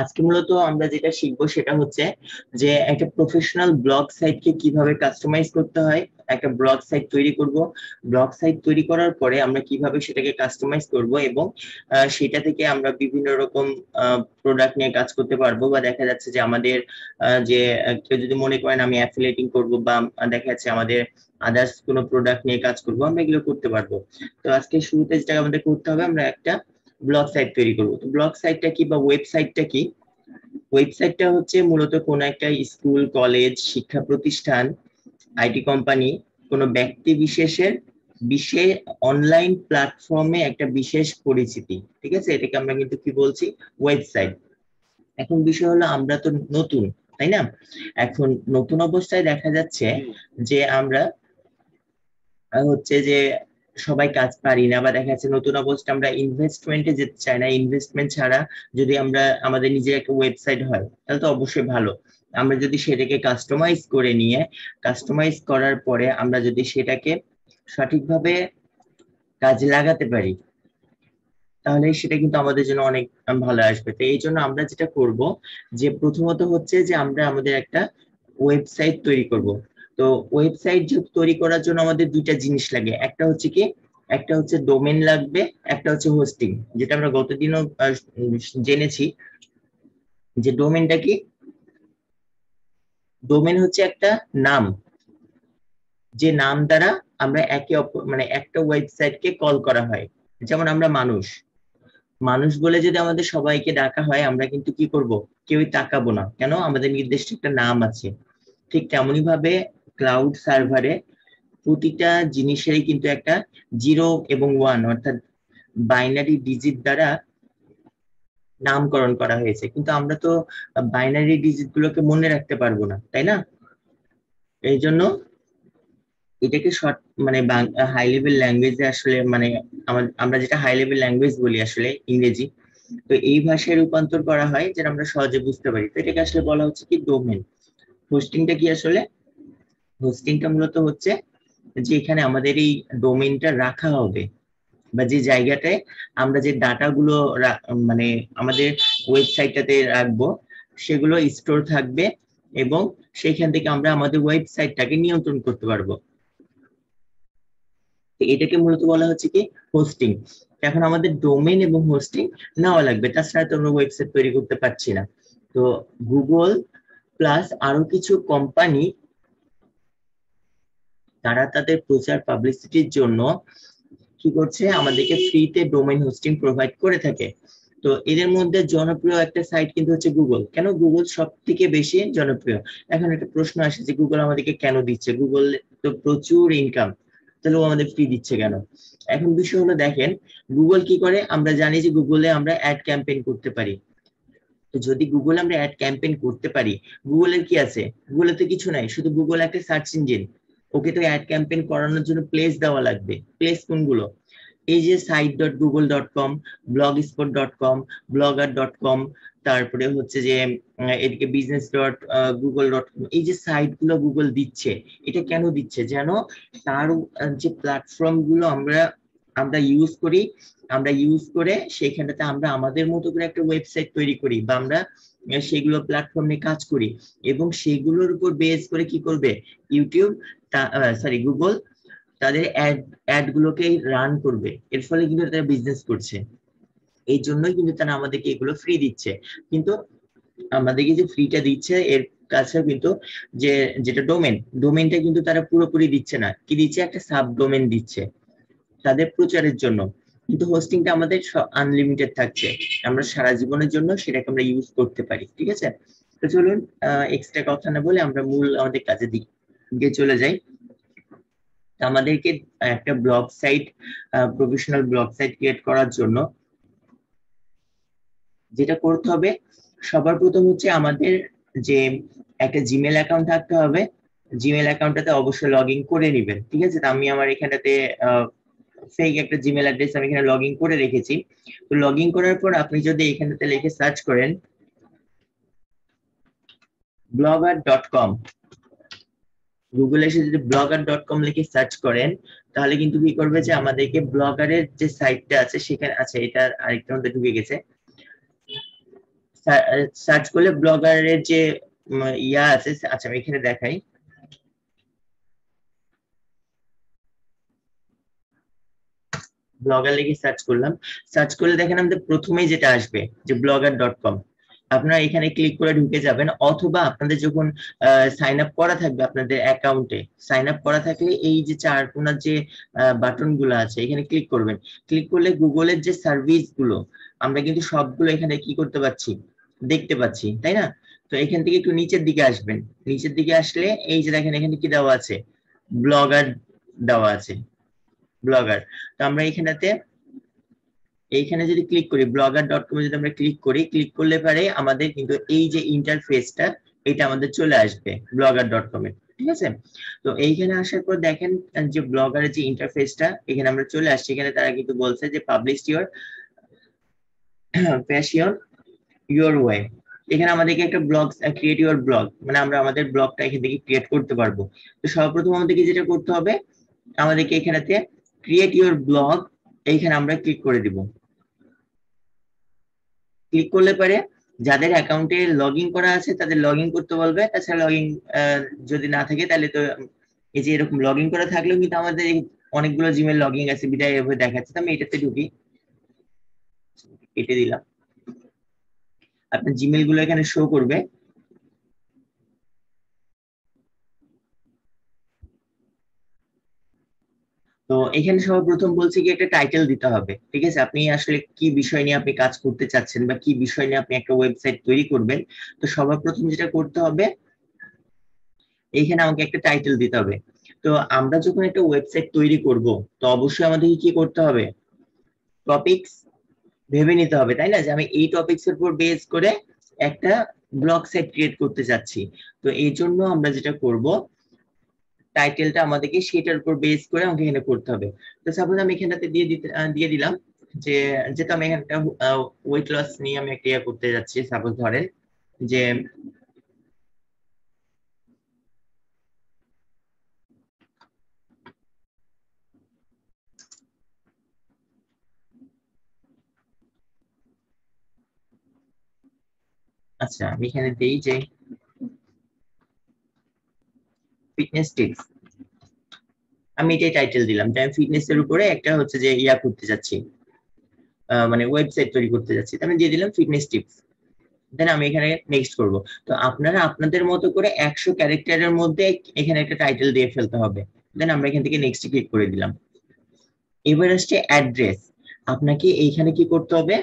আজকে মূলত আমরা যেটা শিখবো সেটা হচ্ছে যে একটা প্রফেশনাল ব্লগ সাইটকে কিভাবে কাস্টমাইজ করতে হয়। একটা ব্লগ সাইট তৈরি করব, ব্লগ সাইট তৈরি করার পরে আমরা কিভাবে সেটাকে কাস্টমাইজ করব এবং সেটা থেকে আমরা বিভিন্ন রকম প্রোডাক্ট নিয়ে কাজ করতে পারবো। বা দেখা যাচ্ছে যে আমাদের যে কেউ যদি মনে করেন আমি অ্যাফিলিয়েটিং করব, বা দেখা যাচ্ছে আমাদের আদার্স কোনো প্রোডাক্ট নিয়ে কাজ করবো, আমরা এগুলো করতে পারবো। তো আজকে শুরুতে যেটা আমাদের করতে হবে, আমরা একটা ব্লগ সাইট তৈরি করবো। তো ব্লগ সাইটটা কি বা ওয়েবসাইটটা কি? ওয়েবসাইটটা হচ্ছে মূলত কোন একটা স্কুল, কলেজ, শিক্ষা প্রতিষ্ঠান, আইটি কোম্পানি, কোনো ব্যক্তি বিশেষের বিশেষ অনলাইন প্ল্যাটফর্মে একটা বিশেষ পরিচিতি। ঠিক আছে, এটাকে আমরা কিন্তু কি বলছি? ওয়েবসাইট। এখন বিষয় হলো আমরা তো নতুন, তাই না? এখন নতুন অবস্থায় দেখা যাচ্ছে যে আমরা হচ্ছে যে সবাই কাজ পারি না, বা দেখা যাচ্ছে নতুন অবস্থা আমরা ইনভেস্টমেন্টে যেতে চাই না। ইনভেস্টমেন্ট ছাড়া যদি আমরা আমাদের নিজের একটা ওয়েবসাইট হয় তাহলে তো অবশ্যই ভালো। আমরা যদি সেটাকে কাস্টমাইজ করে নিয়ে, কাস্টমাইজ করার পরে আমরা যদি সেটাকে সঠিকভাবে কাজে লাগাতে পারি, তাহলে সেটা কিন্তু আমাদের জন্য অনেক ভালো আসবে। তো এই জন্য আমরা যেটা করব, যে প্রথমত হচ্ছে যে আমরা আমাদের একটা ওয়েবসাইট তৈরি করব। তো ওয়েবসাইট তৈরি করার জন্য আমাদের দুইটা জিনিস লাগে। একটা হচ্ছে কি, একটা হচ্ছে ডোমেন লাগবে, একটা হচ্ছে হোস্টিং। যেটা আমরা গতদিনও জেনেছি যে ডোমেনটা কি। ডোমেন হচ্ছে একটা নাম, যে নাম দ্বারা আমরা একে অপর মানে একটা ওয়েবসাইটকে কল করা হয়। যেমন আমরা মানুষ, মানুষ বলে যদি আমাদের সবাইকে ডাকা হয়, আমরা কিন্তু কি করব? কেউই তাকাবো না, কেন? আমাদের নির্দিষ্ট একটা নাম আছে। ঠিক তেমনি ভাবে ক্লাউড সার্ভারে প্রতিটা জিনিসেরই কিন্তু একটা 0 এবং 1 অর্থাৎ বাইনারি ডিজিট দ্বারা নামকরণ করা হয়েছে। কিন্তু আমরা তো বাইনারি ডিজিট গুলোকে মনে রাখতে পারবো না, তাই না? এই জন্য এটাকে শর্ট মানে হাই লেভেল ল্যাঙ্গুয়েজে আসলে মানে আমরা যেটা হাই লেভেল ল্যাঙ্গুয়েজ বলি আসলে ইংরেজি, তো এই ভাষায় রূপান্তর করা হয় যেটা আমরা সহজে বুঝতে পারি। তো এটাকে আসলে বলা হচ্ছে কি ডোমেন। হোস্টিংটা কি আসলে? হোস্টিংটা মূলত হচ্ছে যে এখানে আমাদের এই ডোমেইনটা রাখা হবে, বা যে জায়গাটায় আমরা যে ডাটাগুলো মানে আমাদের ওয়েবসাইটটাতে রাখবো, সেগুলো স্টোর থাকবে, এবং সেইখান থেকে আমরা আমাদের ওয়েবসাইটটাকে নিয়ন্ত্রণ করতে পারবো। এটাকে মূলত বলা হচ্ছে কি হোস্টিং। এখন আমাদের ডোমেইন এবং হোস্টিং নেওয়া লাগবে, তাছাড়া তো আমরা ওয়েবসাইট তৈরি করতে পারছি না। তো গুগল প্লাস আরো কিছু কোম্পানি, তারা তাদের প্রচার পাবলিসিটির জন্য কি করছে, আমাদেরকে ফ্রিতে ডোমেইন হোস্টিং প্রোভাইড করে থাকে। তো এদের মধ্যে জনপ্রিয় একটা সাইট কিন্তু হচ্ছে গুগল। কেন গুগল সব থেকে বেশি জনপ্রিয়? এখন একটা প্রশ্ন আসে যে গুগল আমাদেরকে কেন দিচ্ছে? গুগল তো প্রচুর ইনকাম, তাহলে ও আমাদের ফ্রি দিচ্ছে কেন? এখন বিষয় হলো দেখেন, গুগল কি করে? আমরা জানি যে গুগলে আমরা অ্যাড ক্যাম্পেইন করতে পারি। তো যদি গুগল আমরা অ্যাড ক্যাম্পেইন করতে পারি, গুগলের কি আছে? গুগলে তো কিছু নাই, শুধু গুগল একটা সার্চ ইঞ্জিন। ওকে তো অ্যাড ক্যাম্পেইন করানোর জন্য প্লেস দেওয়া লাগবে। প্লেস কোনগুলো? এই যে site.google.com, blogspot.com, blogger.com, তারপরে হচ্ছে যে এদিকে business.google.com, এই যে সাইট গুলো গুগল দিচ্ছে, এটা কেন দিচ্ছে? যেন তার যে প্ল্যাটফর্ম গুলো আমরা আমরা ইউজ করি, আমরা ইউজ করে সেখানটাতে আমরা আমাদের মতো করে একটা ওয়েবসাইট তৈরি করি, বা আমরা সেগুলো প্ল্যাটফর্ম নিয়ে কাজ করি, এবং সেগুলোর উপর বেস করে কি করবে ইউটিউব, গুগল তাদের অ্যাড গুলোকে রান করবে। এর ফলে কিন্তু তারা বিজনেস করছে। এই জন্যই কিন্তু তারা আমাদেরকে এগুলো ফ্রি দিচ্ছে। কিন্তু আমাদেরকে যে ফ্রিটা দিচ্ছে, এর কাছে কিন্তু যে যেটা ডোমেনটা কিন্তু তারা পুরোপুরি দিচ্ছে না। কি দিচ্ছে? একটা সাব ডোমেন দিচ্ছে তাদের প্রচারের জন্য। কিন্তু হোস্টিংটা আমাদের আনলিমিটেড থাকছে, আমরা সারা জীবনের জন্য সেটাকে আমরা ইউজ করতে পারি। ঠিক আছে, তো চলুন এক্সট্রা কথা না বলে আমরা মূল আমাদের কাজের দিকে চলে যাই। আমাদেরকে একটা blog site, professional blog site create করার জন্য যেটা করতে হবে, সবার প্রথম হচ্ছে আমাদের যে একটা জিমেল অ্যাকাউন্ট থাকতে হবে। জিমেল অ্যাকাউন্টটাতে অবশ্যই লগ ইন করে নিবেন। ঠিক আছে, তো আমি আমার এখানটাতে ফেক একটা জিমেল অ্যাড্রেস আমি এখানে লগ ইন করে রেখেছি। তো লগ ইন করার পর আপনি যদি এখানটাতে লিখে সার্চ করেন blogger.com, গুগলে এসে যদি blogger.com লিখে সার্চ করেন, তাহলে কিন্তু কি করবে যে আমাদেরকে ব্লগারের যে সাইটটা আছে সেখানে আছে। এটা আরেকটা মধ্যে ঢুকে গেছে, সার্চ করলে ব্লগারের যে ইয়া আছে, আচ্ছা আমি এখানে দেখাই। ব্লগার লিখে সার্চ করলাম, সার্চ করলে দেখেন আমাদের প্রথমেই যেটা আসবে যে blogger.com, আপনারা এখানে ক্লিক করে ঢুকে যাবেন, অথবা আপনাদের যখন সাইন আপ করা থাকবে আপনাদের অ্যাকাউন্টে, সাইন আপ করা থাকলে এই যে চার কোণার যে বাটন গুলো আছে এখানে ক্লিক করবেন। ক্লিক করলে গুগলের যে সার্ভিস গুলো আমরা কিন্তু সবগুলো এখানে কি করতে পারছি, দেখতে পাচ্ছি, তাই না? তো এখান থেকে একটু নিচের দিকে আসবেন, নিচের দিকে আসলে এই যে দেখেন এখানে কি দেওয়া আছে, ব্লগার দেওয়া আছে, ব্লগার। তো আমরা এখানেতে এইখানে যদি ক্লিক করি blogger.com যদি আমরা ক্লিক করি, ক্লিক করলে পারে আমাদের কিন্তু এই যে ইন্টারফেসটা এটা আমাদের চলে আসবে blogger.com এ, ঠিক আছে? তো এইখানে আসার পর দেখেন যে ব্লগারের যে ইন্টারফেসটা এখানে আমরা চলে আসছি, এখানে তারা কিন্তু বলছে যে publish your passion your way. এখানে আমাদেরকে একটা ব্লগ ক্রিয়েট ইওর ব্লগ, মানে আমরা আমাদের ব্লগটা এখান থেকে ক্রিয়েট করতে পারবো। তো সর্বপ্রথম আমাদেরকে যেটা করতে হবে, আমাদেরকে এখানেতে ক্রিয়েট ইওর ব্লগ এইখানে আমরা ক্লিক করে দিব। ক্লিক করলে পারে যাদের অ্যাকাউন্টে লগ ইন করা আছে তাদের লগ ইন করতে বলবে, তাছাড়া লগ ইন যদি না থাকে তাহলে তো এই যে এরকম লগ ইন করা থাকলেও কিন্তু আমাদের অনেকগুলো জিমেল লগ ইন আছে বিদায় এভাবে দেখাচ্ছে। তো আমি এটাতে ঢুকি, কেটে দিলাম, আপনার জিমেল গুলো এখানে শো করবে। তো এখানে সর্বপ্রথম বলছি কি একটা টাইটেল দিতে হবে, ঠিক আছে? আপনি আসলে কি বিষয় নিয়ে আপনি কাজ করতে চাচ্ছেন বা কি বিষয় নিয়ে আপনি একটা ওয়েবসাইট তৈরি করবেন। তো সর্বপ্রথম যেটা করতে হবে, এইখানে আমাকে একটা টাইটেল দিতে হবে। তো আমরা যখন একটা ওয়েবসাইট তৈরি করব, তো অবশ্যই আমাদেরকে কি করতে হবে, টপিকস ভেবে নিতে হবে, তাই না? যে আমি এই টপিকস এর উপর বেস করে একটা ব্লগ সাইট ক্রিয়েট করতে যাচ্ছি। তো এই জন্য আমরা যেটা করব, টাইটেলটা আমাদেরকে সেটার উপর বেস করে আমাকে এখানে করতে হবে। তো সাপোজ আমি এখানটাতে দিয়ে দিলাম যে, যেহেতু আমি এখানে একটা ওয়েট লস নিয়ে আমি একটা ইয়ে করতে যাচ্ছি, সাপোজ ধরেন যে আচ্ছা আমি এখানে দেই যে ফিটনেস টিপস, আমি এটাই টাইটেল দিলাম যে আমি ফিটনেস এর উপরে একটা হচ্ছে যে ইয়া করতে যাচ্ছি, মানে ওয়েবসাইট তৈরি করতে যাচ্ছি। আমি দিয়ে দিলাম ফিটনেস টিপস, দেন আমি এখানে নেক্সট করব। তো আপনারা আপনাদের মতো করে 100 ক্যারেক্টারের মধ্যে এখানে একটা টাইটেল দিয়ে ফেলতে হবে। দেন আমরা এখান থেকে নেক্সট ক্লিক করে দিলাম। এবার আসছে অ্যাড্রেস, আপনাকে এইখানে কি করতে হবে,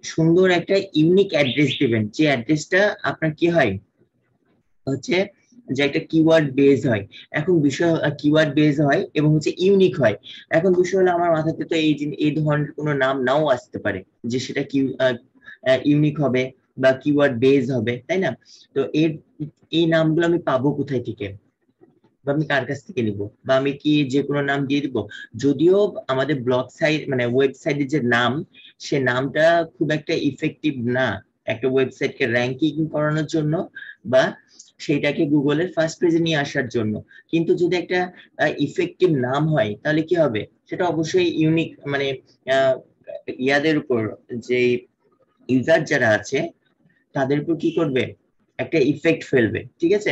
সুন্দর একটা ইউনিক অ্যাড্রেস দিবেন, যে অ্যাড্রেসটা আপনার কি হয় হচ্ছে যে একটা কিওয়ার্ড বেস হয়। এখন বিষয় কিওয়ার্ড বেস হয় এবং হচ্ছে ইউনিক হয়। এখন বিষয় হলো আমার মাথাতে তো এই ধরনের কোনো নাম নাও আসতে পারে যে সেটা কি ইউনিক হবে বা কিওয়ার্ড বেস হবে, তাই না? তো এই নামগুলো আমি পাবো কোথায় থেকে, বা আমি কার কাছ থেকে নিব, বা আমি কি যে কোনো নাম দিয়ে দিব? যদিও আমাদের ব্লগ সাইট মানে ওয়েবসাইটের যে নাম, সে নামটা খুব একটা ইফেক্টিভ না একটা ওয়েবসাইটকে র্যাঙ্কিং করানোর জন্য বা সেইটাকে গুগলের ফার্স্ট পেজে নিয়ে আসার জন্য। কিন্তু যদি একটা ইফেক্টিভ নাম হয় তাহলে কি হবে, সেটা অবশ্যই ইউনিক মানে আহ, ইয়াদের উপর, যে ইউজার যারা আছে তাদের উপর কি করবে, একটা ইফেক্ট ফেলবে, ঠিক আছে?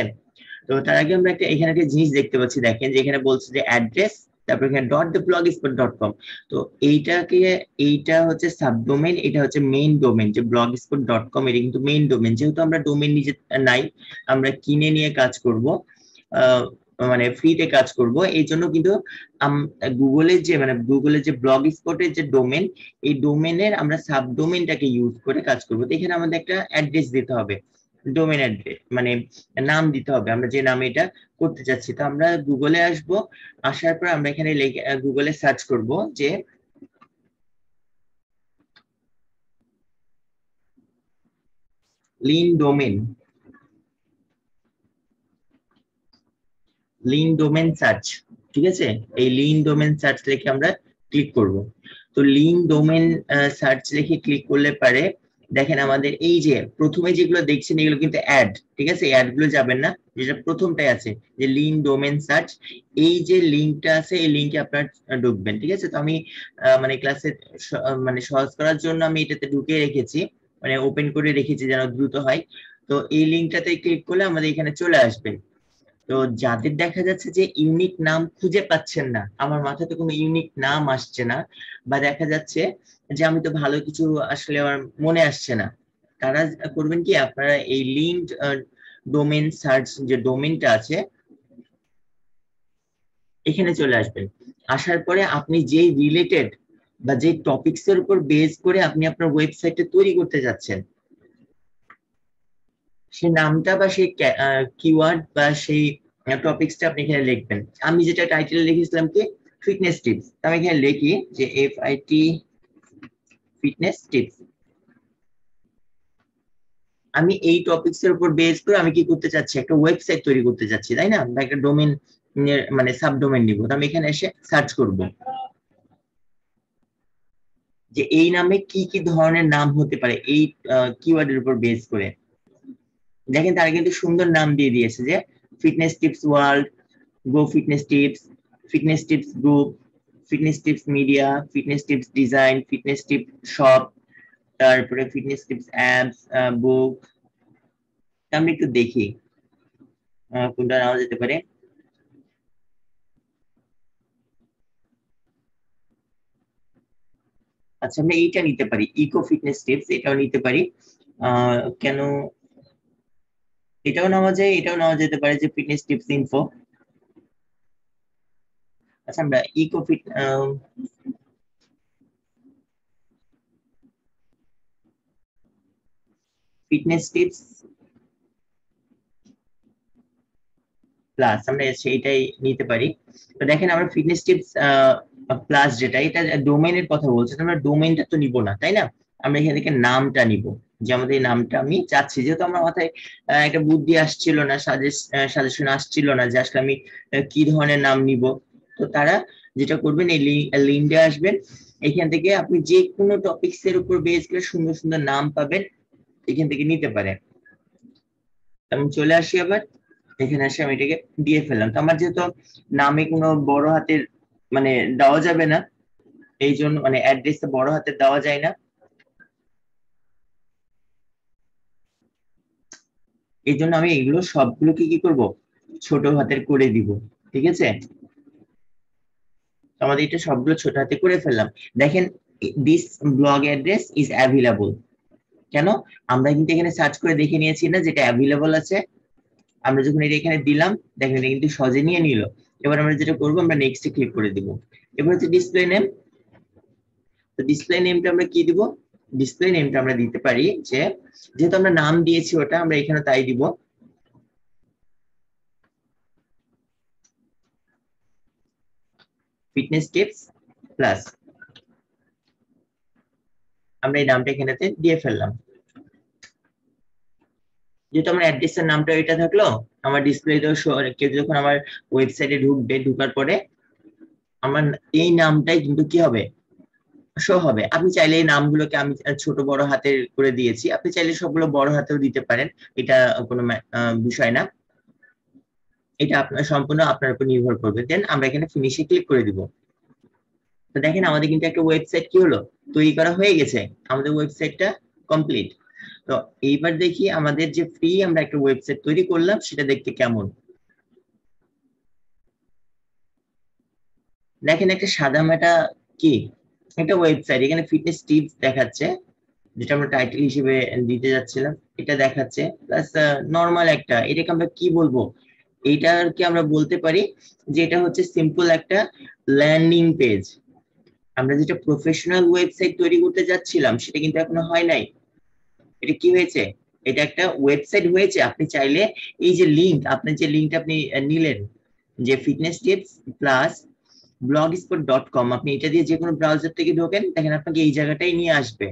তো তার আগে আমরা একটা এখানে একটা জিনিস দেখতে পাচ্ছি, দেখেন যে এখানে বলছে যে অ্যাড্রেস, তারপর এখানে .theblogspot.com। তো এইটা হচ্ছে সাবডোমেইন, এটা হচ্ছে মেইন ডোমেইন। যে blogspot.com এটা কিন্তু মেইন ডোমেইন, যেহেতু আমরা ডোমেইন নিজে নাই, আমরা কিনে নিয়ে কাজ করব, মানে ফ্রিতে কাজ করব, এই জন্য কিন্তু গুগলের যে মানে গুগলের যে ব্লগ স্পটের যে ডোমেন, এই ডোমেনের আমরা সাবডোমেইনটাকে ইউজ করে কাজ করব। তো এখানে আমাদের একটা অ্যাড্রেস দিতে হবে, ডোমেন অ্যাড্রেস মানে নাম দিতে হবে আমরা যে নামে এটা করতে চাচ্ছি। তো আমরা গুগলে আসব, আসার পর আমরা এখানে গুগলে সার্চ করব যে লিন ডোমেন, লিন ডোমেন সার্চ, ঠিক আছে? এই লিন ডোমেন সার্চ লিখে আমরা ক্লিক করব। তো লিন ডোমেন সার্চ লিখে ক্লিক করলে পারে দেখেন আমাদের এই যে প্রথমে যেগুলো দেখছেন এগুলো কিন্তু অ্যাড, ঠিক আছে? অ্যাড গুলো যাবেন না, যেটা প্রথমটাই আছে যে লিন ডোমেন সার্চ, এই যে লিঙ্কটা আছে এই লিঙ্কে আপনার ঢুকবেন, ঠিক আছে? তো আমি মানে ক্লাসে মানে সহজ করার জন্য আমি এটাতে ঢুকিয়ে রেখেছি, মানে ওপেন করে রেখেছি যেন দ্রুত হয়। তো এই লিঙ্কটাতে ক্লিক করলে আমাদের এখানে চলে আসবে। তো যাদের দেখা যাচ্ছে যে ইউনিক নাম খুঁজে পাচ্ছেন না, আমার মাথাতে কোনো ইউনিক নাম আসছে না, বা দেখা যাচ্ছে যে আমি তো ভালো কিছু আসলে আমার মনে আসছে না, তারা করবেন কি, আপনারা এই লিঙ্কড ডোমেন সার্চ যে ডোমেনটা আছে এখানে চলে আসবেন। আসার পরে আপনি যেই রিলেটেড বা যে টপিকস এর উপর বেস করে আপনি আপনার ওয়েবসাইটটা তৈরি করতে যাচ্ছেন, সেই নামটা বা সেই কিওয়ার্ড বা সেই টপিকসটা আপনি এখানে লিখবেন। আমি যেটা টাইটেল লিখেছিলাম কি, ফিটনেস টিপস, আমি এখানে লিখি যে FIT ফিটনেস টিপস। আমি এই টপিকস এর উপর বেস করে আমি কি করতে চাচ্ছি, একটা ওয়েবসাইট তৈরি করতে চাচ্ছি, তাই না, বা একটা ডোমেন মানে সাবডোমেন নিব। তো আমি এখানে এসে সার্চ করব যে এই নামে কি কি ধরনের নাম হতে পারে এই কিওয়ার্ডের উপর বেস করে। দেখেন তারা কিন্তু সুন্দর নাম দিয়ে দিয়েছে, যে fitness tips world, go fitness tips, fitness tips group, fitness tips media, fitness tips design, fitness tips shop, তারপরে ফিটনেস টিপস অ্যাপস, বুক। আমি একটু দেখি কোনটা নেওয়া যেতে পারে। আচ্ছা, আমরা এইটা নিতে পারি, ইকো ফিটনেস টিপস, এটাও নিতে পারি। কেন, এটাও নেওয়া যায়, এটাও নেওয়া যেতে পারে যে ফিটনেস টিপস ইনফো। আচ্ছা, আমরা ইকো ফিটনেস টিপস প্লাস আমরা সেইটাই নিতে পারি। তো দেখেন আমরা ফিটনেস টিপস প্লাস যেটা, এটা ডোমেইনের কথা বলছে, তো আমরা ডোমেইনটা তো নিব না, তাই না, আমরা এখান থেকে নামটা নিব। যে আমাদের এই নামটা আমি চাচ্ছি, যেহেতু আমার মাথায় একটা বুদ্ধি আসছিল না, সাজেশন আসছিল না যে আসলে আমি কি ধরনের নাম নিব। তো তারা যেটা করবেন, এই লিঙ্কে আসবেন, এখান থেকে আপনি যে কোনো টপিকস এর উপর বেস করে সুন্দর সুন্দর নাম পাবেন, এখান থেকে নিতে পারেন। আমি চলে আসি আবার, এখানে এসে আমি এটাকে দিয়ে ফেললাম। তো আমার যেহেতু নামে কোনো বড় হাতের মানে দেওয়া যাবে না, এই জন্য মানে অ্যাড্রেসে বড় হাতের দেওয়া যায় না, এই জন্য আমি এগুলো সবগুলোকে কি করব, ছোট হাতের করে দিব। ঠিক আছে, তো আমাদের এটা সবগুলো ছোট হাতে করে ফেললাম। দেখেন, this blog address is available. কেন, আমরা কিন্তু এখানে সার্চ করে দেখে নিয়েছি না যেটা অ্যাভেলেবল আছে। আমরা যখন এটা এখানে দিলাম, দেখেন এটা কিন্তু সহজে নিয়ে নিল। এবার আমরা যেটা করবো, আমরা নেক্সটে ক্লিক করে দিব। এবার হচ্ছে ডিসপ্লে নেম। তো ডিসপ্লে নেমটা আমরা কি দিব, ডিসপ্লে নেমটা আমরা দিতে পারি যে, যেহেতু আমরা নাম দিয়েছি ওটা, আমরা এখানে তাই দিব ফিটনেস টিপস প্লাস। আমরা এই নামটা এখানেতে দিয়ে ফেললাম। যেহেতু আমার অ্যাড্রেসের নামটা এটা থাকলো, আমার ডিসপ্লেতেও কেউ যখন আমার ওয়েবসাইটে ঢুকবে, ঢুকার পরে আমার এই নামটাই কিন্তু কি হবে, শো হবে। আপনি চাইলে এই নামগুলোকে, আমি ছোট বড় হাতের করে দিয়েছি, আপনি চাইলে সবগুলো বড় হাতেও দিতে পারেন, এটা কোনো বিষয় না, এটা আপনার সম্পূর্ণ আপনার উপর নির্ভর করবে। দেন আমরা এখানে ফিনিশে ক্লিক করে দিব। তো দেখেন আমাদের কিন্তু একটা ওয়েবসাইট কি হলো, তৈরি করা হয়ে গেছে, আমাদের ওয়েবসাইটটা কমপ্লিট। তো এইবার দেখি আমাদের যে ফ্রি আমরা একটা ওয়েবসাইট তৈরি করলাম সেটা দেখতে কেমন। দেখেন একটা সাদা মাটা কি একটা ওয়েবসাইট, এখানে ফিটনেস টিপস দেখাচ্ছে, যেটা আমরা টাইটেল হিসেবে দিতে যাচ্ছিলাম, এটা দেখাচ্ছে, প্লাস নর্মাল একটা, এটাকে আমরা কি বলবো, এইটাকে আমরা বলতে পারি যে এটা হচ্ছে সিম্পল একটা ল্যান্ডিং পেজ। আমরা যেটা প্রফেশনাল ওয়েবসাইট তৈরি করতে যাচ্ছিলাম সেটা কিন্তু এখনো হয় নাই। এটা কি হয়েছে, এটা একটা ওয়েবসাইট হয়েছে। আপনি চাইলে এই যে লিংক, আপনি যে লিঙ্কটা আপনি নিলেন, যে ফিটনেস টিপস প্লাস blogspot.com, আপনি এটা দিয়ে যে কোনো ব্রাউজার থেকে ঢোকেন, দেখেন আপনাকে এই জায়গাটাই নিয়ে আসবে।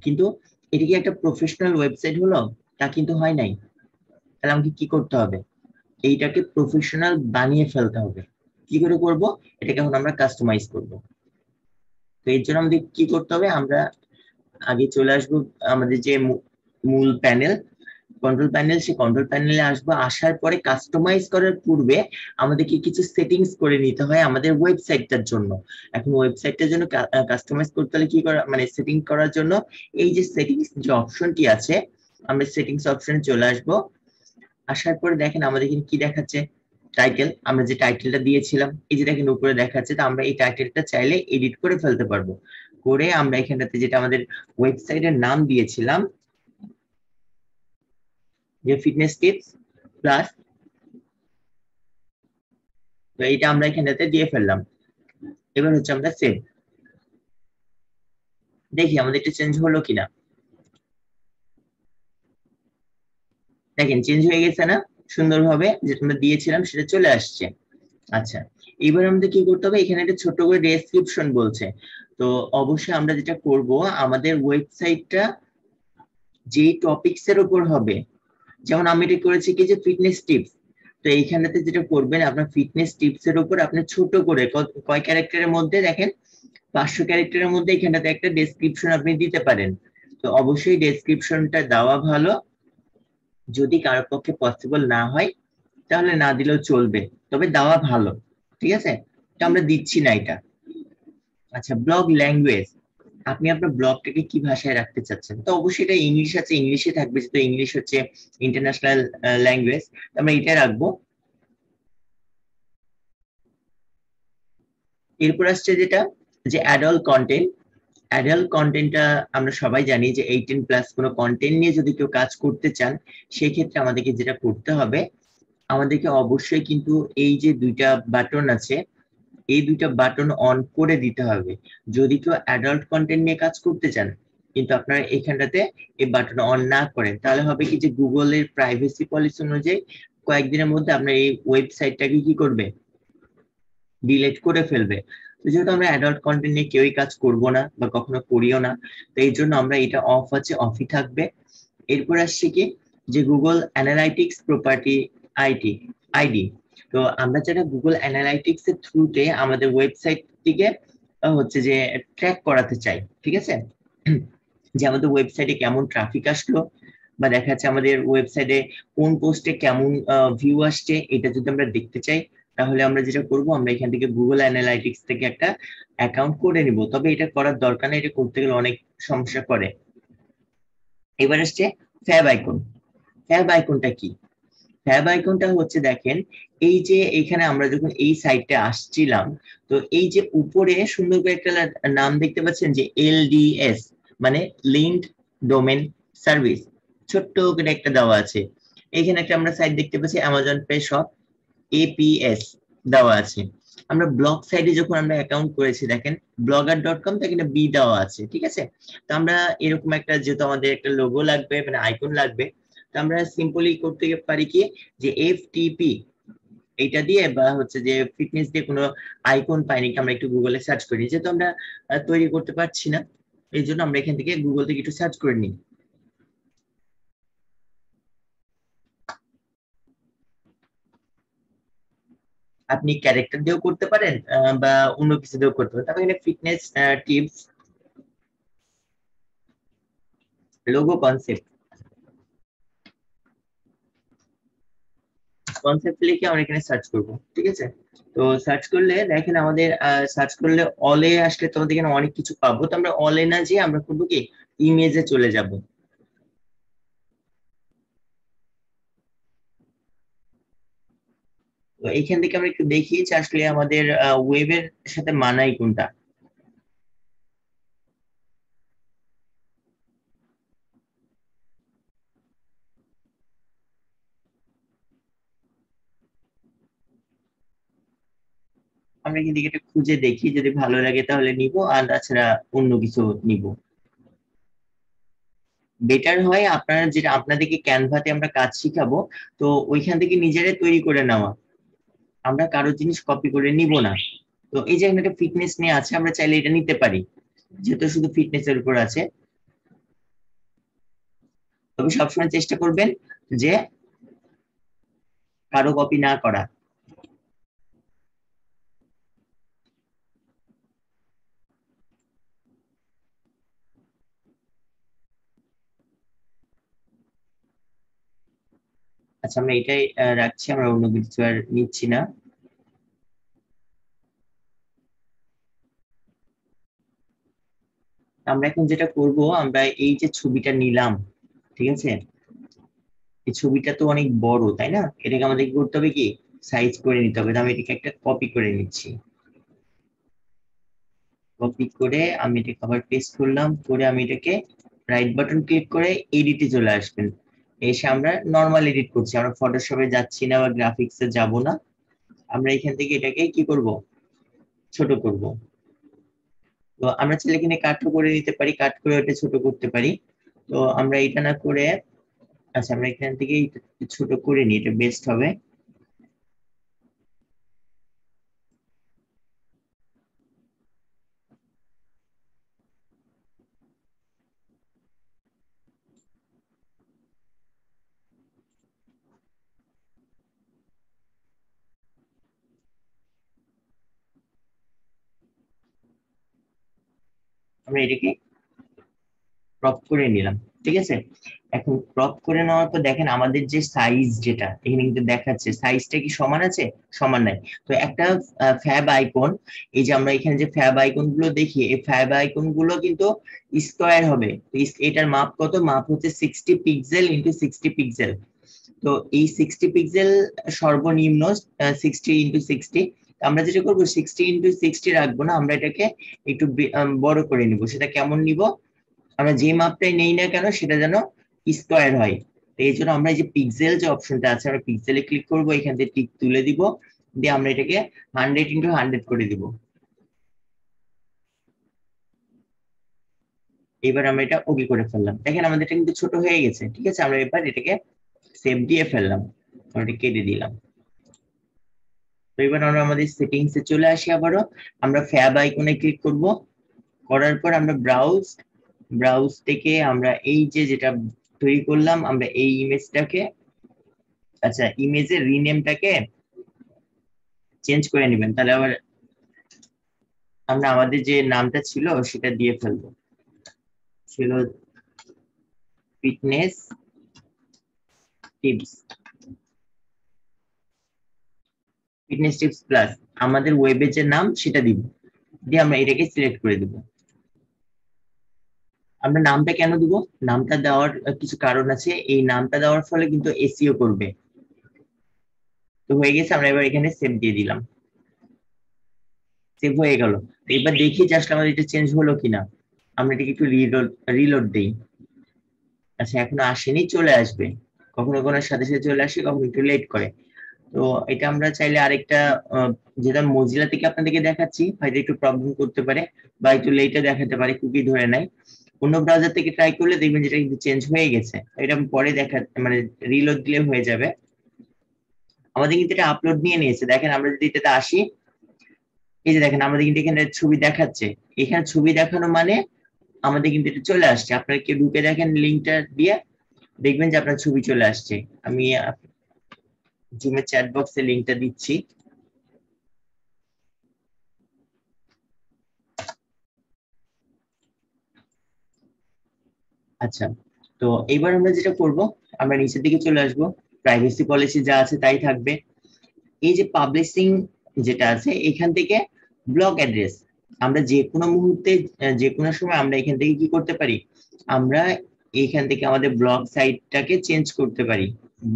কিন্তু এটা কি একটা প্রফেশনাল ওয়েবসাইট হলো, তা কিন্তু হয় নাই। তাহলে আমাকে কি করতে হবে, এইটাকে প্রফেশনাল বানিয়ে ফেলতে হবে। কি করে করব, এটাকে এখন আমরা কাস্টমাইজ করব। তো এর জন্য আমাদের কি করতে হবে, আমরা আগে চলে আসবো আমাদের যে মূল প্যানেল, কন্ট্রোল প্যানেল, সেই কন্ট্রোল প্যানেলে আসবো, আসার পরে কাস্টমাইজ করার পূর্বে আমাদেরকে কিছু সেটিংস করে নিতে হয় আমাদের ওয়েবসাইটটার জন্য। এখন ওয়েবসাইটটার জন্য কাস্টমাইজ করতে হলে কি করা, মানে সেটিং করার জন্য এই যে সেটিংস যে অপশনটি আছে, আমরা সেটিংস অপশনে চলে আসবো। আসার পরে দেখেন আমাদের এখানে কি দেখাচ্ছে, টাইটেল। আমরা যে টাইটেলটা দিয়েছিলাম, এই যে দেখেন উপরে দেখাচ্ছে, তো আমরা এই টাইটেলটা চাইলে এডিট করে ফেলতে পারবো। করে আমরা এখানটাতে যেটা আমাদের ওয়েবসাইটের নাম দিয়েছিলাম, যে ফিটনেস টিপস প্লাস, তো এইটা আমরা এখানটাতে দিয়ে ফেললাম। এবার হচ্ছে আমরা সেভ, দেখি আমাদের এটা চেঞ্জ হলো কিনা। দেখেন চেঞ্জ হয়ে গেছে না, সুন্দরভাবে যেটা আমরা দিয়েছিলাম সেটা চলে আসছে। আচ্ছা, এবার আমাদের কি করতে হবে, এখানে একটা ছোট করে ডেসক্রিপশন বলছে। তো অবশ্যই আমরা যেটা করব, আমাদের ওয়েবসাইটটা যে টপিকস এর উপর হবে, যেমন আমি এটা করেছি কি যে ফিটনেস টিপস, তো এইখানেতে যেটা করবেন, আপনার ফিটনেস টিপস এর উপর আপনি ছোট করে কয় ক্যারেক্টারের মধ্যে দেখেন, 500 ক্যারেক্টারের মধ্যে এখানটাতে একটা ডেসক্রিপশন আপনি দিতে পারেন। তো অবশ্যই ডেসক্রিপশনটা দেওয়া ভালো, যদি কারোর পক্ষে পসিবল না হয় তাহলে না দিলেও চলবে, তবে দেওয়া ভালো। ঠিক আছে, তো আমরা দিচ্ছি না এটা। আচ্ছা, ব্লগ ল্যাঙ্গুয়েজ, আপনি আপনার ব্লগটাকে কি ভাষায় রাখতে চাচ্ছেন? তো অবশ্যই এটা ইংলিশ আছে, ইংলিশে থাকবে, যেহেতু ইংলিশ হচ্ছে ইন্টারন্যাশনাল ল্যাঙ্গুয়েজ, আমরা এটা রাখবো। এরপর আসছে যেটা, যে অ্যাডাল্ট কন্টেন্ট। অ্যাডাল্ট কন্টেন্টটা আমরা সবাই জানি যে 18+ কোনো কন্টেন্ট নিয়ে যদি কেউ কাজ করতে চান, সেই ক্ষেত্রে আমাদেরকে যেটা করতে হবে, আমাদেরকে অবশ্যই কিন্তু এই যে দুইটা বাটন আছে, এই দুইটা বাটন অন করে দিতে হবে। যদি কেউ অ্যাডাল্ট কন্টেন্ট নিয়ে কাজ করতে চান, কিন্তু আপনারা এখানটাতে এই বাটন অন না করেন, তাহলে হবে কি যে গুগলের প্রাইভেসি পলিসি অনুযায়ী কয়েকদিনের মধ্যে আপনার এই ওয়েবসাইটটাকে কি করবে, ডিলিট করে ফেলবে। তো যেহেতু আমরা অ্যাডাল্ট কন্টেন্ট নিয়ে কেউই কাজ করব না বা কখনো করিও না, তো এই জন্য আমরা এটা অফ আছে, অফই থাকবে। এরপর আসছে কি, যে Google analytics property IT ID. তো আমরা যেটা গুগল অ্যানালাইটিক্স এর থ্রুতে আমাদের ওয়েবসাইট থেকে হচ্ছে যে ট্র্যাক করাতে চাই, ঠিক আছে, যে আমাদের ওয়েবসাইটে কেমন ট্রাফিক আসলো, বা দেখা যাচ্ছে আমাদের ওয়েবসাইটে কোন পোস্টে কেমন ভিউ আসছে, এটা যদি আমরা দেখতে চাই, তাহলে আমরা যেটা করব, আমরা এখান থেকে গুগল অ্যানালাইটিক্স থেকে একটা অ্যাকাউন্ট করে নিব। তবে এটা করার দরকার নেই, এটা করতে গেলে অনেক সমস্যা করে। এবার আসছে ফ্যাব আইকন। ফ্যাব আইকনটা কি? ফ্যাব আইকনটা হচ্ছে দেখেন, এই যে এখানে আমরা যখন এই সাইটে আসছিলাম, তো এই যে উপরে সুন্দর করে একটা নাম দেখতে পাচ্ছেন যে এলডিএস, মানে লিঙ্কড ডোমেন সার্ভিস, ছোট্ট করে একটা দেওয়া আছে। এখানে একটা আমরা সাইট দেখতে পাচ্ছি অ্যামাজন পে শপ এপিএস দেওয়া আছে। আমরা ব্লগ সাইটে যখন আমরা অ্যাকাউন্ট করেছি দেখেন blogger.com, তো এখানে বি দেওয়া আছে, ঠিক আছে। তো আমরা এরকম একটা, যেহেতু আমাদের একটা লোগো লাগবে, মানে আইকন লাগবে, তো আমরা সিম্পলি করতে পারি কি, যে এফটিপি এইটা দিয়ে, বা হচ্ছে যে ফিটনেস দিয়ে কোনো আইকন পাইনি, আমরা একটু গুগলে সার্চ করি, যেহেতু আমরা তৈরি করতে পারছি না, এই জন্য আমরা এখান থেকে গুগল থেকে একটু সার্চ করে নিই। আপনি ক্যারেক্টার দিয়েও করতে পারেন, বা অন্য কিছু দিয়েও করতে পারেন। তারপর এখানে fitness tips, logo concept, concept লিখে আমরা এখানে সার্চ করব, ঠিক আছে। তো সার্চ করলে দেখেন আমাদের, সার্চ করলে অলে আসলে তোমাদের এখানে অনেক কিছু পাবো, তো আমরা অলে না যেয়ে আমরা করবো কি, ইমেজে চলে যাব। তো এইখান থেকে আমরা একটু দেখি যে আসলে আমাদের ওয়েবের সাথে মানাই কোনটা। আমরা এখান থেকে একটু খুঁজে দেখি, যদি ভালো লাগে তাহলে নিব, আর তাছাড়া অন্য কিছু নিব। বেটার হয় আপনারা যেটা, আপনাদেরকে ক্যানভাতে আমরা কাজ শিখাবো, তো ওইখান থেকে নিজেরাই তৈরি করে নেওয়া, আমরা কারো জিনিস কপি করে নিব না। তো এই যে এখানে একটা ফিটনেস নিয়ে আছে, আমরা চাইলে এটা নিতে পারি, যেহেতু শুধু ফিটনেস এর উপর আছে। তবে সবসময় চেষ্টা করবেন যে কারো কপি না করা। আচ্ছা আমরা এটাই রাখছি, আমরা অন্য কিছু আর নিচ্ছি না। আমরা এখন যেটা করব, আমরা এই যে ছবিটা নিলাম, ঠিক আছে, এই ছবিটা তো অনেক বড় তাই না, এটাকে আমাদের কি করতে হবে, কি সাইজ করে নিতে হবে। তো আমি এটাকে একটা কপি করে নিচ্ছি। কপি করে আমি এটাকে আবার পেস্ট করলাম, করে আমি এটাকে রাইট বাটন ক্লিক করে এডিটে চলে আসবেন। এসে আমরা নর্মাল এডিট করছি, আমরা ফটোশপে যাচ্ছি না বা গ্রাফিক্সে যাব না। আমরা এখান থেকে এটাকে কি করব, ছোট করব। তো আমরা চাইলে এখানে কাটও করে নিতে পারি, কাট করে ওটা ছোট করতে পারি। তো আমরা এটা না করে, আচ্ছা আমরা এখান থেকে ছোট করে নিই, এটা বেস্ট হবে। আমরা এটাকে ক্রপ করে নিলাম, ঠিক আছে। এখন ক্রপ করে নেওয়ার পর দেখেন আমাদের যে সাইজ, যেটা এখানে কিন্তু দেখাচ্ছে সাইজটা কি সমান আছে, সমান নাই। তো একটা ফ্যাব আইকন, এই যে আমরা এখানে যে ফ্যাব আইকন গুলো দেখি, এই ফ্যাব আইকন গুলো কিন্তু স্কোয়ার হবে। তো এটার মাপ কত, মাপ হচ্ছে 60 পিক্সেল ইন্টু 60 পিক্সেল। তো এই 60 পিক্সেল সর্বনিম্ন 60 ইন্টু 60। আমরা যেটা করবো 60 ইন্টু 60 রাখবো না, আমরা এটাকে একটু বড় করে নিব। সেটা কেমন নিব, আমরা যে মাপটাই নেই না কেন সেটা যেন স্কোয়ার হয়। তো এই জন্য আমরা এই যে পিক্সেল যে অপশনটা আছে, আমরা পিক্সেলে ক্লিক করব, এখান থেকে টিক তুলে দিব, দিয়ে আমরা এটাকে 100 ইন্টু 100 করে দিব। এবার আমরা এটা ওকে করে ফেললাম, দেখেন আমাদের এটা কিন্তু ছোট হয়ে গেছে, ঠিক আছে। আমরা এবার এটাকে সেভ দিয়ে ফেললাম, আমরা এটা কেটে দিলাম। তো এবার আমরা আমাদের সেটিংস এ চলে আসি আবারও, আমরা ফ্যাব আইকনে ক্লিক করব, করার পর আমরা ব্রাউজ, ব্রাউজ থেকে আমরা এই যে যেটা তৈরি করলাম, আমরা এই ইমেজটাকে, আচ্ছা ইমেজের রিনেমটাকে চেঞ্জ করে নেবেন। তাহলে আবার আমরা আমাদের যে নামটা ছিল সেটা দিয়ে ফেলবো, ছিল fitness tips, fitness tips plus আমাদের ওয়েবের যে নাম সেটা দিব, দিয়ে আমরা এটাকে সিলেক্ট করে দিব। আমরা নামটা কেন দিব, নামটা দেওয়ার কিছু কারণ আছে, এই নামটা দেওয়ার ফলে কিন্তু এসইও করবে। তো হয়ে গেছে, আমরা এবার এখানে সেভ দিয়ে দিলাম, সেভ হয়ে গেল। এবার দেখি যে আসলে আমাদের এটা চেঞ্জ হলো কিনা। আমরা এটাকে একটু রিলোড রিলোড দিই। আচ্ছা এখনো আসেনি, চলে আসবে, কখনো কোনো সাথে সাথে চলে আসে, কখনো একটু লেট করে। তো এটা আমরা চাইলে আরেকটা, যেটা মজিলা থেকে আপনাদেরকে দেখাচ্ছি, হয়তো একটু প্রবলেম করতে পারে বা একটু লেটে দেখাতে পারে, কুকি ধরে নাই। অন্য ব্রাউজার থেকে ট্রাই করলে দেখবেন যেটা কিন্তু চেঞ্জ হয়ে গেছে। এটা আমি পরে দেখা, মানে রিলোড দিলে হয়ে যাবে। আমাদের কিন্তু এটা আপলোড নিয়ে নিয়েছে, দেখেন আমরা যদি এটাতে আসি, এই যে দেখেন আমাদের কিন্তু এখানে ছবি দেখাচ্ছে। এখানে ছবি দেখানো মানে আমাদের কিন্তু এটা চলে আসছে। আপনারা কি ঢুকে দেখেন লিঙ্কটা দিয়ে, দেখবেন যে আপনার ছবি চলে আসছে। আমি জুমের চ্যাট বক্সে লিঙ্কটা দিচ্ছি। আচ্ছা, তো এইবার আমরা যেটা করব, আমরা নিচের দিকে চলে আসব, প্রাইভেসি পলিসি যা আছে তাই থাকবে। এই যে পাবলিশিং যেটা আছে, এখান থেকে ব্লগ অ্যাড্রেস, আমরা যে কোনো মুহূর্তে, যে কোনো সময় আমরা এখান থেকে কি করতে পারি, আমরা এখান থেকে আমাদের ব্লগ সাইটটাকে চেঞ্জ করতে পারি,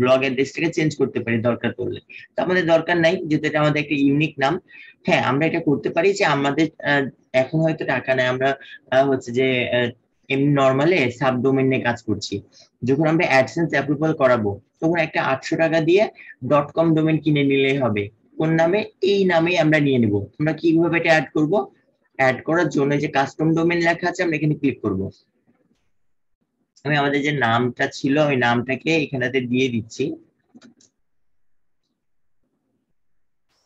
ব্লগ অ্যাড্রেসটাকে চেঞ্জ করতে পারি দরকার পড়লে। তো আমাদের দরকার নাই, যেহেতু এটা আমাদের একটা ইউনিক নাম। হ্যাঁ আমরা এটা করতে পারি যে আমাদের এখন হয়তো টাকা নেই, আমরা হচ্ছে যে এমনি নর্মালে সাবডোমেন নিয়ে কাজ করছি। যখন আমরা অ্যাডসেন্স অ্যাপ্রুভাল করাবো, তখন একটা 800 টাকা দিয়ে .com ডোমেন কিনে নিলেই হবে। কোন নামে, এই নামেই আমরা নিয়ে নিব। আমরা কিভাবে এটা অ্যাড করব, অ্যাড করার জন্য যে কাস্টম ডোমেন লেখা আছে, আমরা এখানে ক্লিক করব। আমি আমাদের যে নামটা ছিল ওই নামটাকে এখানেতে দিয়ে দিচ্ছি।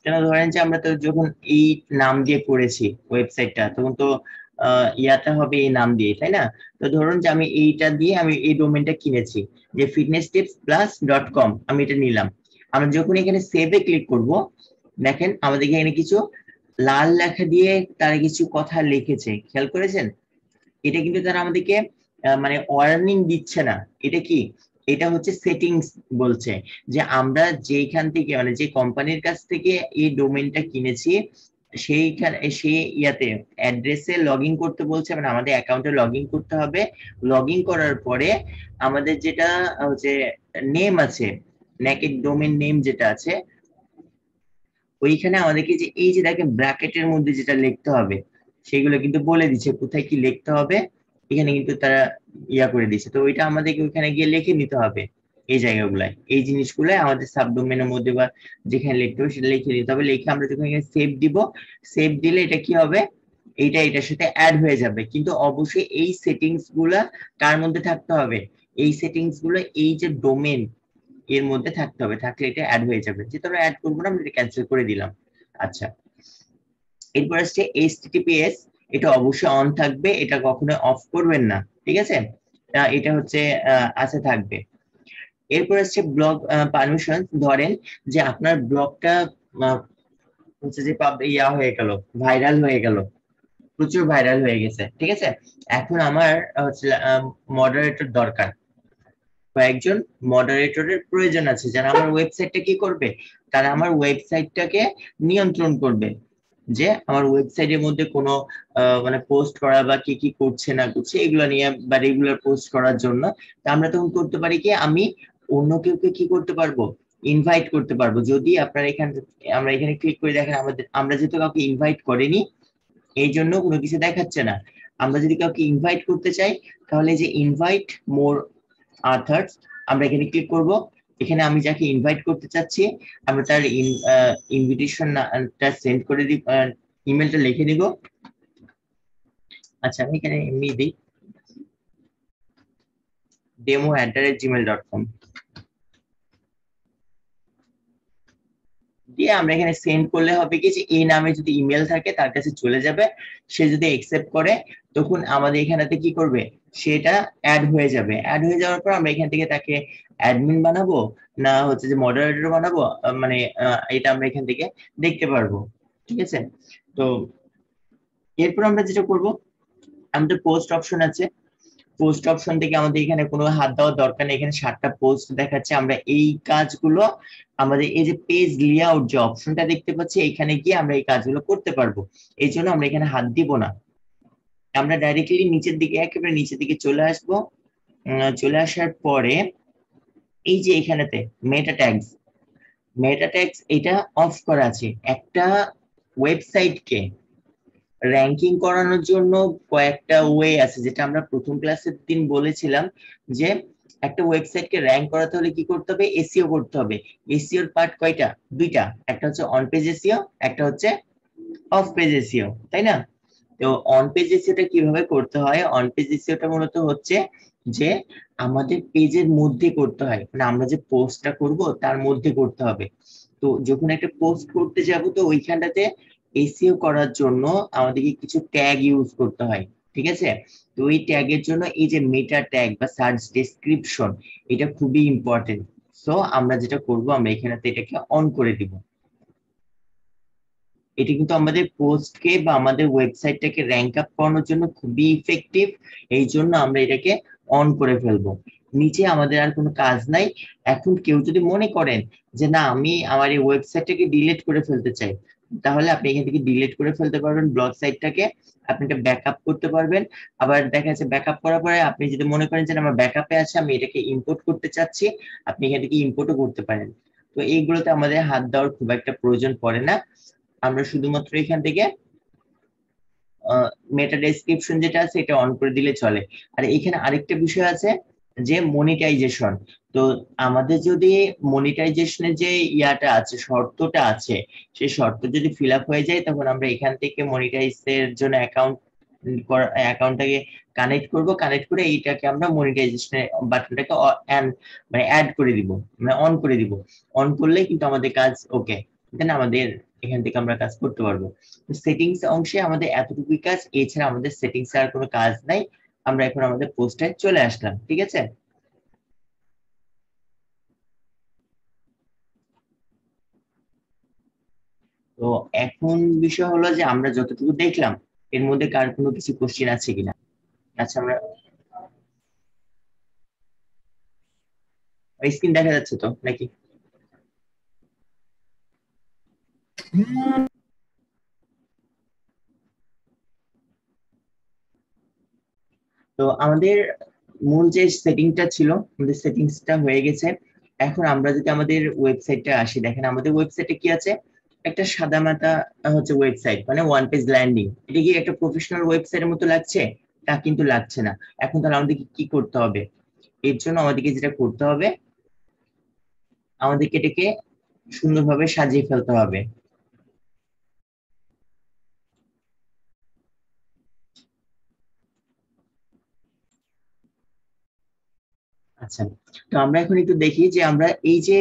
কেন, ধরেন যে আমরা তো যখন এই নাম দিয়ে করেছি ওয়েবসাইটটা, তখন তো ইয়াটা হবে এই নাম দিয়ে, তাই না। তো ধরুন যে আমি এইটা দিয়ে আমি এই ডোমেনটা কিনেছি, যে fitnesstips+.com, আমি এটা নিলাম। আমরা যখন এখানে সেভে ক্লিক করব, দেখেন আমাদের এখানে কিছু লাল লেখা দিয়ে তারা কিছু কথা লিখেছে, খেয়াল করেছেন। এটা কিন্তু তারা আমাদেরকে মানে ওয়ার্নিং দিচ্ছে না। এটা কি, এটা হচ্ছে সেটিংস বলছে যে আমরা যেখান থেকে মানে যে কোম্পানির কাছ থেকে এই ডোমেইনটা কিনেছি সেইখানে সেই ইয়াতে অ্যাড্রেসে লগ ইন করতে বলছে, মানে আমাদের অ্যাকাউন্টে লগ ইন করতে হবে। লগ ইন করার পরে আমাদের যেটা হচ্ছে নেম আছে, নেকেড ডোমেইন নেম যেটা আছে, ওইখানে আমাদেরকে যে এই যে দেখেন ব্র্যাকেটের মধ্যে যেটা লিখতে হবে সেগুলো কিন্তু বলে দিচ্ছে কোথায় কি লিখতে হবে। এখানে কিন্তু তারা ইয়া করে দিচ্ছে, তো ওইটা আমাদেরকে ওইখানে গিয়ে লিখে নিতে হবে। এই জায়গাগুলাই এই জিনিসগুলো আমাদের সাবডোমেনের মধ্যে বা যেখানে লিখতে হবে সেটা লিখে নিতে হবে। লিখে আমরা যখন এখানে সেভ দিব, সেভ দিলে এটা কি হবে, এইটা এটার সাথে অ্যাড হয়ে যাবে। কিন্তু অবশ্যই এই সেটিংস গুলা কার মধ্যে থাকতে হবে, এই সেটিংস গুলো এই যে ডোমেন এর মধ্যে থাকতে হবে, থাকলে এটা অ্যাড হয়ে যাবে। যেহেতু আমরা অ্যাড করবো না, আমরা এটা ক্যান্সেল করে দিলাম। আচ্ছা, এরপর আসছে এইচটিটিপিএস, এটা অবশ্যই অন থাকবে, এটা কখনো অফ করবেন না, ঠিক আছে? এটা হচ্ছে আছে থাকবে। এরপর আসছে ব্লগ পারমিশন। ধরেন যে আপনার ব্লগটা হচ্ছে যে ইয়া হয়ে গেল, ভাইরাল হয়ে গেল, প্রচুর ভাইরাল হয়ে গেছে, ঠিক আছে? এখন আমার হচ্ছে মডারেটর দরকার, কয়েকজন মডারেটরের প্রয়োজন আছে যারা আমার ওয়েবসাইটটা কি করবে, তারা আমার ওয়েবসাইটটাকে নিয়ন্ত্রণ করবে। যে আমার ওয়েবসাইটের মধ্যে কোনো মানে পোস্ট করা বা কি কি করছে না করছে এগুলো নিয়ে বা রেগুলার পোস্ট করার জন্য। তা আমরা তখন করতে পারি কি, আমি অন্য কেউকে কি করতে পারবো, ইনভাইট করতে পারবো। যদি আপনার এখানে আমরা এখানে ক্লিক করে দেখেন, আমরা যেহেতু কাউকে ইনভাইট করিনি এই জন্য কোনো কিছু দেখাচ্ছে না। আমরা যদি কাউকে ইনভাইট করতে চাই তাহলে যে ইনভাইট মোর আথার্স, আমরা এখানে ক্লিক করব। এখানে আমি যাকে ইনভাইট করতে চাচ্ছি আমরা তার ইনভিটেশনটা সেন্ড করে দিব, ইমেলটা লিখে দিব। আচ্ছা, আমি এখানে এমনি দিই demo@gmail.com দিয়ে আমরা এখানে সেন্ড করলে হবে কি যে এই নামে যদি ইমেল থাকে তার কাছে চলে যাবে। সে যদি অ্যাকসেপ্ট করে তখন আমাদের এখানেতে কি করবে, সেটা অ্যাড হয়ে যাবে। অ্যাড হয়ে যাওয়ার পর আমরা এখান থেকে তাকে অ্যাডমিন বানাবো না হচ্ছে যে মডারেটর বানাবো, মানে এটা আমরা এখান থেকে দেখতে পারবো, ঠিক আছে? তো এরপর আমরা যেটা করব, আমাদের পোস্ট অপশন আছে, পোস্ট অপশন থেকে আমাদের এখানে কোনো হাত দেওয়ার দরকার নেই। এখানে 7টা পোস্ট দেখাচ্ছে। আমরা এই কাজগুলো আমাদের এই যে পেজ লেআউট যে অপশনটা দেখতে পাচ্ছি এখানে গিয়ে আমরা এই কাজগুলো করতে পারবো। এই জন্য আমরা এখানে হাত দিব না, আমরা ডাইরেক্টলি নিচের দিকে একেবারে নিচের দিকে চলে আসবো। চলে আসার পরে এই যে এখানেতে মেটা ট্যাগস, মেটা ট্যাগস এটা অফ করা আছে। একটা ওয়েবসাইটকে র্যাঙ্কিং করানোর জন্য কয়েকটা ওয়ে আছে, যেটা আমরা প্রথম ক্লাসের দিন বলেছিলাম যে একটা ওয়েবসাইটকে র্যাঙ্ক করাতে হলে কি করতে হবে, এসইও করতে হবে। এসইওর পার্ট কয়টা, দুইটা, একটা হচ্ছে অন পেজ এসইও, একটা হচ্ছে অফ পেজ এসইও, তাই না? তো অন পেজ এসইওটা কিভাবে করতে হয়, অন পেজ এসইওটা মূলত হচ্ছে যে আমাদের পেজের মধ্যে করতে হয়, মানে আমরা যে পোস্টটা করব তার মধ্যে করতে হবে। তো যখন একটা পোস্ট করতে যাব তো ওইখানটাতে এসইও করার জন্য আমাদেরকে কিছু ট্যাগ ইউজ করতে হয়, ঠিক আছে? তো এই ট্যাগের জন্য এই যে মেটা ট্যাগ বা সার্চ ডেসক্রিপশন, এটা খুবই ইম্পর্টেন্ট। সো আমরা যেটা করব, আমরা এখানেতে এটাকে অন করে দিব। এটা কিন্তু আমাদের পোস্টকে বা আমাদের ওয়েবসাইটটাকে র্যাঙ্ক আপ করানোর জন্য খুবই ইফেক্টিভ। এই জন্য আমরা এটাকে অন করে ফেলবো। নিচে আমাদের আর কোনো কাজ নাই। এখন কেউ যদি মনে করেন যে না আমি আমার এই ওয়েবসাইটটাকে ডিলিট করে ফেলতে চাই, তাহলে আপনি এখান থেকে ডিলিট করে ফেলতে পারবেন ব্লগ সাইটটাকে। আপনি এটা ব্যাকআপ করতে পারবেন। আবার দেখা যাচ্ছে ব্যাকআপ করার পরে আপনি যদি মনে করেন যে আমার ব্যাকআপে আছে, আমি এটাকে ইম্পোর্ট করতে চাচ্ছি, আপনি এখান থেকে ইম্পোর্টও করতে পারেন। তো এইগুলোতে আমাদের হাত দেওয়ার খুব একটা প্রয়োজন পড়ে না। আমরা শুধুমাত্র এখান থেকে মেটা ডেসক্রিপশন যেটা আছে এটা অন করে দিলে চলে। আর এখানে আরেকটা বিষয় আছে যে মনিটাইজেশন। তো আমাদের যদি মনিটাইজেশনের যে ইয়াটা আছে, শর্তটা আছে, সেই শর্ত যদি ফিল আপ হয়ে যায় তখন আমরা এখান থেকে মনিটাইজের জন্য অ্যাকাউন্টটাকে কানেক্ট করব। কানেক্ট করে এইটাকে আমরা মনিটাইজেশনের বাটনটাকে মানে অ্যাড করে দিব, মানে অন করে দিব। অন করলে কিন্তু আমাদের কাজ ওকে, দেন আমাদের এখান থেকে আমরা কাজ করতে পারবো। সেটিংস অংশে আমাদের এতটুকুই কাজ, এছাড়া আমাদের সেটিংস আর কোনো কাজ নাই। আমরা এখন আমাদের পোস্টে চলে আসলাম, ঠিক আছে? তো এখন বিষয় হলো যে আমরা যতটুকু দেখলাম এর মধ্যে কার কোনো কিছু কোশ্চেন আছে কিনা। আচ্ছা, আমরা স্ক্রিন দেখা যাচ্ছে তো নাকি? তো আমাদের মূল যে সেটিংটা ছিল, আমাদের সেটিংসটা হয়ে গেছে। এখন আমরা যদি আমাদের ওয়েবসাইটে আসি, দেখেন আমাদের ওয়েবসাইটে কি আছে, একটা সাদামাটা হচ্ছে ওয়েবসাইট, মানে ওয়ান পেজ ল্যান্ডিং। এটা কি একটা প্রফেশনাল ওয়েবসাইটের মতো লাগছে? তা কিন্তু লাগছে না। এখন তাহলে আমাদেরকে কি করতে হবে? এর জন্য আমাদেরকে যেটা করতে হবে, আমাদেরকে এটাকে সুন্দরভাবে সাজিয়ে ফেলতে হবে। আচ্ছা, তো আমরা এখন একটু দেখি যে আমরা এই যে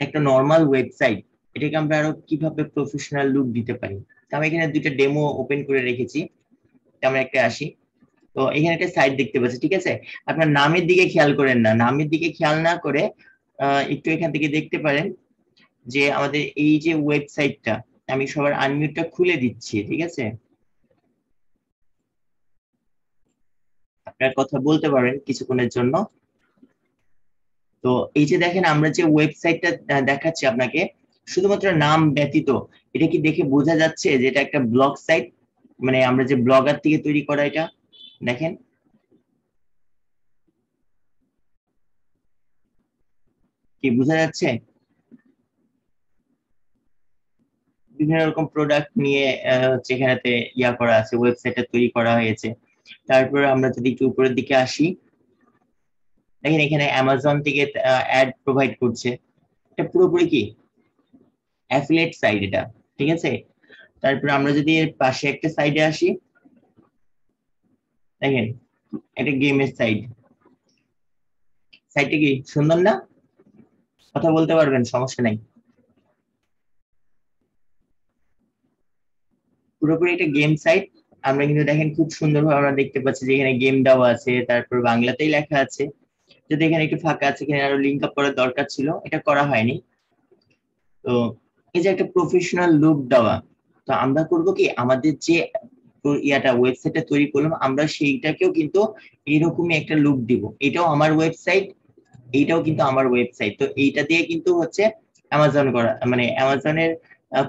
একটা নর্মাল ওয়েবসাইট, এটাকে আমরা আরো কিভাবে প্রফেশনাল লুক দিতে পারি। তো আমি এখানে দুইটা ডেমো ওপেন করে রেখেছি। তো আমরা একটা আসি। তো এখানে একটা সাইট দেখতে পাচ্ছি, ঠিক আছে? আপনার নামের দিকে খেয়াল করেন না, নামের দিকে খেয়াল না করে একটু এখান থেকে দেখতে পারেন যে আমাদের এই যে ওয়েবসাইটটা, আমি সবার আনমিউটটা খুলে দিচ্ছি, ঠিক আছে? আপনার কথা বলতে পারেন কিছুক্ষণের জন্য। তো এই যে দেখেন আমরা যে ওয়েবসাইটটা দেখাচ্ছি আপনাকে, শুধুমাত্র নাম ব্যতীত, এটা কি দেখে বোঝা যাচ্ছে যে এটা একটা ব্লগ সাইট? মানে আমরা যে ব্লগার থেকে তৈরি করা এটা, দেখেন কি বোঝা যাচ্ছে? বিভিন্ন রকম প্রোডাক্ট নিয়ে হচ্ছে এখানেতে ইয়া করা আছে, ওয়েবসাইটটা তৈরি করা হয়েছে। তারপরে আমরা যদি একটু উপরের দিকে আসি, দেখেন এখানে অ্যামাজন থেকে অ্যাড প্রোভাইড করছে। এটা পুরোপুরি কি অ্যাফিলিয়েট সাইট এটা, ঠিক আছে? তারপরে আমরা যদি এর পাশে একটা সাইডে আসি, দেখেন এটা গেমের সাইট। সাইটটা কি সুন্দর না? কথা বলতে পারবেন, সমস্যা নাই। পুরোপুরি একটা গেম সাইট। আমরা কিন্তু দেখেন খুব সুন্দরভাবে আমরা দেখতে পাচ্ছি যে এখানে গেম দেওয়া আছে, তারপর বাংলাতেই লেখা আছে। যদি এখানে একটু ফাঁকা আছে, এখানে আরো লিঙ্ক আপ করার দরকার ছিল, এটা করা হয়নি। তো এই যে একটা প্রফেশনাল লুক দেওয়া, তো আমরা করব কি, আমাদের যে ইয়াটা ওয়েবসাইটটা তৈরি করলাম, আমরা সেইটাকেও কিন্তু এরকমই একটা লুক দিব। এটাও আমার ওয়েবসাইট, এইটাও কিন্তু আমার ওয়েবসাইট। তো এইটা দিয়ে কিন্তু হচ্ছে অ্যামাজন করা, মানে অ্যামাজনের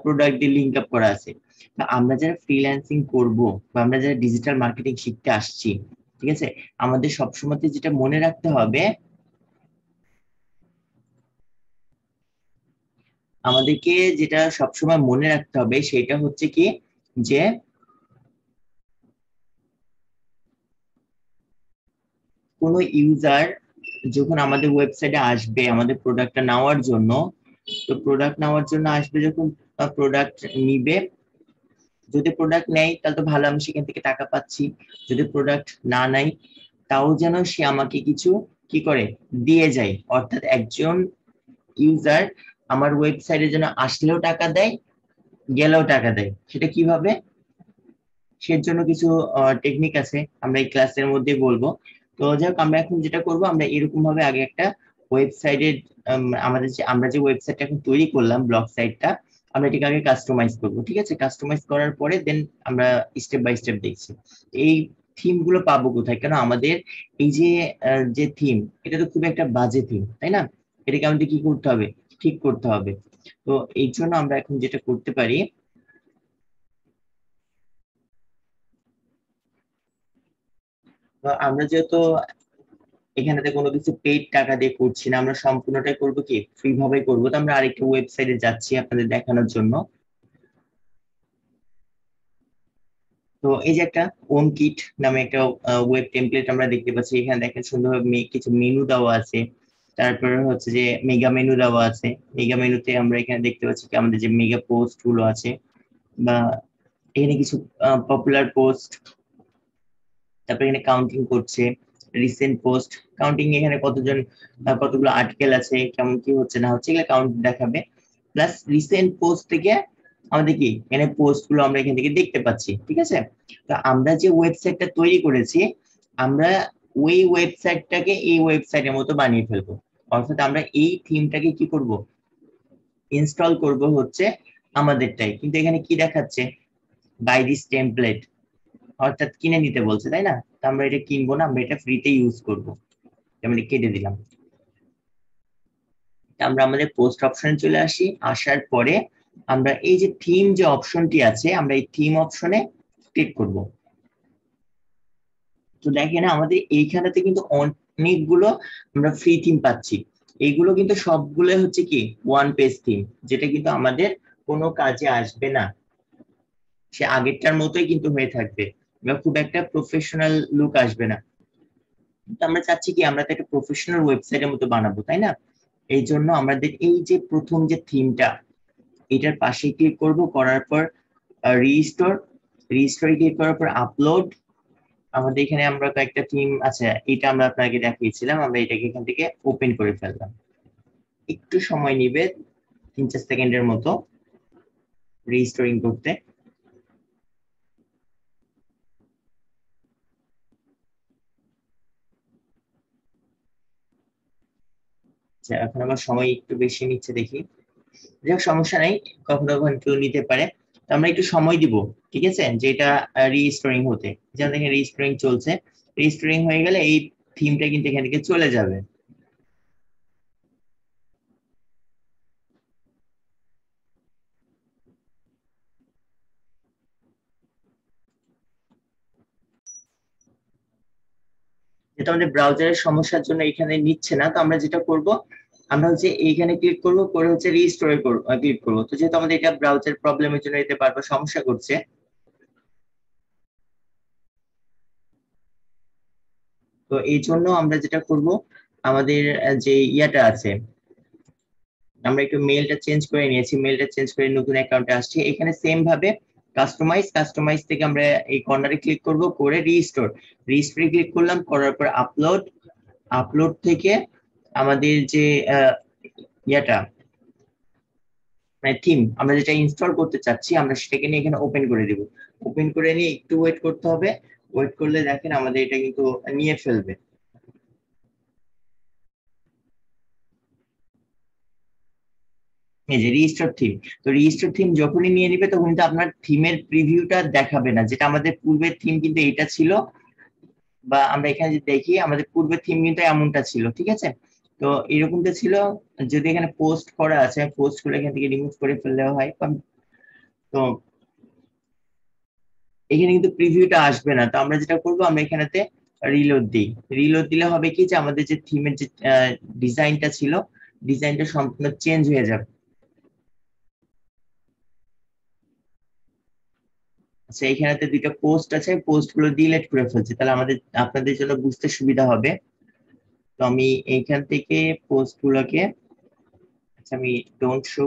প্রোডাক্ট দিয়ে লিঙ্ক আপ করা আছে। তো আমরা যারা ফ্রিল্যান্সিং করব, বা আমরা যারা ডিজিটাল মার্কেটিং শিখতে আসছি, ঠিক আছে, আমাদের সবসময় যেটা মনে রাখতে হবে, আমাদেরকে যেটা সবসময় মনে রাখতে হবে সেটা হচ্ছে কি, যে কোনো ইউজার যখন আমাদের ওয়েবসাইটে আসবে আমাদের প্রোডাক্টটা নেওয়ার জন্য, তো প্রোডাক্ট নেওয়ার জন্য আসবে যখন, প্রোডাক্ট নিবে, যদি প্রোডাক্ট নেয় তাহলে তো ভালো, আমি সেখান থেকে টাকা পাচ্ছি। যদি প্রোডাক্ট না নেয়, তাও যেন সে আমাকে কিছু কি করে দিয়ে যায়। অর্থাৎ একজন ইউজার আমার ওয়েবসাইটে যেন আসলেও টাকা দেয়, গেলেও টাকা দেয়। সেটা কিভাবে? সের জন্য কিছু টেকনিক আছে, আমরা এই ক্লাসের মধ্যে বলবো। তো যাই হোক, আমরা এখন যেটা করব, আমরা এরকম ভাবে আগে একটা ওয়েবসাইটের, আমাদের যে আমরা যে ওয়েবসাইটটা এখন তৈরি করলাম, ব্লগ সাইটটা, আমরা এটাকে আগে কাস্টমাইজ করব, ঠিক আছে? কাস্টমাইজ করার পরে দেন আমরা স্টেপ বাই স্টেপ দেখছি এই থিম গুলো পাবো কোথায়। কেন আমাদের এই যে যে থিম, এটা তো খুব একটা বাজে থিম, তাই না? এটাকে আমাদের কি করতে হবে, ঠিক করতে হবে। তো এই জন্য আমরা এখন যেটা করতে পারি, আমরা যেহেতু এখানেতে কোনো কিছু পেইড টাকা দিয়ে করছি না, আমরা সম্পূর্ণটাই করবো কি ফ্রি ভাবে করবো। তো আমরা আরেকটা ওয়েবসাইটে যাচ্ছি আপনাদের দেখানোর জন্য। তো এই যে একটা ওম কিট নামে একটা ওয়েব টেমপ্লেট আমরা দেখতে পাচ্ছি। এখানে দেখেন সুন্দরভাবে কিছু মেনু দেওয়া আছে। তারপরে হচ্ছে যে মেগা মেনু দেওয়া আছে। মেগা মেনুতে আমরা এখানে দেখতে পাচ্ছি কি আমাদের যে মেগা পোস্ট গুলো আছে, বা এখানে কিছু পপুলার পোস্ট। তারপরে এখানে কাউন্টিং করছে, রিসেন্ট পোস্ট কাউন্টিং, এখানে কতজন, কতগুলো আর্টিকেল আছে, কেমন কি হচ্ছে না হচ্ছে, এগুলো কাউন্ট দেখাবে। প্লাস রিসেন্ট পোস্ট থেকে আমাদের কি এখানে পোস্ট গুলো আমরা এখান থেকে দেখতে পাচ্ছি, ঠিক আছে? তো আমরা যে ওয়েবসাইটটা তৈরি করেছি, আমরা ওই ওয়েবসাইটটাকে এই ওয়েবসাইটের মতো বানিয়ে ফেলবো। অর্থাৎ আমরা এই থিমটাকে কি করব, ইনস্টল করব হচ্ছে আমাদেরটাই। কিন্তু এখানে কি দেখাচ্ছে, বাই দিস টেমপ্লেট, অর্থাৎ কিনে নিতে বলছে, তাই না? তো আমরা এটা কিনবো না, আমরা এটা ফ্রিতে ইউজ করবো। আমি কেটে দিলাম। আমরা আমাদের পোস্ট অপশনে চলে আসি, আসার পরে আমরা এই যে থিম যে অপশনটি আছে, আমরা এই থিম অপশনে ক্লিক করব। তো দেখেন আমাদের এইখানেতে কিন্তু অনেকগুলো আমরা ফ্রি থিম পাচ্ছি। এইগুলো কিন্তু সবগুলো হচ্ছে কি ওয়ান পেজ থিম, যেটা কিন্তু আমাদের কোনো কাজে আসবে না, সে আগেরটার মতোই কিন্তু হয়ে থাকবে বা খুব একটা প্রফেশনাল লুক আসবে না। তো আমরা চাচ্ছি কি আমরা তো একটা প্রফেশনাল ওয়েবসাইটের মতো বানাবো, তাই না? এই জন্য আমাদের এই যে প্রথম যে থিমটা, এটার পাশে ক্লিক করব, করার পর রিস্টোর, রিস্টোরে ক্লিক করার পর আপলোড। আমাদের এখানে আমরা কয়েকটা থিম আছে, এটা আমরা আপনাকে দেখিয়েছিলাম, আমরা এটাকে এখান থেকে ওপেন করে ফেললাম। একটু সময় নিবে, 3-4 সেকেন্ডের মতো রিস্টোরিং করতে। আচ্ছা, এখন আমার সময় একটু বেশি নিচ্ছে দেখি। যাক, সমস্যা নাই, কখনো কখনো একটু নিতে পারে। তো আমরা একটু সময় দিব, ঠিক আছে, যে এটা রিস্টোরিং হতে। যেমন দেখেন রিস্টোরিং চলছে, রিস্টোরিং হয়ে গেলে এই থিমটা কিন্তু এখান থেকে চলে যাবে। যেটা আমাদের ব্রাউজারের সমস্যার জন্য এখানে নিচ্ছে না, তো আমরা যেটা করব, আমরা হচ্ছে এইখানে ক্লিক করব, করে হচ্ছে রিস্টোরে ক্লিক করব। তো যেহেতু আমাদের এটা ব্রাউজার প্রবলেমের জন্য এতে বারবার সমস্যা করছে, তো এই জন্য আমরা যেটা করব, আমাদের যে ইয়াটা আছে, আমরা একটু মেলটা চেঞ্জ করে নিয়েছি, মেলটা চেঞ্জ করে নতুন অ্যাকাউন্টে আসছি। এখানে সেম ভাবে কাস্টমাইজ, কাস্টমাইজ থেকে আমরা এই কর্নারে ক্লিক করব, করে রিস্টোর, রিস্টোরে ক্লিক করলাম, করার পর আপলোড, আপলোড থেকে আমাদের যে ইয়াটা মানে থিম আমরা যেটা ইনস্টল করতে চাচ্ছি, আমরা সেটাকে নিয়ে এখানে ওপেন করে দিব। ওপেন করে নিয়ে একটু ওয়েট করতে হবে, ওয়েট করলে দেখেন আমাদের এটা কিন্তু নিয়ে ফেলবে। এই যে রেজিস্টার থিম, তো রেজিস্টার থিম যখনই নিয়ে নিবে তখন কিন্তু আপনার থিমের প্রিভিউটা দেখাবে না, যেটা আমাদের পূর্বের থিম কিন্তু এইটা ছিল। বা আমরা এখানে যদি দেখি আমাদের পূর্বের থিম কিন্তু এমনটা ছিল, ঠিক আছে। তো এরকমটা ছিল। যদি এখানে পোস্ট করা আছে, পোস্ট করে এখান থেকে রিমুভ করে ফেললেও হয়। তো এখানে কিন্তু প্রিভিউটা আসবে না, তো আমরা যেটা করবো, আমরা এখানেতে রিলোড দিই। রিলোড দিলে হবে কি, যে আমাদের যে থিমের যে ডিজাইনটা ছিল, ডিজাইনটা সম্পূর্ণ চেঞ্জ হয়ে যাবে। আচ্ছা, এখানেতে দুইটা পোস্ট আছে, পোস্ট গুলো ডিলিট করে ফেলছে, তাহলে আমাদের আপনাদের জন্য বুঝতে সুবিধা হবে। তো আমি এইখান থেকে পোস্ট গুলোকে, আচ্ছা আমি ডোন্ট শো,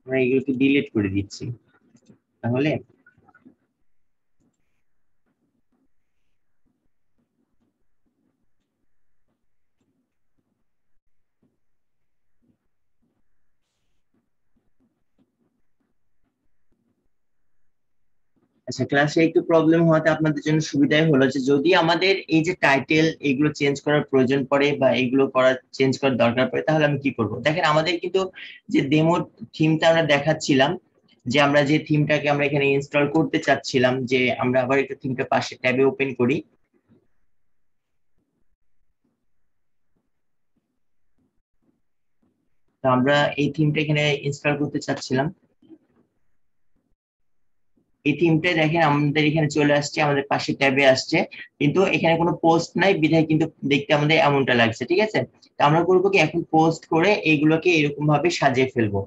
আমরা এগুলোকে ডিলিট করে দিচ্ছি তাহলে। আচ্ছা, ক্লাসে একটু প্রবলেম হওয়াতে আপনাদের জন্য সুবিধাই হলো যে যদি আমাদের এই যে টাইটেল এগুলো চেঞ্জ করার প্রয়োজন পড়ে বা এগুলো করার চেঞ্জ করার দরকার পড়ে, তাহলে আমি কি করব? দেখেন আমাদের কিন্তু যে ডেমো থিমটা আমরা দেখাচ্ছিলাম, যে আমরা যে থিমটাকে আমরা এখানে ইনস্টল করতে চাচ্ছিলাম, যে আমরা আবার একটু থিমটা পাশে ট্যাবে ওপেন করি। তো আমরা এই থিমটা এখানে ইনস্টল করতে চাচ্ছিলাম, এই থিমটা দেখেন আমাদের এখানে চলে আসছে, আমাদের পাশে ট্যাবে আসছে, কিন্তু এখানে কোনো পোস্ট নাই বিধায় কিন্তু দেখতে আমাদের এমনটা লাগছে, ঠিক আছে। তো আমরা করবো কি, এখন পোস্ট করে এইগুলোকে এরকম ভাবে সাজিয়ে ফেলবো।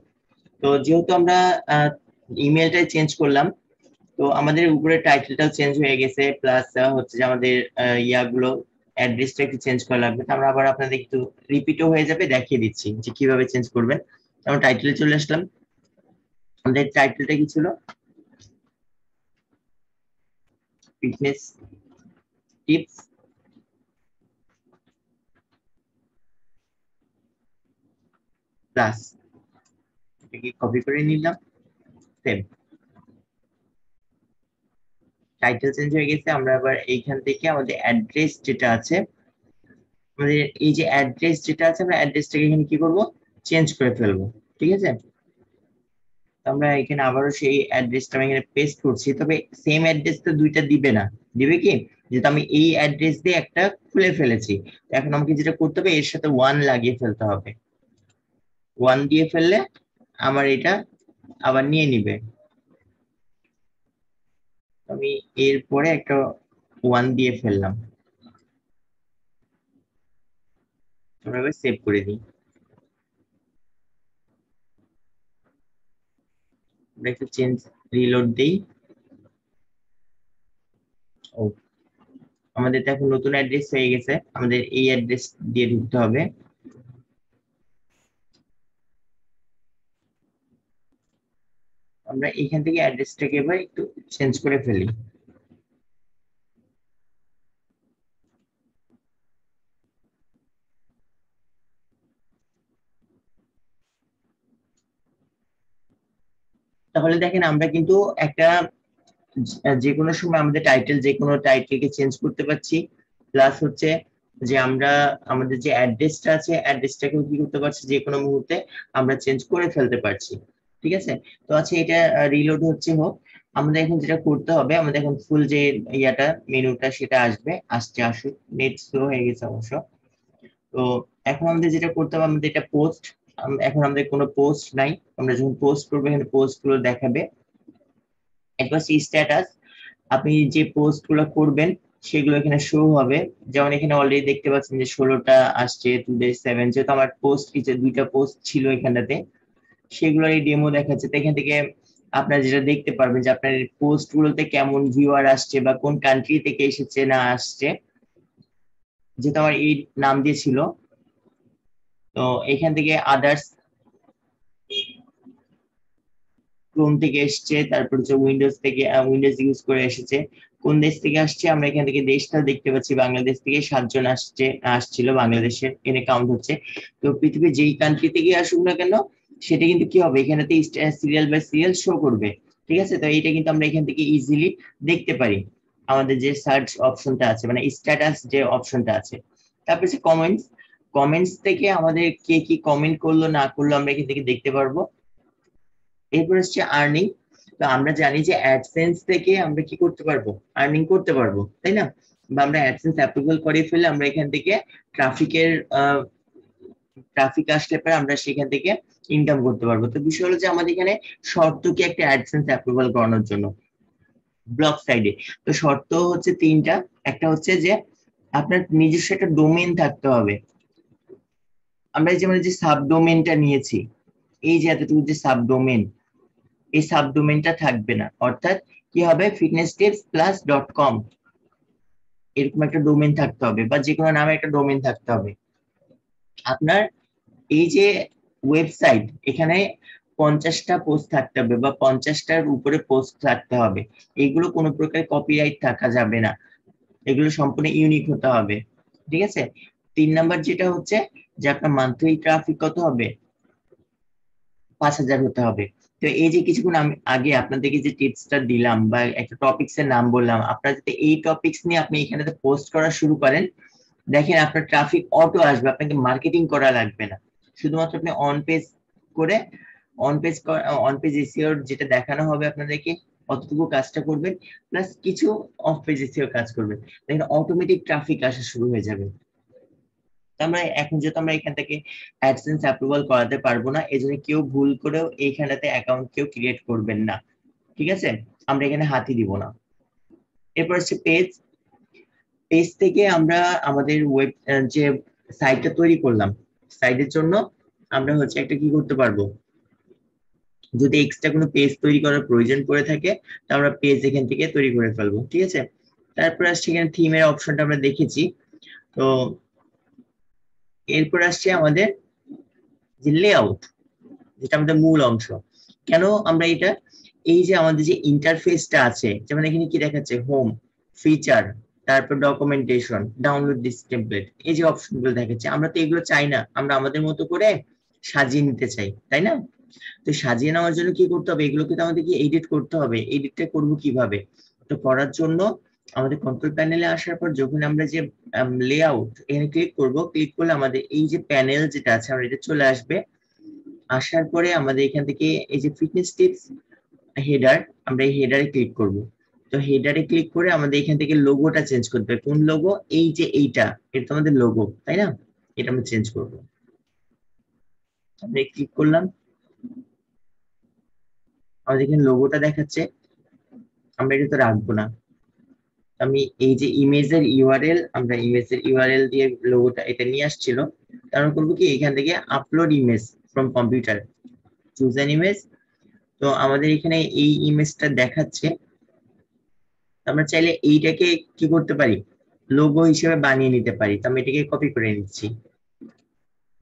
তো যেহেতু আমরা ইমেলটা চেঞ্জ করলাম, তো আমাদের উপরে টাইটেলটাও চেঞ্জ হয়ে গেছে, প্লাস হচ্ছে যে আমাদের ইয়াগুলো অ্যাড্রেসটা একটু চেঞ্জ করা লাগবে। তো আমরা আবার আপনাদের একটু রিপিটও হয়ে যাবে, দেখিয়ে দিচ্ছি যে কিভাবে চেঞ্জ করবেন। আমরা টাইটেলে চলে আসলাম, আমাদের টাইটেলটা কি ছিল, ফিটনেস টিপস প্লাস, এটাকে কপি করে নিলাম, সেভ। টাইটেল চেঞ্জ হয়ে গেছে, আমরা আবার এইখান থেকে আমাদের অ্যাড্রেস যেটা আছে, আমাদের এই যে অ্যাড্রেস যেটা আছে, আমরা অ্যাড্রেসটাকে এখানে কি করব, চেঞ্জ করে ফেলবো, ঠিক আছে। আমরা এখানে আবারও সেই অ্যাড্রেসটা আমি এখানে পেস্ট করছি, তবে সেম অ্যাড্রেস তো দুইটা দিবে না, দিবে কি, যেহেতু আমি এই অ্যাড্রেস দিয়ে একটা খুলে ফেলেছি, এখন আমাকে যেটা করতে হবে এর সাথে 1 লাগিয়ে ফেলতে হবে। 1 দিয়ে ফেললে আমার এটা আবার নিয়ে নিবে। আমি এরপরে একটা 1 দিয়ে ফেললাম, আমরা এবার সেভ করে দিই। আমরা একটু চেঞ্জ রিলোড দেই। ও, আমাদের তো এখন নতুন অ্যাড্রেস হয়ে গেছে, আমাদের এই অ্যাড্রেস দিয়ে ঢুকতে হবে। আমরা এখান থেকে অ্যাড্রেসটাকে এবার একটু চেঞ্জ করে ফেলি। তাহলে দেখেন আমরা কিন্তু একটা যে কোনো সময় আমাদের টাইটেল, যে কোনো টাইটেলকে চেঞ্জ করতে পারছি, প্লাস হচ্ছে যে আমরা আমাদের যে অ্যাড্রেসটা আছে অ্যাড্রেসটাকেও কি করতে পারছি, যে কোনো মুহূর্তে আমরা চেঞ্জ করে ফেলতে পারছি। ঠিক আছে, তো আচ্ছা এটা রিলোড হচ্ছে হোক। আমাদের এখন যেটা করতে হবে, আমাদের এখন ফুল যে ইয়াটা মেনুটা সেটা আসবে, আসছে আসুক, নেট স্লো হয়ে গেছে অবশ্য। তো এখন আমাদের যেটা করতে হবে, আমাদের এটা পোস্ট, এখন আমাদের কোনো পোস্ট নাই, আমরা যখন পোস্ট করবো এখানে পোস্ট গুলো দেখাবে। এরপর স্ট্যাটাস, আপনি যে পোস্ট গুলো করবেন সেগুলো এখানে শো হবে। যেমন এখানে অলরেডি দেখতে পাচ্ছেন যে 16টা আসছে, টুডে 7, যেহেতু আমার পোস্ট কিছু দুইটা পোস্ট ছিল এখানটাতে, সেগুলোর এই ডেমো দেখাচ্ছে। তো এখান থেকে আপনারা যেটা দেখতে পারবেন যে আপনার পোস্ট গুলোতে কেমন ভিউয়ার আসছে বা কোন কান্ট্রি থেকে এসেছে না আসছে, যেহেতু আমার এই নাম দিয়েছিল। তো এখান থেকে আদার্স, ক্রোম থেকে এসছে, তারপর হচ্ছে উইন্ডোজ থেকে, উইন্ডোজ ইউজ করে এসেছে। কোন দেশ থেকে আসছে আমরা এখান থেকে দেশটা দেখতে পাচ্ছি, বাংলাদেশ থেকে 7 জন আসছিল বাংলাদেশের, এনে কাউন্ট হচ্ছে। তো পৃথিবীর যেই কান্ট্রি থেকে আসুক না কেন, সেটা কিন্তু কি হবে, এখানেতে সিরিয়াল বাই সিরিয়াল শো করবে। ঠিক আছে, তো এটা কিন্তু আমরা এখান থেকে ইজিলি দেখতে পারি, আমাদের যে সার্চ অপশনটা আছে, মানে স্ট্যাটাস যে অপশনটা আছে। তারপর হচ্ছে কমেন্টস, কমেন্টস থেকে আমাদের কে কি কমেন্ট করলো না করলো আমরা এখান থেকে দেখতে পারবো। এরপর হচ্ছে আর্নিং। তো আমরা জানি যে অ্যাডসেন্স থেকে আমরা কি করতে পারবো, আর্নিং করতে পারবো, তাই না? বা আমরা অ্যাডসেন্স অ্যাপ্রুভাল করে ফেলে আমরা এখান থেকে ট্রাফিকের ট্রাফিক আসলে পরে আমরা সেখান থেকে ইনকাম করতে পারবো। তো বিষয় হলো যে আমাদের এখানে শর্ত কি একটা অ্যাডসেন্স অ্যাপ্রুভাল করানোর জন্য ব্লগ সাইডে, তো শর্ত হচ্ছে 3টা। একটা হচ্ছে যে আপনার নিজস্ব একটা ডোমেইন থাকতে হবে। আমরা যেমন যে সাবডোমেইনটা নিয়েছি, এই যে এতটুকু যে সাবডোমেইন, এই সাবডোমেনটা থাকবে না, অর্থাৎ কি হবে, fitnesstips+.com এরকম একটা ডোমেন থাকতে হবে, বা যে কোনো নামে একটা ডোমেন থাকতে হবে। আপনার এই যে ওয়েবসাইট, এখানে 50টা পোস্ট থাকতে হবে বা 50টার উপরে পোস্ট থাকতে হবে। এগুলো কোনো প্রকার কপিরাইট থাকা যাবে না, এগুলো সম্পূর্ণ ইউনিক হতে হবে। ঠিক আছে, 3 নাম্বার যেটা হচ্ছে যে আপনার মান্থলি ট্রাফিক কত হবে, 5,000 হতে হবে। তো এই যে কিছুক্ষণ আমি আগে আপনাদেরকে যে টিপসটা দিলাম বা একটা টপিকস এর নাম বললাম, আপনারা যদি এই টপিকস নিয়ে আপনি এখানে পোস্ট করা শুরু করেন, দেখেন আপনার ট্রাফিক অটো আসবে, আপনাকে মার্কেটিং করা লাগবে না। শুধুমাত্র আপনি অন পেজ করে, অন পেজ এসইও যেটা দেখানো হবে আপনাদেরকে, অতটুকু কাজটা করবেন, প্লাস কিছু অফ পেজ এসইও কাজ করবেন, দেখেন অটোমেটিক ট্রাফিক আসা শুরু হয়ে যাবে। আমরা এখন যেহেতু আমরা এখান থেকে অ্যাডসেন্স অ্যাপ্রুভাল করাতে পারবো না, এজন্য কেউ ভুল করেও এইখানটাতে অ্যাকাউন্ট কেউ ক্রিয়েট করবেন না। ঠিক আছে, আমরা এখানে হাতই দিব না। এরপর হচ্ছে পেজ, পেজ থেকে আমরা আমাদের ওয়েব যে সাইটটা তৈরি করলাম, সাইটের জন্য আমরা হচ্ছে একটা কি করতে পারবো, যদি এক্সট্রা কোনো পেজ তৈরি করার প্রয়োজন পড়ে থাকে, তা আমরা পেজ এখান থেকে তৈরি করে ফেলবো। ঠিক আছে, তারপর আসছে এখানে থিমের অপশনটা আমরা দেখেছি। তো এরপর আসছে আমাদের যে লেআউট, যেটা আমাদের মূল অংশ। কেন আমরা এটা, এই যে আমাদের যে ইন্টারফেসটা আছে, যেমন এখানে কি দেখাচ্ছে, হোম, ফিচার, তারপর ডকুমেন্টেশন, ডাউনলোড দিস টেমপ্লেট, এই যে অপশনগুলো দেখাচ্ছে, আমরা তো এগুলো চাই না, আমরা আমাদের মতো করে সাজিয়ে নিতে চাই, তাই না? তো সাজিয়ে নেওয়ার জন্য কি করতে হবে, এগুলোকে তো আমাদের কি এডিট করতে হবে, এডিটটা করব কিভাবে? তো করার জন্য আমাদের কন্ট্রোল প্যানেলে আসার পর যখন আমরা যে লেআউট এখানে ক্লিক করব, ক্লিক করলে আমাদের এই যে প্যানেল যেটা আছে আমরা এটা চলে আসবে। আসার পরে আমাদের এখান থেকে এই যে ফিটনেস টিপস হেডার, আমরা এই হেডারে ক্লিক করব। তো হেডারে ক্লিক করে আমাদের এখান থেকে লোগোটা চেঞ্জ করতে হবে। কোন লোগো? এই যে এইটা, এটা তো আমাদের লোগো, তাই না? এটা আমরা চেঞ্জ করব। আমরা ক্লিক করলাম, আমাদের এখানে লোগোটা দেখাচ্ছে, আমরা এটা তো রাখবো না। আমি এই যে ইমেজের ইউআরএল, আমরা ইমেজের ইউআরএল দিয়ে লোগোটা এটা নিয়ে আসছিল, তারপর করবো কি এখান থেকে upload image from computer, choose an image. তো আমাদের এখানে এই ইমেজটা দেখাচ্ছে, আমরা চাইলে এইটাকে কি করতে পারি, লোগো হিসেবে বানিয়ে নিতে পারি। তো আমি এটাকে কপি করে নিচ্ছি।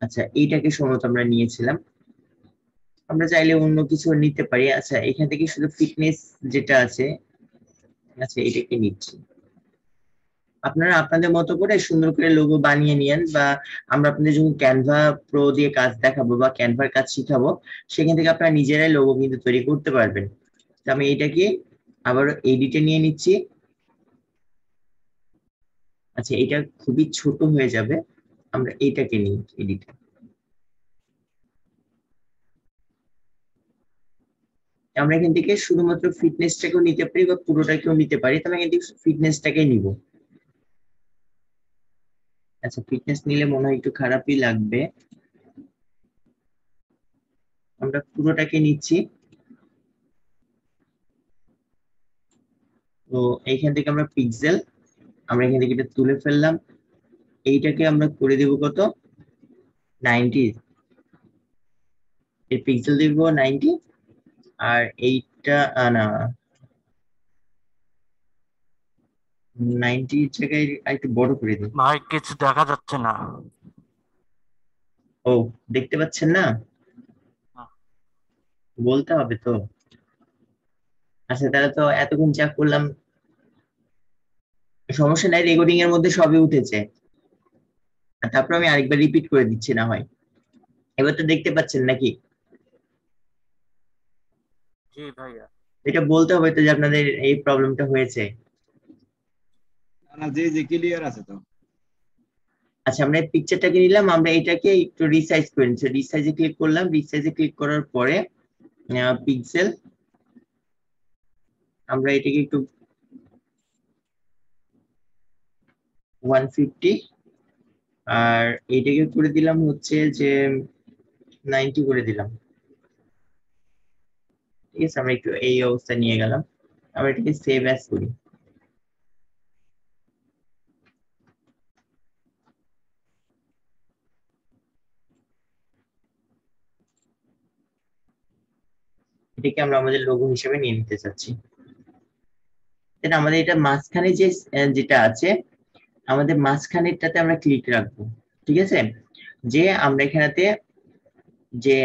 আচ্ছা, এইটাকে সম্ভবত আমরা নিয়েছিলাম, আমরা চাইলে অন্য কিছু নিতে পারি। আচ্ছা, এখান থেকে শুধু ফিটনেস যেটা আছে, আচ্ছা এটাকে নিচ্ছি। আপনারা আপনাদের মতো করে সুন্দর করে লোগো বানিয়ে নিয়েন, বা আমরা আপনাদের যখন ক্যানভা প্রো দিয়ে কাজ দেখাবো বা ক্যানভার কাজ শিখাবো, সেখান থেকে আপনারা নিজেরাই লোগো কিন্তু তৈরি করতে পারবেন। তো আমি এটাকে আবার এডিটে নিয়ে নিচ্ছি। আচ্ছা, এটা খুবই ছোট হয়ে যাবে, আমরা এটাকে নিই এডিটে। আমরা এখান থেকে শুধুমাত্র ফিটনেসটাকেও নিতে পারি বা পুরোটাকেও নিতে পারি, তবে এখান থেকে ফিটনেসটাকে নিব। আচ্ছা, ফিটনেস নিলে মনে হয় একটু খারাপই লাগবে, আমরা পুরোটাকে নিচ্ছি। তো এইখান থেকে আমরা পিক্সেল, আমরা এখান থেকে এটা তুলে ফেললাম। এইটাকে আমরা করে দিব কত, 90, এই পিক্সেল দিব 90। আর এইটা না, 90 জায়গায় একটু বড় করে দিই। ভাই কিছু দেখা যাচ্ছে না। ও, দেখতে পাচ্ছেন না? বলতে হবে তো। আচ্ছা, তাহলে তো এতক্ষণ যা করলাম, সমস্যা নাই, রেকর্ডিং এর মধ্যে সবই উঠেছে। আর তারপর আমি আরেকবার রিপিট করে দিচ্ছি না হয়। এবার তো দেখতে পাচ্ছেন নাকি? জি ভাইয়া। এটা বলতে হবে তো যে আপনাদের এই প্রবলেমটা হয়েছে। না না, জি জি ক্লিয়ার আছে তো। আচ্ছা, আমরা এই পিকচারটাকে নিলাম, আমরা এটাকে একটু রিসাইজ করে নিচ্ছি। রিসাইজে ক্লিক করলাম, রিসাইজে ক্লিক করার পরে পিক্সেল, আমরা এটাকে একটু 150, আর এইটাকে করে দিলাম হচ্ছে যে 90 করে দিলাম। ঠিক আছে, আমরা একটু এই অবস্থা নিয়ে গেলাম। আমরা এটাকে সেভ অ্যাজ করি। এটাকে আমরা আমাদের লোগো হিসেবে নিয়ে নিতে চাচ্ছি। এটা আমাদের এটা মাঝখানে যে যেটা আছে, আমাদের মাঝখানেরটাতে আমরা ক্লিক রাখবো। ঠিক আছে, যে আমরা এখানেতে যে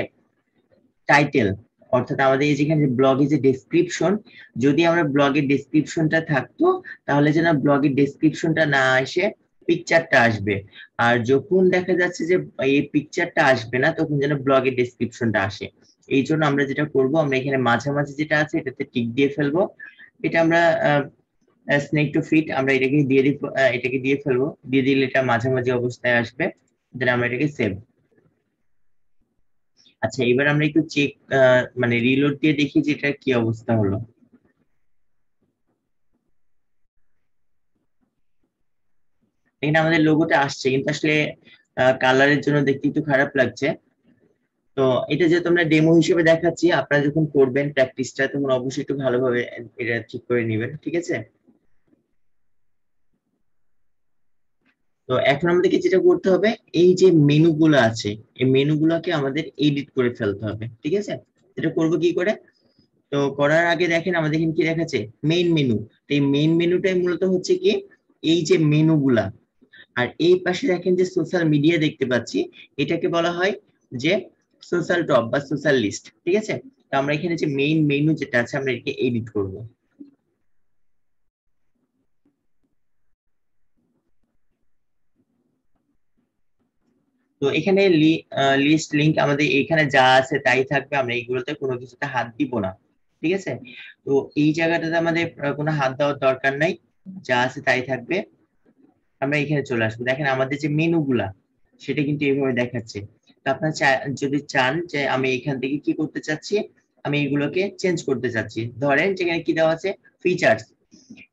টাইটেল, অর্থাৎ আমাদের এই যেখানে ব্লগে যে ডেসক্রিপশন, যদি আমরা ব্লগের ডেসক্রিপশনটা থাকতো, তাহলে যেন ব্লগের ডেসক্রিপশনটা না এসে পিকচারটা আসবে। আর যখন দেখা যাচ্ছে যে এই পিকচারটা আসবে না, তখন যেন ব্লগের ডেসক্রিপশনটা আসে। এই জন্য আমরা যেটা করব, আমরা এখানে মাঝামাঝি যেটা আছে এটাতে টিক দিয়ে ফেলবো। এটা আমরা স্নেক টু ফিট, আমরা এটাকে দিয়ে দিব, এটাকে দিয়ে ফেলবো। দিয়ে দিলে এটা মাঝামাঝি অবস্থায় আসবে, দেন আমরা এটাকে সেভ। আচ্ছা, এবার আমরা একটু চেক, মানে রিলোড দিয়ে দেখি যে এটা কি অবস্থা হলো। এখানে আমাদের লোগোটা আসছে, কিন্তু আসলে কালারের জন্য দেখতে একটু খারাপ লাগছে। তো এটা যেহেতু আমরা ডেমো হিসেবে দেখাচ্ছি, আপনারা যখন করবেন প্র্যাকটিসটা, তখন অবশ্যই একটু ভালোভাবে এটা ঠিক করে নেবেন। ঠিক আছে, তো এখন আমাদেরকে যেটা করতে হবে, এই যে মেনুগুলো আছে, এই মেনুগুলোকে আমাদের এডিট করে ফেলতে হবে। ঠিক আছে, এটা করবো কি করে? তো করার আগে দেখেন আমাদের এখানে কি দেখাচ্ছে, মেইন মেনু। তো এই মেইন মেনুটাই মূলত হচ্ছে কি, এই যে মেনুগুলা। আর এই পাশে দেখেন যে সোশ্যাল মিডিয়া দেখতে পাচ্ছি, এটাকে বলা হয় যে সোশ্যাল টপ বা সোশ্যাল লিস্ট। ঠিক আছে, তো আমরা এখানে যে মেইন মেনু যেটা আছে, আমরা এটাকে এডিট করব। তো এখানে লিস্ট লিংক আমাদের এখানে যা আছে তাই থাকবে, আমরা এইগুলোতে কোনো কিছুতে হাত দিব না। ঠিক আছে, তো এই জায়গাটাতে আমাদের কোনো হাত দেওয়ার দরকার নাই, যা আছে তাই থাকবে। আমরা এখানে চলে আসবো, দেখেন আমাদের যে মেনুগুলা সেটা কিন্তু এইভাবে দেখাচ্ছে। তো আপনার যদি চান যে আমি এখান থেকে কি করতে চাচ্ছি, আমি এগুলোকে চেঞ্জ করতে চাচ্ছি, ধরেন যেখানে কি দেওয়া আছে ফিচার্স,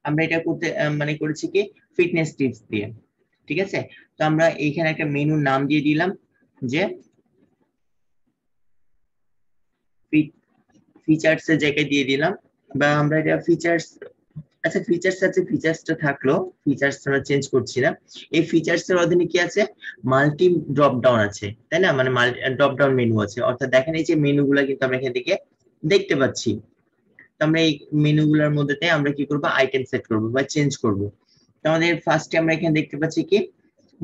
আমরা এটা করতে মানে করেছি কি ফিটনেস টিপস দিয়ে, ঠিক আছে। তো আমরা এইখানে একটা মেনুর নাম দিয়ে দিলাম যে ফিচার্স এর জায়গায় দিয়ে দিলাম, বা আমরা এটা ফিচার্স, আচ্ছা ফিচার্স আছে, ফিচার্সটা থাকলো, ফিচার্স আমরা চেঞ্জ করছি না। এই ফিচার্স এর অধীনে কি আছে, মাল্টি ড্রপ ডাউন আছে, তাই না, মানে ড্রপ ডাউন মেনু আছে, অর্থাৎ দেখেন এই যে মেনুগুলা কিন্তু আমরা এখান থেকে দেখতে পাচ্ছি। তো আমরা এই মেনুগুলোর মধ্যে আমরা কি করব, আইটেম সেট করব বা চেঞ্জ করব। তো আমাদের ফার্স্টে আমরা এখানে দেখতে পাচ্ছি কি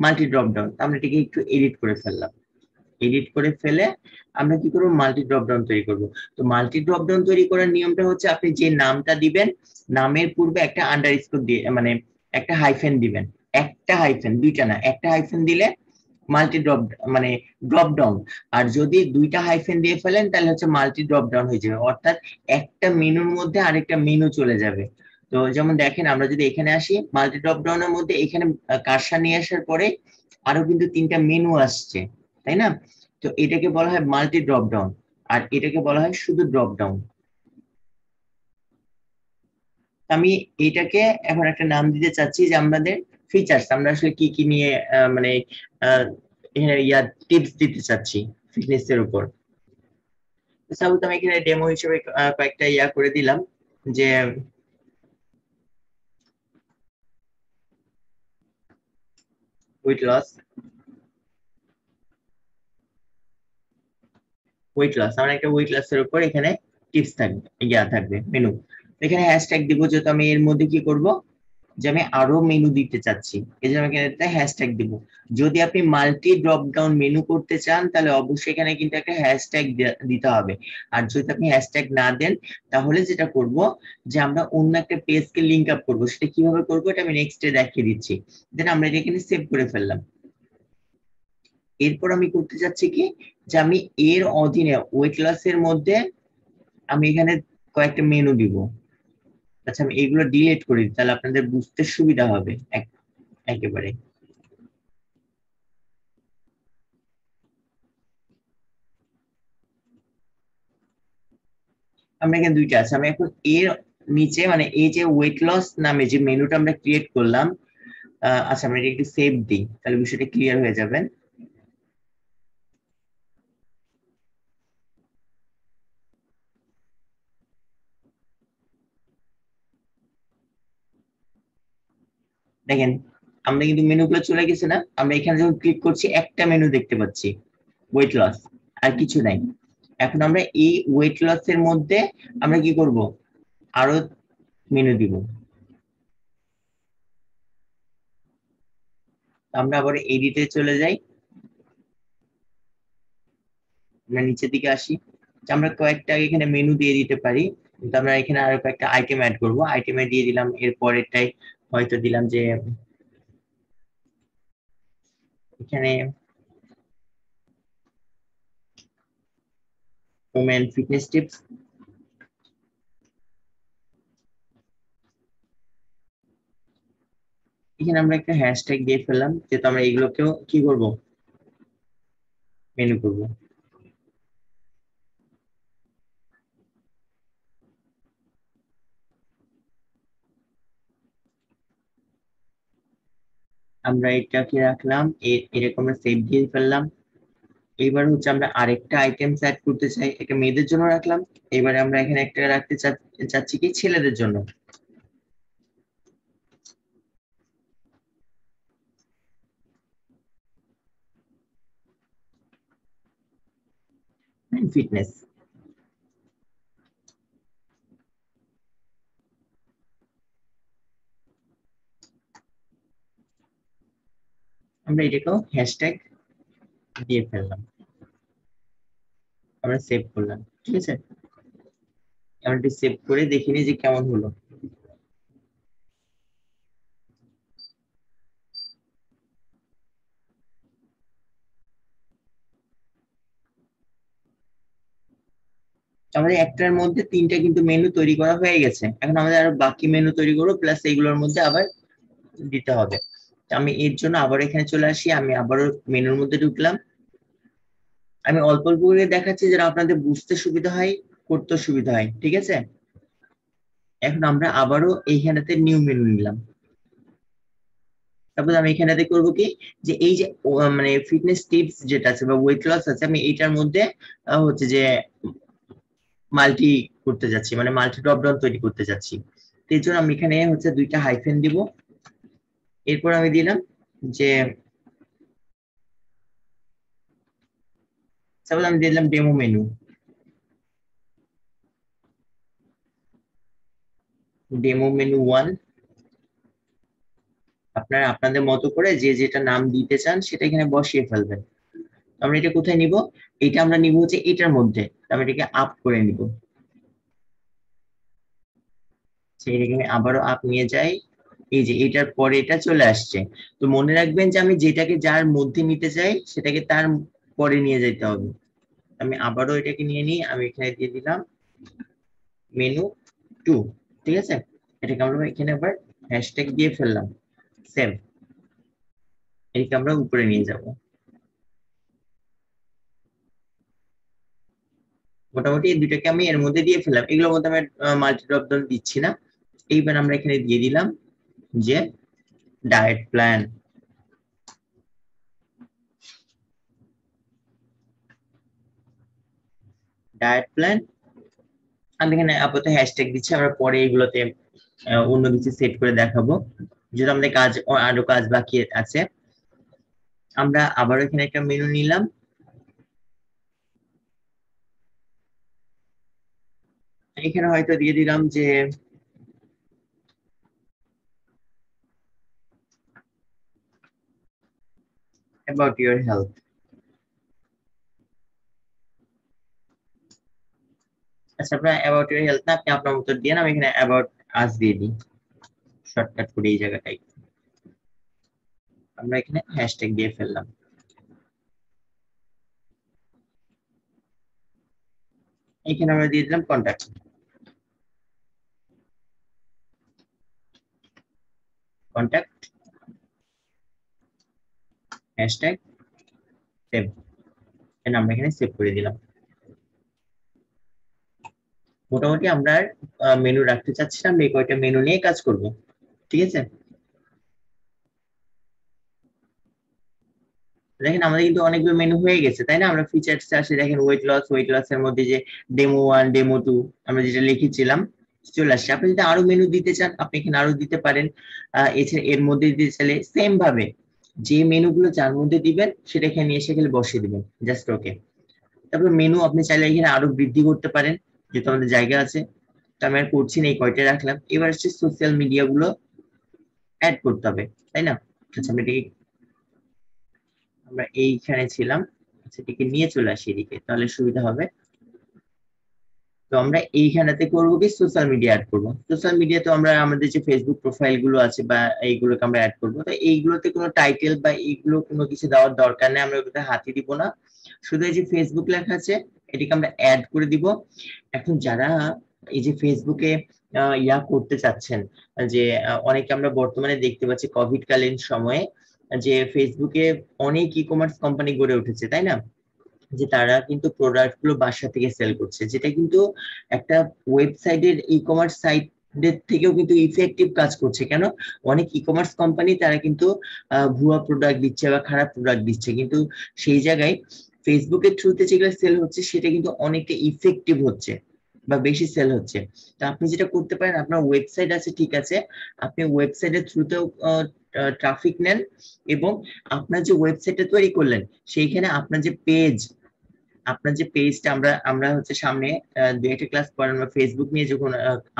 মাল্টি ড্রপ ডাউন, আমরা এটাকে একটু এডিট করে ফেললাম, এডিট করে ফেলে আমরা কি করব, মাল্টি ড্রপ ডাউন তৈরি করব। তো মাল্টি ড্রপ ডাউন তৈরি করার নিয়মটা হচ্ছে আপনি যে নামটা দিবেন, নামের পূর্বে একটা আন্ডারস্কোর দিয়ে, মানে একটা হাইফেন দিবেন, একটা হাইফেন, দুইটা না, একটা হাইফেন দিলে মাল্টি ড্রপ মানে ড্রপ ডাউন। আর যদি দুইটা হাইফেন দিয়ে ফেলেন তাহলে হচ্ছে মাল্টি ড্রপ ডাউন হয়ে যাবে, অর্থাৎ একটা মেনুর মধ্যে আরেকটা মেনু চলে যাবে। তো যেমন দেখেন আমরা যদি এখানে আসি মাল্টি ড্রপ ডাউনের মধ্যে, এখানে কার্সর নিয়ে আসার পরে আরো কিন্তু তিনটা মেনু আসছে, তাই না। তো এটাকে বলা হয় মাল্টি ড্রপ ডাউন, আর এটাকে বলা হয় শুধু ড্রপ ডাউন। আমি এটাকে এখন একটা নাম দিতে চাচ্ছি যে আমাদের ফিচার্স, আমরা আসলে কি কি নিয়ে মানে টিপস দিতে চাচ্ছি ফিটনেস এর উপর। সাপোজ আমি এখানে ডেমো হিসেবে কয়েকটা করে দিলাম যে ওয়েট লস, আমার একটা ওয়েট লস এর উপর এখানে টিপস থাকবে, থাকবে মেনু। এখানে হ্যাশট্যাগ দিব, যেহেতু আমি এর মধ্যে কি করব, যে আমি আরো মেনু দিতে চাচ্ছি, এই জন্য আমি এখানে একটা হ্যাশট্যাগ দিব। যদি আপনি মাল্টি ড্রপ ডাউন মেনু করতে চান তাহলে অবশ্যই এখানে কিন্তু একটা হ্যাশট্যাগ দিতে হবে। আর যদি আপনি হ্যাশট্যাগ না দেন তাহলে যেটা করব, যে আমরা অন্য একটা পেজকে লিংক আপ করবো, সেটা কিভাবে করবো এটা আমি নেক্সটে দেখিয়ে দিচ্ছি। দেন আমরা এটা এখানে সেভ করে ফেললাম। এরপর আমি করতে চাচ্ছি কি, যে আমি এর অধীনে ওয়েট লস এর মধ্যে আমি এখানে কয়েকটা মেনু দিব। আচ্ছা আমি এগুলো ডিলিট করি তাহলে আপনাদের বুঝতে সুবিধা হবে একেবারে। আমরা এখানে দুইটা আছে, আমি এখন এর নিচে মানে এই যে ওয়েট লস নামে যে মেনুটা আমরা ক্রিয়েট করলাম, আচ্ছা আমরা এটা একটু সেভ দিই তাহলে বিষয়টা ক্লিয়ার হয়ে যাবে। দেখেন আমরা কিন্তু মেনুগুলো চলে গেছে না, আমরা এখানে যখন ক্লিক করছি একটা মেনু দেখতে পাচ্ছি, ওয়েট লস, আর কিছু নাই। এখন আমরা এই ওয়েট লস এর মধ্যে আমরা কি করব, আরো মেনু দিব। আমরা আবার এডিটে চলে যাই, আমরা নিচের দিকে আসি, আমরা কয়েকটা এখানে মেনু দিয়ে দিতে পারি, কিন্তু আমরা এখানে আরো কয়েকটা আইটেম অ্যাড করব, আইটেমে দিয়ে দিলাম এর পরেরটাই হয়তো দিলাম যে এখানে ওমেন ফিটনেস টিপস। এখানে আমরা একটা হ্যাশট্যাগ দিয়ে ফেললাম, যেহেতু আমরা এগুলোকেও কি করব, মেনু করব। আমরা এটাকে রাখলাম, এরকম সেভ দিয়ে ফেললাম। এবার হচ্ছে আমরা আরেকটা আইটেম অ্যাড করতে চাই, এটা মেয়েদের জন্য রাখলাম। এবারে আমরা এখানে একটা রাখতে চাচ্ছি কি ছেলেদের জন্য। ফিটনেস, আমরা এটাকেও হ্যাশট্যাগ দিয়ে ফেললাম, আমরা সেভ করলাম, ঠিক আছে। আমরা এটা সেভ করে দেখিনি যে কেমন হলো। আমাদের একটার মধ্যে তিনটা কিন্তু মেনু তৈরি করা হয়ে গেছে, এখন আমাদের আরো বাকি মেনু তৈরি করবো, প্লাস এইগুলোর মধ্যে আবার দিতে হবে। তো আমি এর জন্য আবার এখানে চলে আসি, আমি আবারও মেনুর মধ্যে ঢুকলাম, আমি অল্প অল্প করে দেখাচ্ছি যেন আপনাদের বুঝতে সুবিধা হয়, করতে সুবিধা হয়, ঠিক আছে? এখন আমরা আবারও এইখানেতে নিউ মেনু নিলাম। তারপর আমি এখানেতে করব কি, যে এই যে মানে ফিটনেস টিপস যেটা আছে বা ওয়েট লস আছে, আমি এইটার মধ্যে হচ্ছে যে মাল্টি করতে যাচ্ছি, মানে মাল্টি ড্রপ ডাউন তৈরি করতে যাচ্ছি। এই জন্য আমি এখানে হচ্ছে দুইটা হাইফেন দিব। এরপর আমি দিলাম যে সাপোজ আমি দিলাম ডেমো মেনু, ডেমো মেনু 1। আপনারা আপনাদের মতো করে যে যেটা নাম দিতে চান সেটা এখানে বসিয়ে ফেলবেন। আমরা এটা কোথায় নিব? এটা আমরা নিব হচ্ছে এটার মধ্যে, আমি এটাকে আপ করে নিব। সেটাকে আমি আবারও আপ নিয়ে যাই, এই যে এটার পরে এটা চলে আসছে। তো মনে রাখবেন যে আমি যেটাকে যার মধ্যে নিতে চাই সেটাকে তার পরে নিয়ে যেতে হবে। আমি আবারও এটাকে নিয়ে নিই, আমি এখানে দিয়ে দিলাম মেনু 2, ঠিক আছে? এটাকে আমরা এখানে আবার হ্যাশট্যাগ দিয়ে ফেললাম, সেভ। এটাকে আমরা উপরে নিয়ে যাব। মোটামুটি এই দুটাকে আমি এর মধ্যে দিয়ে ফেললাম, এগুলোর মধ্যে আমি মাল্টি ড্রপ ডাউন দিচ্ছি না। এইবার আমরা এখানে দিয়ে দিলাম যে ডায়েট প্ল্যান। ডায়েট প্ল্যান আমি এখানে আপাতত হ্যাশট্যাগ দিচ্ছি, আমরা পরে এগুলোতে অন্য কিছু সেট করে দেখাবো, যেহেতু আমাদের কাজ আরো কাজ বাকি আছে। আমরা আবার এখানে একটা মেনু নিলাম, এখানে হয়তো দিয়ে দিলাম যে about your health। আচ্ছা, আপনার about your health না, আপনি আপনার মতো দিয়ে, আমি এখানে about us দিয়ে দিই শর্টকাট করে এই জায়গাটাই। আমরা এখানে হ্যাশট্যাগ দিয়ে ফেললাম। এখানে আমরা দিয়ে দিলাম কন্ট্যাক্ট, কন্ট্যাক্ট হ্যাশট্যাগ সেভ। আমরা এখানে সেভ করে দিলাম। মোটামুটি আমরা মেনু রাখতে চাচ্ছি না, আমরা এই কয়টা মেনু নিয়ে কাজ করব, ঠিক আছে? দেখেন আমাদের কিন্তু অনেকগুলো মেনু হয়ে গেছে, তাই না? আমরা ফিচার্স আসে দেখেন ওয়েট লস এর মধ্যে যে ডেমো 1 ডেমো 2 আমরা যেটা লিখেছিলাম চলে আসছে। আপনি যদি আরো মেনু দিতে চান আপনি এখানে আরো দিতে পারেন। এছাড়া এর মধ্যে দিতে চাইলে সেম ভাবে যে মেনুগুলো যার মধ্যে দিবেন সেটা এখানে নিয়ে এসে গেলে বসিয়ে দিবেন, জাস্ট ওকে। তারপর মেনু আপনি চাইলে এখানে আরো বৃদ্ধি করতে পারেন, যেহেতু আমাদের জায়গা আছে। তো আমি আর করছি না, এই কয়টা রাখলাম। এবার হচ্ছে সোশ্যাল মিডিয়া গুলো অ্যাড করতে হবে, তাই না? আচ্ছা আমরা এইখানে ছিলাম, সেটিকে নিয়ে চলে আসি এদিকে, তাহলে সুবিধা হবে। তো আমরা এইখানেতে করবো কি, সোশ্যাল মিডিয়া অ্যাড করবো। সোশ্যাল মিডিয়া তো আমরা আমাদের যে ফেসবুক প্রোফাইল গুলো আছে বা এইগুলোকে আমরা অ্যাড করবো। তো এইগুলোতে কোনো টাইটেল বা এইগুলো কোনো কিছু দেওয়ার দরকার নেই, আমরা ওটাতে হাতই দিব না। শুধু এই যে ফেসবুক লেখা আছে এটিকে আমরা অ্যাড করে দিব। এখন যারা এই যে ফেসবুকে ইয়া করতে চাচ্ছেন, যে অনেকে আমরা বর্তমানে দেখতে পাচ্ছি কোভিড কালীন সময়ে যে ফেসবুকে অনেক ই কমার্স কোম্পানি গড়ে উঠেছে, তাই না? যে তারা কিন্তু প্রোডাক্ট গুলো বাসা থেকে সেল করছে, যেটা কিন্তু একটা ওয়েবসাইটের ই কমার্স সাইটের থেকেও কিন্তু ইফেক্টিভ কাজ করছে। কেন? অনেক ই কমার্স কোম্পানি তারা কিন্তু ভুয়া প্রোডাক্ট দিচ্ছে বা খারাপ প্রোডাক্ট দিচ্ছে, কিন্তু সেই জায়গায় ফেসবুকের থ্রুতে যেগুলো সেল হচ্ছে সেটা কিন্তু অনেকটা ইফেক্টিভ হচ্ছে বা বেশি সেল হচ্ছে। তো আপনি যেটা করতে পারেন, আপনার ওয়েবসাইট আছে ঠিক আছে, আপনি ওয়েবসাইটের থ্রুতেও ট্রাফিক নেন, এবং আপনার যে ওয়েবসাইটটা তৈরি করলেন সেইখানে আপনার যে পেজটা আমরা আমরা হচ্ছে সামনে দু একটা ক্লাস পর আমরা ফেসবুক নিয়ে যখন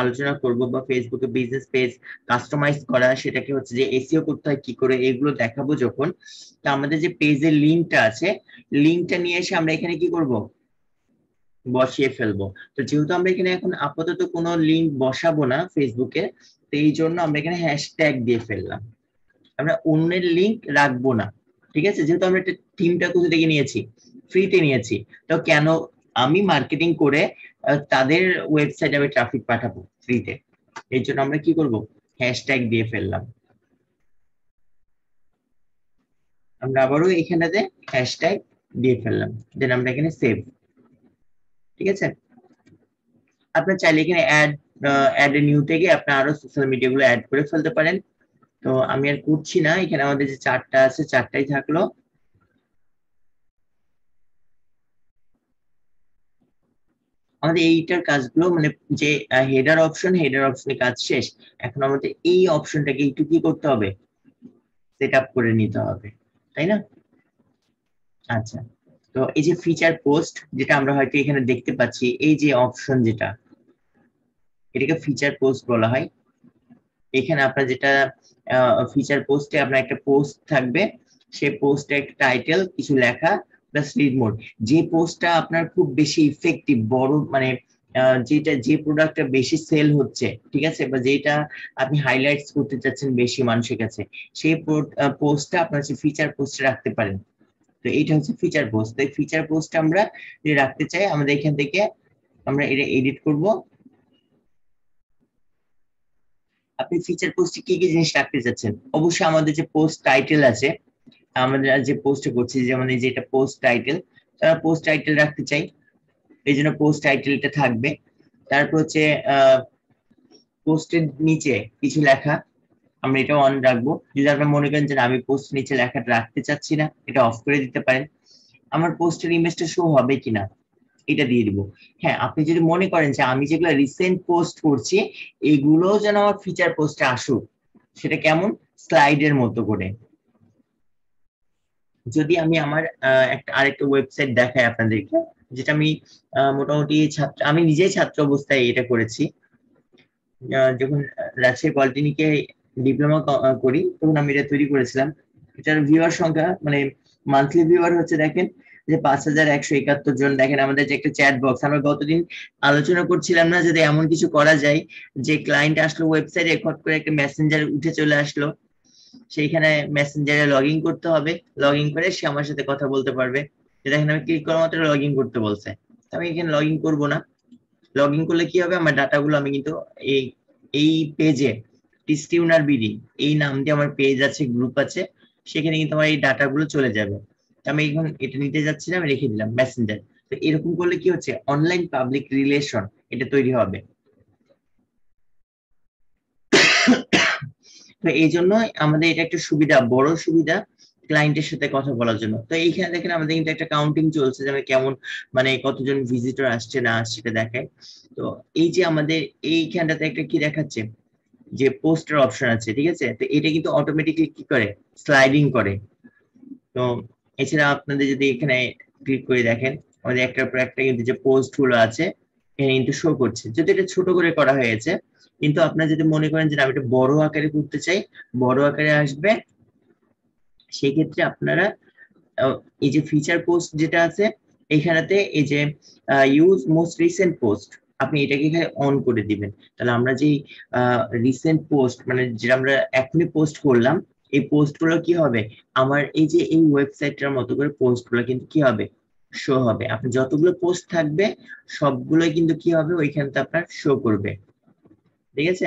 আলোচনা করব, বা ফেসবুকে বিজনেস পেজ কাস্টমাইজ করা, সেটাকে হচ্ছে যে এসইও করতে হয় কি করে, এগুলো দেখাবো যখন। তো আমাদের যে পেজের লিঙ্কটা আছে, লিঙ্কটা নিয়ে এসে আমরা এখানে কি করব, বসিয়ে ফেলবো। তো যেহেতু আমরা এখানে এখন আপাতত কোনো লিঙ্ক বসাবো না ফেসবুকে, তো এই জন্য আমরা এখানে হ্যাশট্যাগ দিয়ে ফেললাম। আমরা অন্যের লিঙ্ক রাখবো না, ঠিক আছে? যেহেতু আমরা একটা টিমটা কোথা থেকে নিয়েছি, ফ্রিতে নিয়েছি, তো কেন আমি মার্কেটিং করে তাদের ওয়েবসাইটে আমি ট্রাফিক পাঠাবো ফ্রিতে? এর জন্য আমরা কি করব, হ্যাশট্যাগ দিয়ে ফেললাম। আমরা আবারও এখানেতে হ্যাশট্যাগ দিয়ে ফেললাম, দেন আমরা এখানে সেভ। ঠিক আছে, আপনার চাইলে এখানে অ্যাড নিউ থেকে আপনি আরো সোশ্যাল মিডিয়া গুলো অ্যাড করে ফেলতে পারেন। তো আমি আর করছি না, এখানে আমাদের যে চারটা আছে চারটাই থাকলো। আমাদের এইটার কাজগুলো মানে যে হেডার অপশনের কাজ শেষ। এখন আমাদের এই অপশনটাকে একটু কি করতে হবে, সেট আপ করে নিতে হবে, তাই না? আচ্ছা, তো এই যে ফিচার পোস্ট যেটা আমরা হয়তো এখানে দেখতে পাচ্ছি, এই যে অপশন যেটা, এটাকে ফিচার পোস্ট বলা হয়। এখানে আপনার যেটা ফিচার পোস্টে আপনার একটা পোস্ট থাকবে, সেই পোস্টে একটা টাইটেল, কিছু লেখা প্লাস রিড মোড। যে পোস্টটা আপনার খুব বেশি ইফেক্টিভ, বড় মানে যেটা যে প্রোডাক্টটা বেশি সেল হচ্ছে, ঠিক আছে, বা যেটা আপনি হাইলাইটস করতে চাচ্ছেন বেশি মানুষের কাছে, সেই পোস্টটা আপনার ফিচার পোস্টে রাখতে পারেন। তো এইটা হচ্ছে ফিচার পোস্ট। তো এই ফিচার পোস্ট আমরা যদি রাখতে চাই, আমাদের এখান থেকে আমরা এটা এডিট করব। আপনি ফিচার পোস্টে কি কি জিনিস রাখতে চাচ্ছেন? অবশ্যই আমাদের যে পোস্ট টাইটেল আছে, আমাদের যে পোস্ট করছি, যেমন এই যে এটা পোস্ট টাইটেল, তারা পোস্ট টাইটেল রাখতে চাই, এই জন্য পোস্ট টাইটেলটা থাকবে। তারপর হচ্ছে পোস্টের নিচে কিছু লেখা, আমরা এটা অন রাখবো। যদি আপনি মনে করেন যে আমি পোস্ট নিচে লেখাটা রাখতে চাচ্ছি না, এটা অফ করে দিতে পারেন। আমার পোস্টের ইমেজটা শো হবে কিনা এটা দিয়ে দিব। হ্যাঁ, আপনি যদি মনে করেন যে আমি যেগুলো রিসেন্ট পোস্ট করছি এগুলো যেন আমার ফিচার পোস্টে আসুক, সেটা কেমন, স্লাইডের মতো করে। যদি আমি আমার একটা আরেকটা ওয়েবসাইট দেখাই আপনাদেরকে, যেটা আমি মোটামুটি আমি নিজেই ছাত্র অবস্থায় এটা করেছি। যখন রাজশাহী পলিটেকনিকে ডিপ্লোমা করি, তখন আমি এটা তৈরি করেছিলাম। এটার ভিউয়ার সংখ্যা মানে মান্থলি ভিউয়ার হচ্ছে দেখেন যে 5171 জন। দেখেন আমাদের যে একটা চ্যাট বক্স, আমরা গতদিন আলোচনা করছিলাম না, যদি এমন কিছু করা যায় যে ক্লায়েন্ট আসলো ওয়েবসাইটে, রেকর্ড করে একটা মেসেঞ্জার উঠে চলে আসলো, সেইখানে মেসেঞ্জারে লগ ইন করতে হবে, লগ ইন করে সে আমার সাথে কথা বলতে পারবে। দেখেন আমি ক্লিক করা মাত্র লগ ইন করতে বলছে, আমি এখানে লগ ইন করবো না। লগ ইন করলে কি হবে, আমার ডাটাগুলো আমি কিন্তু এই এই পেজে টিস্টিউনার বিডি এই নাম দিয়ে আমার পেজ আছে, গ্রুপ আছে, সেখানে কিন্তু আমার এই ডাটাগুলো চলে যাবে। আমি এখন এটা নিতে যাচ্ছি না, আমি রেখে দিলাম মেসেঞ্জার। তো এরকম করলে কি হচ্ছে, অনলাইন পাবলিক রিলেশন এটা তৈরি হবে। তো এই জন্য আমাদের এটা একটা সুবিধা, বড় সুবিধা ক্লায়েন্টের সাথে কথা বলার জন্য। তো এইখানে দেখেন আমাদের কিন্তু একটা কাউন্টিং চলছে, যে আমি কেমন মানে কতজন ভিজিটর আসছে না আসছে এটা দেখায়। তো এই যে আমাদের এইখানটাতে একটা কি দেখাচ্ছে, যে পোস্টার অপশন আছে, ঠিক আছে, তো এটা কিন্তু অটোমেটিকলি কি করে, স্লাইডিং করে। তো এছাড়া আপনাদের যদি এখানে ক্লিক করে দেখেন, আমাদের একটার পর একটা কিন্তু যে পোস্ট গুলো আছে এখানে কিন্তু শো করছে, যদি এটা ছোট করে করা হয়েছে। কিন্তু আপনারা যদি মনে করেন যে আমি এটা বড় আকারে করতে চাই, বড় আকারে আসবে। সেই ক্ষেত্রে আপনারা এই যে ফিচার পোস্ট যেটা আছে এখানেতে, এই যে ইউজ মোস্ট রিসেন্ট পোস্ট, আপনি এটাকে এখানে অন করে দিবেন। তাহলে আমরা যে রিসেন্ট পোস্ট মানে যেটা আমরা এখনই পোস্ট করলাম, এই পোস্ট গুলো কি হবে, আমার এই যে এই ওয়েবসাইটটার মতো করে পোস্ট গুলো কিন্তু কি হবে, শো হবে। আপনি যতগুলো পোস্ট থাকবে সবগুলোই কিন্তু কি হবে, ওইখানটা আপনার শো করবে। ঠিক আছে,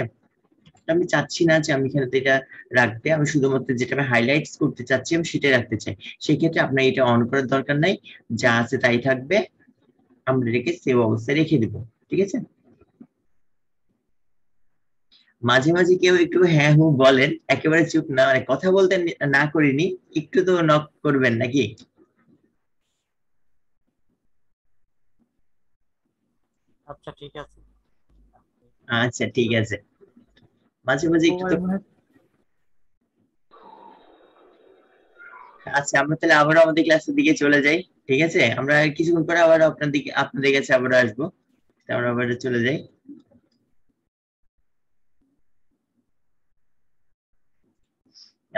আমি চাচ্ছি না যে আমি এখানে এটা রাখতে, আমি শুধুমাত্র যেটা আমি হাইলাইটস করতে চাচ্ছি আমি সেটাই রাখতে চাই। সেই ক্ষেত্রে আপনার এটা অন করার দরকার নাই, যা আছে তাই থাকবে, আমরা এটাকে সেভ অবস্থায় রেখে দিব। ঠিক আছে, মাঝে মাঝে কেউ একটু হ্যাঁ হু বলেন, একেবারে চুপ না, মানে কথা বলতে না করিনি, একটু তো নক করবেন নাকি? আচ্ছা ঠিক আছে। আচ্ছা ঠিক আছে, মাঝে মাঝে একটু তো। আচ্ছা, আমরা তাহলে আবারও আমাদের ক্লাসের দিকে চলে যাই। ঠিক আছে, আমরা কিছুক্ষণ পরে আবার আপনাদের কাছে আবারও আসবো। আমরা আবার চলে যাই।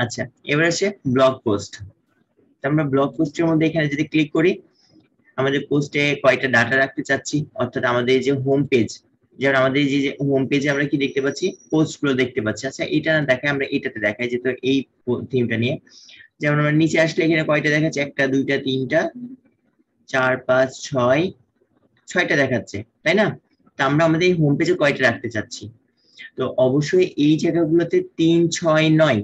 আচ্ছা, এবার আসে ব্লগ পোস্ট। আমরা ব্লগ পোস্টের মধ্যে এখানে যদি ক্লিক করি, আমাদের পোস্টে কয়টা ডাটা রাখতে চাচ্ছি, অর্থাৎ আমাদের যে হোম পেজ, যেমন আমাদের যে হোম পেজে আমরা কি দেখতে পাচ্ছি, পোস্ট গুলো দেখতে পাচ্ছি। আচ্ছা, এটা না দেখায় আমরা এটাতে দেখাই, যেহেতু এই থিমটা নিয়ে। যেমন আমরা নিচে আসলে এখানে কয়টা দেখাচ্ছে, একটা দুইটা তিনটা চার পাঁচ ছয়, ছয়টা দেখাচ্ছে, তাই না? তা আমরা আমাদের এই হোম পেজে কয়টা রাখতে চাচ্ছি, তো অবশ্যই এই জায়গাগুলোতে 3 6 9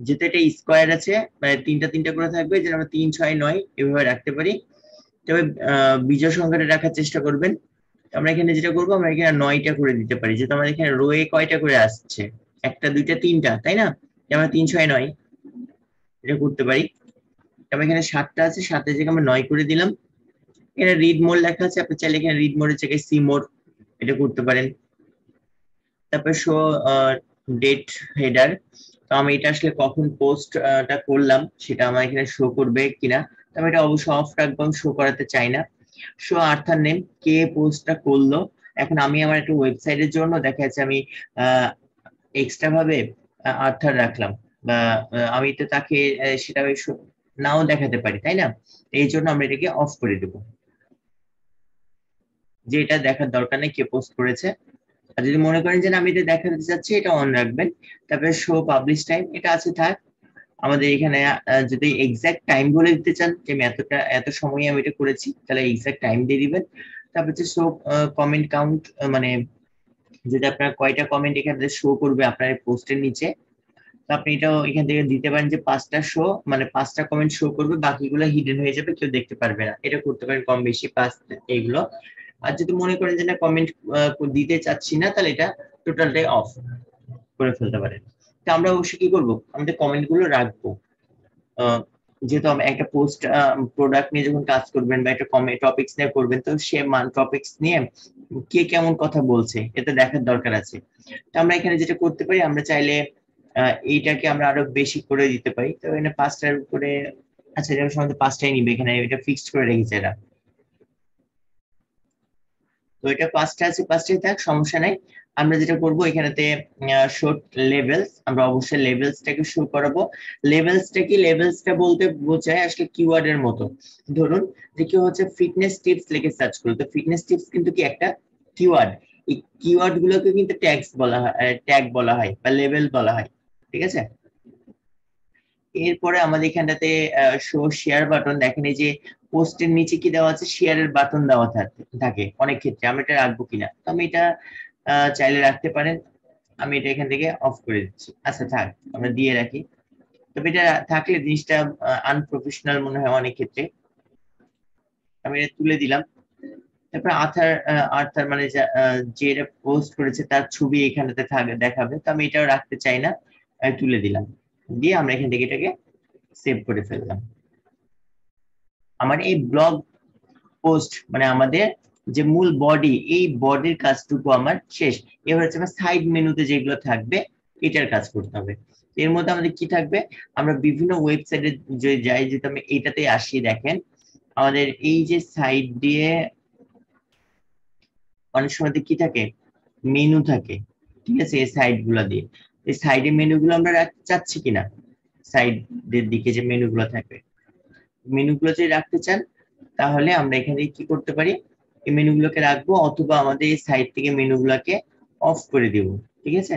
যেহেতু এটা স্কোয়ার আছে মানে তিনটা তিনটা করে থাকবে, যেন আমরা 3 6 9 এভাবে রাখতে পারি। তবে বিজোড় সংখ্যাটা রাখার চেষ্টা করবেন। আমরা এখানে যেটা করবো, আমরা এখানে 9টা করে দিতে পারি, যেহেতু আমাদের এখানে রোয়ে কয়টা করে আসছে, একটা দুইটা তিনটা, তাই না? আমরা 3 6 9 এটা করতে পারি। তবে এখানে 7টা আছে, 7 জায়গায় আমরা 9 করে দিলাম। এখানে রিড মোড লেখা আছে, আপনি চাইলে এখানে রিড মোডের জায়গায় সি মোড এটা করতে পারেন। তারপর শো ডেট হেডার, তো আমি এটা আসলে কখন পোস্টটা করলাম সেটা আমার এখানে শো করবে কিনা, তো আমি এটা অবশ্যই অফ রাখবো, আমি শো করাতে চাই না। শো আর্থার নেম, কে পোস্টটা করলো। এখন আমি আমার একটা ওয়েবসাইটের জন্য দেখা যাচ্ছে আমি এক্সট্রা ভাবে আর্থার রাখলাম, বা আমি তো তাকে সেটা নাও দেখাতে পারি, তাই না? এই জন্য আমরা এটাকে অফ করে দেবো, যে এটা দেখার দরকার নেই কে পোস্ট করেছে। আর যদি মনে করেন যে না, আমি এটা দেখাতে চাচ্ছি, এটা অন রাখবেন। তারপরে শো পাবলিশ টাইম, এটা আছে থাক। আমাদের এখানে যদি এক্সাক্ট টাইম বলে দিতে চান যে আমি এত সময় আমি এটা করেছি, তাহলে এক্সাক্ট টাইম দিয়ে দিবেন। তারপর হচ্ছে শো কমেন্ট কাউন্ট, মানে যদি আপনার কয়টা কমেন্ট এখানে শো করবে আপনার পোস্টের নিচে, তো আপনি এটাও এখান থেকে দিতে পারেন যে 5টা শো, মানে 5টা কমেন্ট শো করবে, বাকিগুলো হিডেন হয়ে যাবে, কেউ দেখতে পারবে না। এটা করতে পারেন কম বেশি 5 এইগুলো। আর যদি মনে করেন যে না কমেন্ট দিতে চাচ্ছি না, তাহলে এটা টোটালটাই অফ করে ফেলতে পারেন। তো আমরা অবশ্যই কি করবো, আমাদের কমেন্ট গুলো রাখবো। যেহেতু একটা পোস্ট প্রোডাক্ট নিয়ে যখন কাজ করবেন বা একটা টপিকস নিয়ে করবেন, তো সে টপিকস নিয়ে কে কেমন কথা বলছে এটা দেখার দরকার আছে। তো আমরা এখানে যেটা করতে পারি, আমরা চাইলে এইটাকে আমরা আরো বেশি করে দিতে পারি। তো এখানে 5টার উপরে, আচ্ছা এটা সম্ভবত 5টাই নিবে, এখানে এটা ফিক্সড করে রেখেছে এরা। তো এটা 5টা আছে, 5টাই থাক, সমস্যা নাই। আমরা যেটা করবো এখানেতে শো লেভেলস, আমরা অবশ্যই লেভেলসটাকে শো করাবো। লেভেলসটা কি, লেভেলসটা বলতে বোঝায় আসলে কিওয়ার্ড এর মতো। ধরুন যে কেউ হচ্ছে ফিটনেস টিপস লিখে সার্চ করলো, তো ফিটনেস টিপস কিন্তু কি একটা কিওয়ার্ড। এই কিওয়ার্ড গুলোকে কিন্তু ট্যাগস বলা হয়, ট্যাগ বলা হয় বা লেভেল বলা হয়, ঠিক আছে? এরপরে আমাদের এখানটাতে শো শেয়ার বাটন, দেখেন এই যে পোস্টের নিচে কি দেওয়া আছে, শেয়ারের বাটন দেওয়া থাকে অনেক ক্ষেত্রে। আমরা এটা রাখবো কিনা, তো আমি এটা চাইলে রাখতে পারেন। আমি এটা এখান থেকে অফ করে দিচ্ছি, আচ্ছা থাক, আমরা দিয়ে রাখি। তবে এটা থাকলে জিনিসটা আনপ্রফেশনাল মনে হয় অনেক ক্ষেত্রে। আমি এটা তুলে দিলাম। তারপর আর্থার, আর্থার মানে যে এটা পোস্ট করেছে তার ছবি এখানটাতে দেখাবে, তো আমি এটাও রাখতে চাই না, আমি তুলে দিলাম। দিয়ে আমরা এখান থেকে এটাকে সেভ করে ফেললাম। আমার এই ব্লগ পোস্ট মানে আমাদের যে মূল বডি, এই বডির কাজটুকু আমার শেষ। এবার হচ্ছে আমার সাইড মেনুতে যেগুলো থাকবে এটার কাজ করতে হবে। এর মধ্যে আমাদের কি থাকবে, আমরা বিভিন্ন ওয়েবসাইটে যে যাই, যেটা আমি এইটাতে আসি, দেখেন আমাদের এই যে সাইড দিয়ে অনেক সময় কি থাকে, মেনু থাকে, ঠিক আছে? এই সাইড গুলা দিয়ে, এই সাইডে মেনু গুলো আমরা রাখতে চাচ্ছি কিনা, সাইডের দিকে যে মেনু গুলো থাকবে, মেনু গুলো যদি রাখতে চান, তাহলে আমরা এখানে কি করতে পারি, এই মেনু গুলোকে রাখবো, অথবা আমাদের এই সাইড থেকে মেনু গুলোকে অফ করে দিব, ঠিক আছে?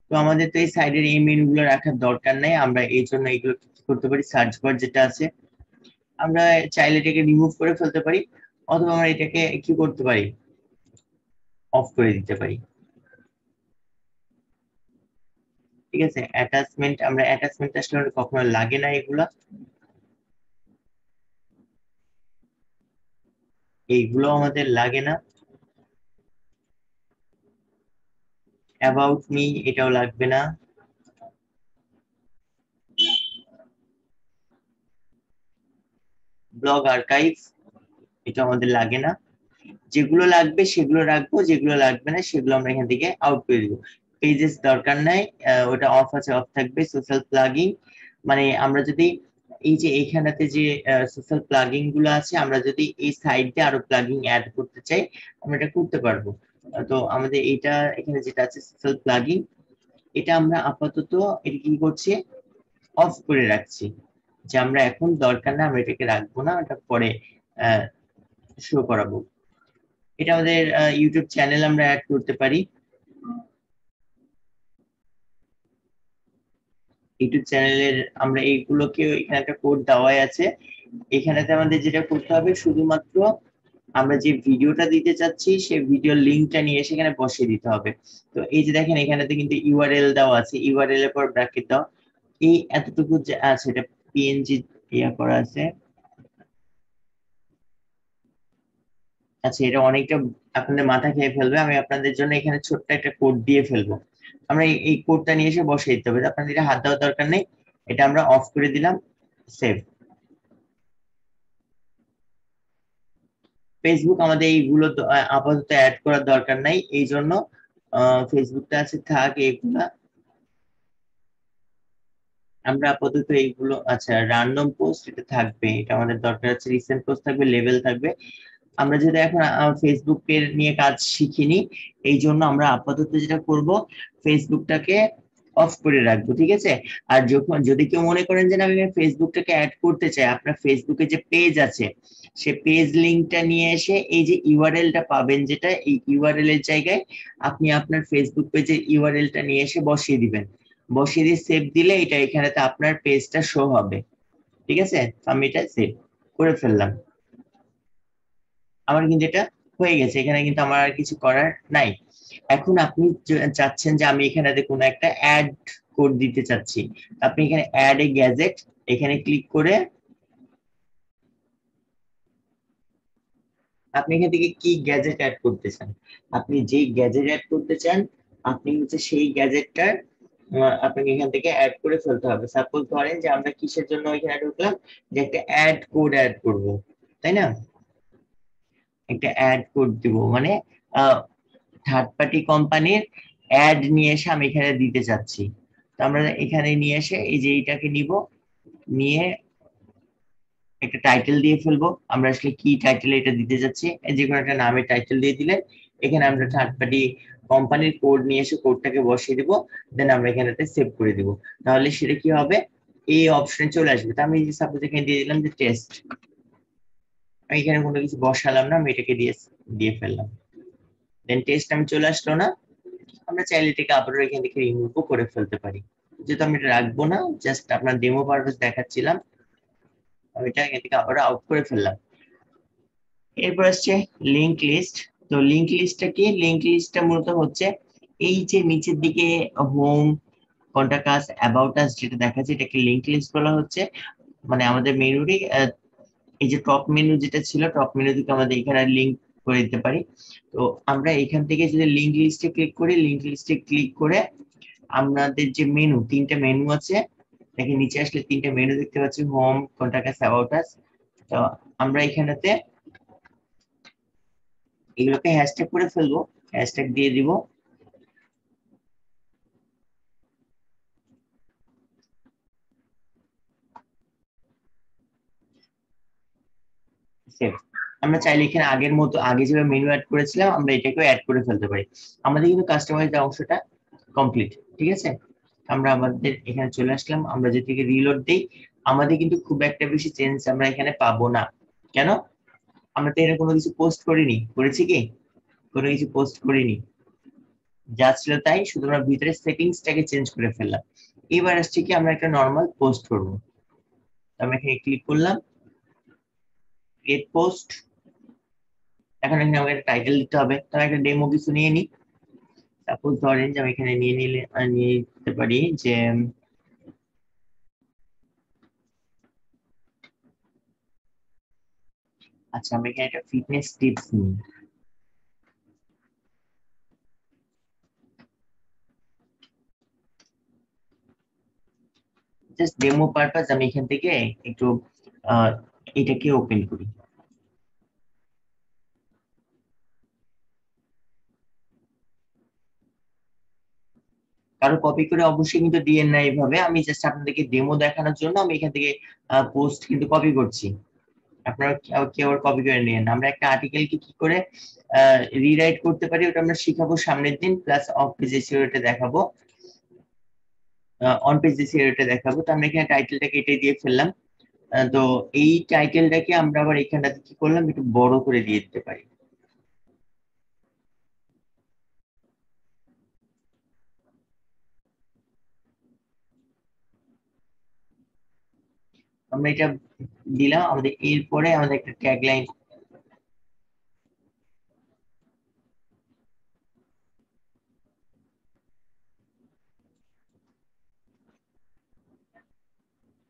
তো আমাদের তো এই সাইডের এই মেনু গুলো রাখার দরকার নাই, আমরা এই জন্য এগুলো কি করতে পারি, সার্চ বার যেটা আছে আমরা চাইলে এটাকে রিমুভ করে ফেলতে পারি, অথবা আমরা এটাকে কি করতে পারি, অফ করে দিতে পারি, ঠিক আছে? অ্যাটাচমেন্ট, আমরা অ্যাটাচমেন্ট আসলে কখনো লাগে না, এইগুলো আমাদের লাগে না। অ্যাবাউট মি এটাও লাগবে না। ব্লগ আর্কাইভ এটা আমাদের লাগে না। যেগুলো লাগবে সেগুলো রাখবো, যেগুলো লাগবে না সেগুলো আমরা এখান থেকে আউট করে দিব। পেজেস দরকার নাই, ওটা অফ আছে, অফ থাকবে। সোশ্যাল প্লাগিং, মানে আমরা যদি এই যে এইখানেতে যে সোশ্যাল প্লাগিং গুলো আছে, আমরা যদি এই সাইডে আরো প্লাগিং অ্যাড করতে চাই, আমরা এটা করতে পারবো। তো আমাদের এইটা এখানে যেটা আছে সোশ্যাল প্লাগিং, এটা আমরা আপাতত এটা কি করছি, অফ করে রাখছি, যে আমরা এখন দরকার না, আমরা এটাকে রাখবো না, এটা পরে শো করাবো। এটা আমাদের ইউটিউব চ্যানেল আমরা অ্যাড করতে পারি। ইউটিউব চ্যানেলের আমরা এইগুলোকে, এখানে একটা কোড দেওয়াই আছে, এখানেতে আমাদের যেটা করতে হবে শুধুমাত্র আমরা যে ভিডিওটা দিতে চাচ্ছি সেই ভিডিওর লিংকটা নিয়ে সেখানে বসিয়ে দিতে হবে। তো এই যে দেখেন এখানেতে কিন্তু ইউআরএল দেওয়া আছে, ইউআরএল এর পর ব্র্যাকেট দাও, এই এতটুকু যে আছে এটা পিএনজি ইয়া করা আছে। আচ্ছা, এটা অনেকটা আপনাদের মাথা খেয়ে ফেলবে, আমি আপনাদের জন্য এখানে ছোট্ট একটা কোড দিয়ে ফেলবো। আমরা এই কোডটা নিয়ে এসে বসিয়ে দিতে হবে, আপনাদের এটা হাত দেওয়ার দরকার নেই। এটা আমরা অফ করে দিলাম, সেভ। ফেসবুক আমাদের এইগুলো আপাতত অ্যাড করার দরকার নাই, এই জন্য ফেসবুকটা আছে থাক এইগুলা। আমরা আপাতত এইগুলো, আচ্ছা র্যান্ডম পোস্ট এটা থাকবে, এটা আমাদের দরকার আছে, রিসেন্ট পোস্ট থাকবে, লেভেল থাকবে। আমরা যেটা এখন ফেসবুকের নিয়ে কাজ শিখিনি, এই জন্য আমরা আপাতত যেটা করব ফেসবুকটাকে অফ করে রাখবো, ঠিক আছে। আর যখন যদি কেউ মনে করেন যে না, আমি ফেসবুকটাকে অ্যাড করতে চাই, আপনার ফেসবুকে যে পেজ আছে সে পেজ লিংকটা নিয়ে এসে এই যে ইউআরএলটা পাবেন, যেটা এই ইউআরএল এর জায়গায় আপনি আপনার ফেসবুক পেজের ইউআরএলটা নিয়ে এসে বসিয়ে দিবেন, বসিয়ে দিয়ে সেভ দিলে এটা এখানেতে আপনার পেজটা শো হবে, ঠিক আছে। আমি এটা সেভ করে ফেললাম, আমার কিন্তু এটা হয়ে গেছে, এখানে কিন্তু আমার আর কিছু করার নাই। এখন আপনি চাচ্ছেন যে আমি এখানে কোনো একটা অ্যাড কোড দিতে চাচ্ছি, আপনি এখানে অ্যাড এ গ্যাজেট এখানে ক্লিক করে আপনি এখান থেকে কি গ্যাজেট অ্যাড করতে চান, আপনি যেই গ্যাজেট অ্যাড করতে চান আপনি হচ্ছে সেই গ্যাজেটটার আপনাকে এখান থেকে অ্যাড করে ফেলতে হবে। সাপোজ ধরেন যে আমরা কিসের জন্য এখানে ঢুকলাম, যে একটা অ্যাড কোড অ্যাড করব, তাই না, একটা অ্যাড কোড দিব, মানে থার্ড পার্টি কোম্পানির অ্যাড নিয়ে এসে আমি এখানে দিতে চাচ্ছি। তো আমরা এখানে নিয়ে এসে এই যে এইটাকে নিব, নিয়ে একটা টাইটেল দিয়ে ফেলবো, আমরা আসলে কি টাইটেল এটা দিতে যাচ্ছি, যে কোনো একটা নামের টাইটেল দিয়ে দিলে এখানে আমরা থার্ড পার্টি কোম্পানির কোড নিয়ে এসে কোডটাকে বসিয়ে দিব, দেন আমরা এখানেতে সেভ করে দিব। তাহলে সেটা কি হবে, এই অপশনে চলে আসবে। তো আমি সাপোজ এখানে দিয়ে দিলাম যে টেস্ট, আমি এখানে কোনো কিছু বসালাম না, আমি এটাকে দিয়ে দিয়ে ফেললাম, দেন টেস্ট আমি চলে আসলো না। আমরা চাইলে এটাকে আবারও এখান থেকে রিমুভও করে ফেলতে পারি, যেহেতু আমি এটা রাখবো না, জাস্ট আপনার ডেমো পারপাস দেখাচ্ছিলাম, আমি এটা এখান থেকে আবারও আউট করে ফেললাম। এরপর আসছে লিংক লিস্ট। তো লিংক লিস্টটা কি, লিংক লিস্টটা মূলত হচ্ছে এই যে নিচের দিকে home, contact us, about us যেটা দেখাচ্ছে এটাকে লিংক লিস্ট বলা হচ্ছে। মানে আমাদের মেনুরই এই যে টপ মেনু যেটা ছিল, টপ মেনু থেকে আমাদের এখানে লিংক করে দিতে পারি। তো আমরা এখান থেকে যদি লিংক লিস্টে ক্লিক করি, লিংক লিস্টে ক্লিক করে আমাদের যে মেনু, তিনটা মেনু আছে, দেখে নিচে আসলে তিনটা মেনু দেখতে পাচ্ছি, home, contact us, about us. তো আমরা এখানেতে এগুলোকে হ্যাশট্যাগ করে ফেলবো, হ্যাশট্যাগ দিয়ে দিব, সেভ। আমরা চাইলে এখানে আগের মতো আগে যেভাবে মেনু অ্যাড করেছিলাম আমরা এটাকেও অ্যাড করে ফেলতে পারি। আমাদের কিন্তু কাস্টমাইজ অংশটা কমপ্লিট, ঠিক আছে। আমরা আমাদের এখানে চলে আসলাম, আমরা যদি রিলোড দেই আমাদের কিন্তু খুব একটা বেশি চেঞ্জ আমরা এখানে পাবো না। কেন, আমরা তো এখানে কোনো কিছু পোস্ট করিনি, করেছি কি, কোনো কিছু পোস্ট করিনি, যা ছিল তাই, শুধু আমরা ভিতরে সেটিংসটাকে চেঞ্জ করে ফেললাম। এবার আসছে কি আমরা একটা নর্মাল পোস্ট করবো, আমরা এখানে ক্লিক করলাম, ক্রিয়েট পোস্ট। এখন এখানে আমাকে একটা টাইটেল দিতে হবে, তাহলে একটা ডেমো কিছু নিয়ে নিই। সাপোজ ধরেন যে আমি এখানে নিয়ে নিতে পারি যে আচ্ছা আমি এখানে একটা ফিটনেস টিপস নিই। জাস্ট ডেমো পারপাস আমি এখান থেকে একটু আহ এটাকে ওপেন করি। কারো কপি করে অবশ্যই কিন্তু দিয়েন না এইভাবে, আমি জাস্ট আপনাদেরকে ডেমো দেখানোর জন্য আমি এখান থেকে পোস্ট কিন্তু কপি করছি, আপনারা কেউ আর কপি করে নিয়েন না। আমরা একটা আর্টিকেলকে কি করে রিরাইট করতে পারি ওটা আমরা শিখাবো সামনের দিন, প্লাস অফ পেজ এসইওটা দেখাবো, অন পেজ এসইওটা দেখাবো। তো আমরা এখানে টাইটেলটাকে এটাই দিয়ে ফেললাম। তো এই টাইটেলটাকে আমরা আবার এখানটাতে কি করলাম, একটু বড় করে দিয়ে দিতে পারি। আমরা এটা দিলাম, আমাদের এরপরে আমাদের একটা ট্যাগলাইন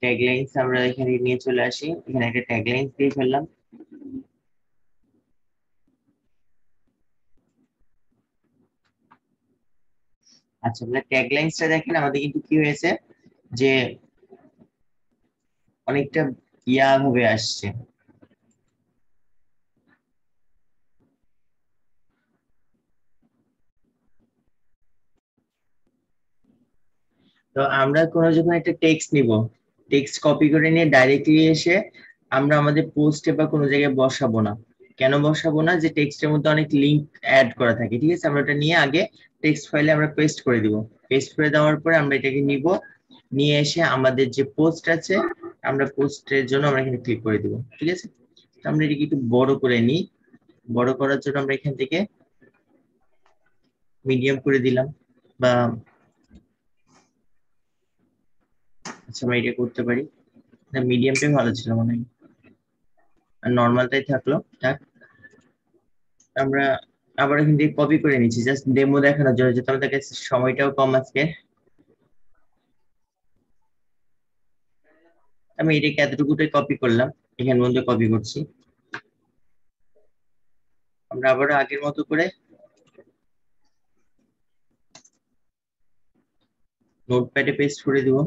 ট্যাগলাইনস আমরা এখানে নিয়ে চলে আসি, এখানে একটা ট্যাগলাইনস দিয়ে ফেললাম। আচ্ছা, আমরা ট্যাগলাইনসটা দেখেন আমাদের কিন্তু কি হয়েছে যে অনেকটা ইয়া ভাবে আসছে। তো আমরা যখন একটা টেক্সট নিব, টেক্সট কপি করে নিয়ে ডাইরেক্টলি এসে আমরা আমাদের পোস্টে বা কোনো জায়গায় বসাবো না। কেন বসাবো না? যে টেক্সটের মধ্যে অনেক লিংক অ্যাড করা থাকে, ঠিক আছে? আমরা ওটা নিয়ে আগে টেক্সট ফাইলে আমরা পেস্ট করে দিব। পেস্ট করে দেওয়ার পরে আমরা এটাকে নিব, নিয়ে এসে আমাদের যে পোস্ট আছে আমরা পোস্টের জন্য আমরা এখানে ক্লিক করে দিব, ঠিক আছে? তো আমরা এটাকে একটু বড় করে নিই। বড় করার জন্য আমরা এখান থেকে মিডিয়াম করে দিলাম, বা আচ্ছা আমরা এটা করতে পারি, মিডিয়ামটাই ভালো ছিল মনে হয়, আর নর্মালটাই থাকলো থাক। আমরা আবার এখান থেকে কপি করে নিচ্ছি জাস্ট ডেমো দেখানোর জন্য, যেহেতু আমাদের কাছে সময়টাও কম আজকে। আমি এটাকে এতটুকুটাই কপি করলাম, এখানে মধ্যে কপি করছি। আমরা আবারও আগের মতো করে নোটপ্যাডে পেস্ট করে দিব।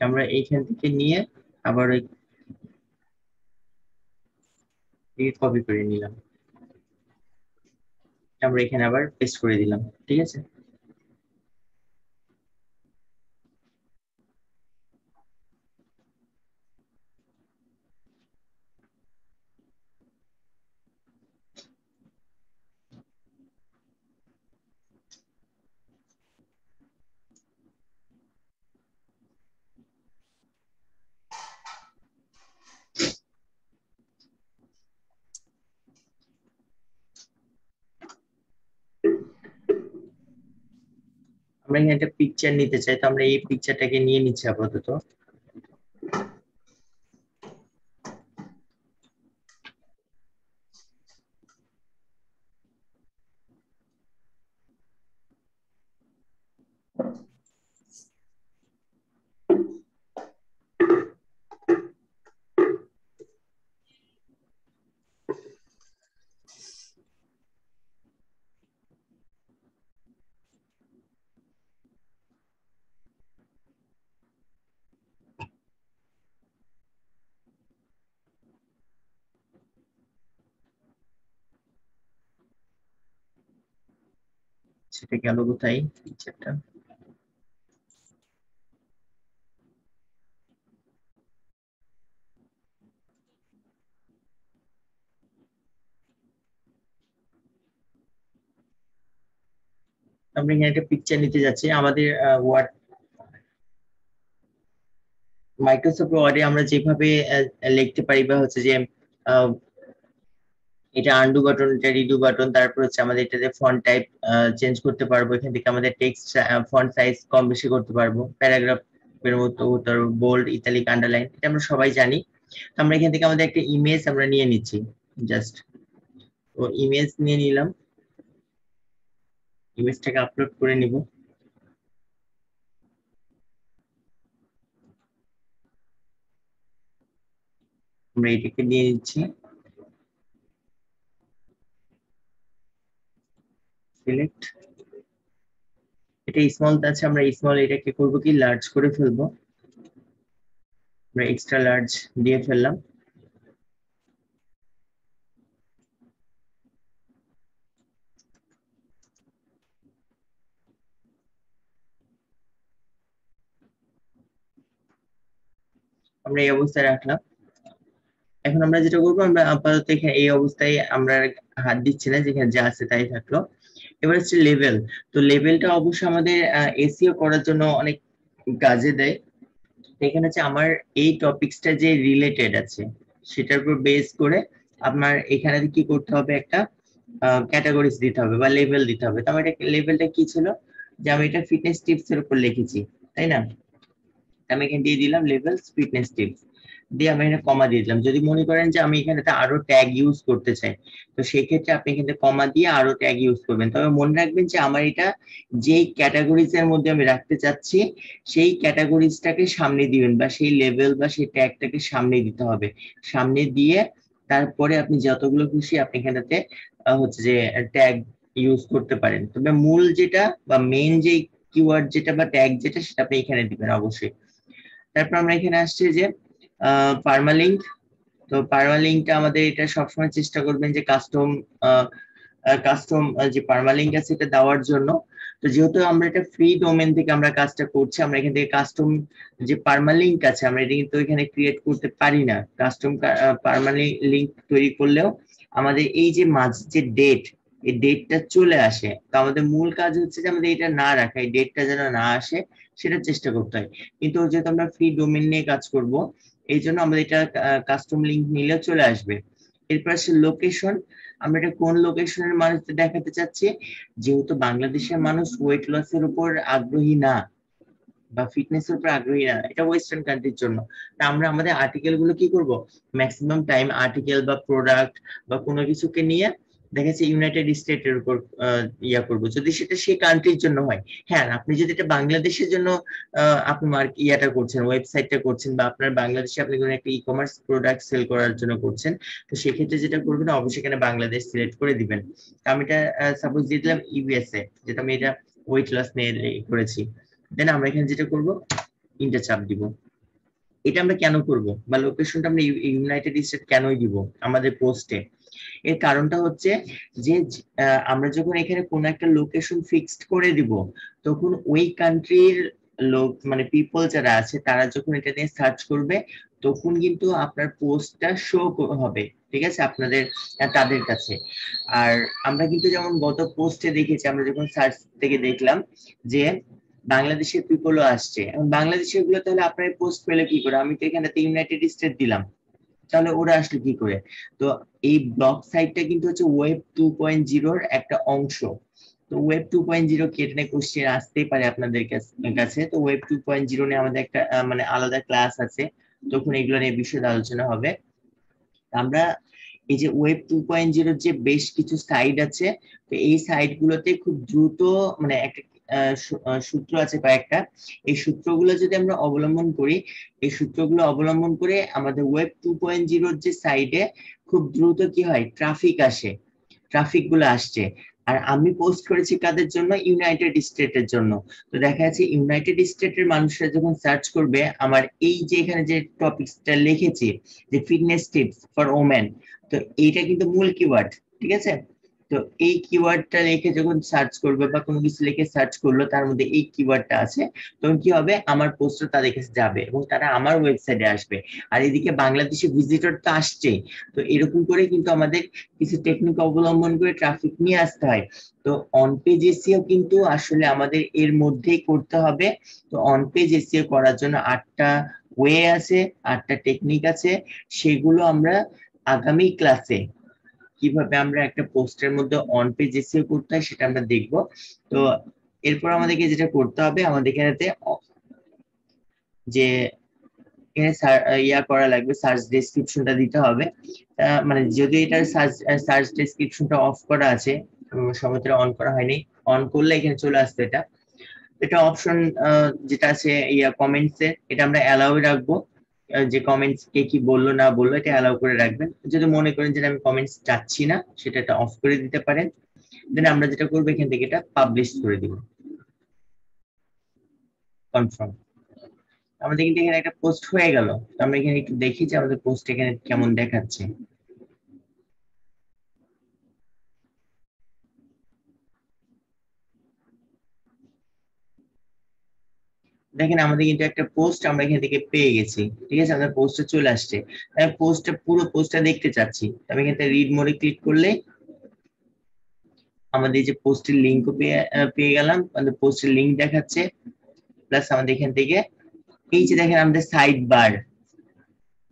আমরা এইখান থেকে নিয়ে আবার ওই কপি করে নিলাম, আমরা এখানে আবার পেস্ট করে দিলাম, ঠিক আছে? আমরা এখানে একটা পিকচার নিতে চাই, তো আমরা এই পিকচারটাকে নিয়ে নিচ্ছি আপাতত। সেটা গেল কোথায় পিকচারটা? আমরা এখানে একটা পিকচার নিতে যাচ্ছি আমাদের ওয়ার্ড, মাইক্রোসফট ওয়ার্ডে আমরা যেভাবে লিখতে পারি, বা হচ্ছে যে আহ, এটা আন্ডু বাটন, এটা রিডু বাটন, তারপর হচ্ছে আমাদের এটাতে ফন্ট টাইপ চেঞ্জ করতে পারবো, এখান থেকে আমাদের টেক্সট ফন্ট সাইজ কম বেশি করতে পারবো, প্যারাগ্রাফের মতো বোল্ড, ইতালিক, আন্ডারলাইন, এটা আমরা সবাই জানি। তো আমরা এখান থেকে আমাদের একটা ইমেজ আমরা নিয়ে নিচ্ছি, জাস্ট তো ইমেজ নিয়ে নিলাম, ইমেজটাকে আপলোড করে নিব। আমরা এটাকে নিয়ে নিচ্ছি, সিলেক্ট, এটা স্মল আছে, আমরা স্মল এটাকে করবো কি লার্জ করে ফেলবো, আমরা এক্সট্রা লার্জ দিয়ে ফেললাম। আমরা এই অবস্থায় রাখলাম। এখন আমরা যেটা করবো, আমরা আপাতত এখানে এই অবস্থায় আমরা হাত দিচ্ছি না, যেখানে যা আছে তাই থাকলো। এবার হচ্ছে লেভেল। তো লেভেলটা অবশ্যই আমাদের এসইও করার জন্য অনেক কাজে দেয়। এখানে হচ্ছে আমার এই টপিকসটা যে রিলেটেড আছে সেটার উপর বেস করে আপনার এখানে কি করতে হবে, একটা ক্যাটাগরিজ দিতে হবে বা লেভেল দিতে হবে। তো আমার লেভেলটা কি ছিল, যে আমি এটা ফিটনেস টিপস এর উপর লিখেছি, তাই না? আমি এখানে দিয়ে দিলাম লেভেলস ফিটনেস টিপস, দিয়ে আমি এখানে কমা দিয়ে দিলাম। যদি মনে করেন যে আমি এখানে আরো ট্যাগ ইউজ করতে চাই, তো সেই ক্ষেত্রে আপনি এখানে কমা দিয়ে আরো ট্যাগ ইউজ করবেন। তবে মনে রাখবেন যে আমার এটা যেই ক্যাটাগরিজ এর মধ্যে আমি রাখতে চাচ্ছি সেই ক্যাটাগরিজটাকে সামনে দিবেন, বা সেই লেভেল বা সেই ট্যাগটাকে সামনে দিতে হবে। সামনে দিয়ে তারপরে আপনি যতগুলো খুশি আপনি এখানেতে হচ্ছে যে ট্যাগ ইউজ করতে পারেন। তবে মূল যেটা বা মেইন যে কিওয়ার্ড যেটা বা ট্যাগ যেটা সেটা আপনি এখানে দিবেন অবশ্যই। তারপর আমরা এখানে আসছে যে পার্মালিঙ্ক। তো পার্মালিঙ্কটা আমাদের এটা সবসময় চেষ্টা করবেন যে কাস্টম যে পার্মালিঙ্ক আছে এটা দেওয়ার জন্য। তো যেহেতু আমরা এটা ফ্রি ডোমেন থেকে আমরা কাজটা করছি, আমরা এখান থেকে কাস্টম যে পার্মালিঙ্ক আছে আমরা এটা কিন্তু এখানে ক্রিয়েট করতে পারি না। কাস্টম পার্মালিঙ্ক তৈরি করলেও আমাদের এই যে মাঝে যে ডেট, এই ডেটটা চলে আসে। তো আমাদের মূল কাজ হচ্ছে যে আমাদের এটা না রাখা, এই ডেটটা যেন না আসে সেটা চেষ্টা করতে হয়। কিন্তু যেহেতু আমরা ফ্রি ডোমেন নিয়ে কাজ করব, এই জন্য আমাদের এটা কাস্টম লিঙ্ক নিলে চলে আসবে। এরপর আসছে লোকেশন। আমরা এটা কোন লোকেশনের মানুষ দেখাতে চাচ্ছি, যেহেতু বাংলাদেশের মানুষ ওয়েট লসের উপর আগ্রহী না বা ফিটনেসের উপর আগ্রহী না, এটা ওয়েস্টার্ন কান্ট্রির জন্য। তা আমরা আমাদের আর্টিকেল গুলো কি করব, ম্যাক্সিমাম টাইম আর্টিকেল বা প্রোডাক্ট বা কোনো কিছুকে নিয়ে দেখা যাচ্ছে ইউনাইটেড স্টেটের উপর ইয়া করবো, যদি সেটা সেই কান্ট্রির জন্য হয়। হ্যাঁ, আপনি যদি এটা বাংলাদেশের জন্য আপনি ইয়াটা করছেন, ওয়েবসাইটটা করছেন, বা আপনার বাংলাদেশে আপনি কোনো একটা ই কমার্স প্রোডাক্ট সেল করার জন্য করছেন, তো সেক্ষেত্রে যেটা করবেন অবশ্যই এখানে বাংলাদেশ সিলেক্ট করে দিবেন। আমি এটা সাপোজ দিয়ে দিলাম ইউএসএ, যেটা আমি এটা ওয়েট লস নিয়ে করেছি। দেন আমরা এখানে যেটা করব, ইন্টার চাপ দিব। এটা আমরা কেন করব, বা লোকেশনটা আমরা ইউনাইটেড স্টেট কেনই দিব আমাদের পোস্টে, এর কারণটা হচ্ছে যে আমরা যখন এখানে কোন একটা লোকেশন ফিক্সড করে দিব, তখন ওই কান্ট্রির লোক মানে পিপল যারা আছে তারা যখন এটা নিয়ে সার্চ করবে, তখন কিন্তু আপনার পোস্টটা শো হবে, ঠিক আছে, আপনাদের তাদের কাছে। আর আমরা কিন্তু যেমন গত পোস্টে দেখেছি, আমরা যখন সার্চ থেকে দেখলাম যে বাংলাদেশের পিপলও আসছে, এবং বাংলাদেশের গুলো তাহলে আপনার পোস্ট পেলে কি করে, আমি তো এখানে ইউনাইটেড স্টেট দিলাম, তাহলে ওরা আসলে কি করে। তো এই ব্লগ সাইটটা কিন্তু হচ্ছে ওয়েব 2.0 একটা অংশ। তো ওয়েব 2.0 কেটে কোশ্চেন আসতেই পারে আপনাদের কাছে। তো ওয়েব 2.0 নিয়ে আমাদের একটা মানে আলাদা ক্লাস আছে, তখন এগুলো নিয়ে বিশদ আলোচনা হবে। আমরা এই যে ওয়েব 2.0 যে বেশ কিছু সাইট আছে, তো এই সাইট গুলোতে খুব দ্রুত মানে একটা সূত্র আছে কয়েকটা, এই সূত্রগুলো যদি আমরা অবলম্বন করি, এই সূত্রগুলো অবলম্বন করে আমাদের ওয়েব 2.0 যে সাইটে খুব দ্রুত কি হয়, ট্রাফিক আসে, ট্রাফিক গুলো আসছে। আর আমি পোস্ট করেছি কাদের জন্য, ইউনাইটেড স্টেটের জন্য। তো দেখা যাচ্ছে ইউনাইটেড স্টেটের মানুষরা যখন সার্চ করবে আমার এই যে এখানে যে টপিকসটা লিখেছি, যে ফিটনেস টিপস ফর ওমেন, তো এইটা কিন্তু মূল কিওয়ার্ড, ঠিক আছে। তো এই কিওয়ার্ডটা লিখে যখন সার্চ করবে বা কোনো কিছু লিখে সার্চ করলো তার মধ্যে এই কিওয়ার্ডটা আছে, তখন কি হবে, আমার পোস্টটা তাদের কাছে যাবে এবং তারা আমার ওয়েবসাইটে আসবে। আর এদিকে বাংলাদেশি ভিজিটর তো আসছে। তো এরকম করে কিন্তু আমাদের কিছু টেকনিক অবলম্বন করে ট্রাফিক নিয়ে আসতে হয়। তো অন পেজ এসইও কিন্তু আসলে আমাদের এর মধ্যেই করতে হবে। তো অন পেজ এসইও করার জন্য 8টা ওয়ে আছে, 8টা টেকনিক আছে, সেগুলো আমরা আগামী ক্লাসে কিভাবে আমরা একটা পোস্টের মধ্যে অন পেজ এসইও করতে হয় সেটা আমরা দেখব। তো এরপর আমাদেরকে যেটা করতে হবে, আমাদের এখানেতে যে এখানে ইয়া করা লাগবে, সার্চ ডেসক্রিপশনটা দিতে হবে। মানে যদি এটার সার্চ ডেসক্রিপশনটা অফ করা আছে, সবেতে অন করা হয়নি, অন করলে এখানে চলে আসবে এটা। এটা অপশন যেটা আছে ইয়া কমেন্টস এ, এটা আমরা অ্যালাউ রাখবো, যে কমেন্টস কে কি বললো না বললো এটা অ্যালাউ করে রাখবেন। যদি মনে করেন যে আমি কমেন্টস চাচ্ছি না, সেটা এটা অফ করে দিতে পারেন। দেন আমরা যেটা করবো এখান থেকে এটা পাবলিশ করে দিব, কনফার্ম। আমাদের কিন্তু এখানে একটা পোস্ট হয়ে গেল। আমরা এখানে একটু দেখি যে আমাদের পোস্ট এখানে কেমন দেখাচ্ছে। দেখেন আমাদের কিন্তু একটা পোস্ট আমরা এখান থেকে পেয়ে গেছি, ঠিক আছে, আমাদের পোস্টে চলে আসছে। আমি পোস্টটা পুরো পোস্টটা দেখতে চাচ্ছি, আমি এখানে রিড মোডে ক্লিক করলে আমাদের যে পোস্টের লিঙ্ক পেয়ে গেলাম, আমাদের পোস্টের লিঙ্ক দেখাচ্ছে। প্লাস আমাদের এখান থেকে এই যে দেখেন আমাদের side bar,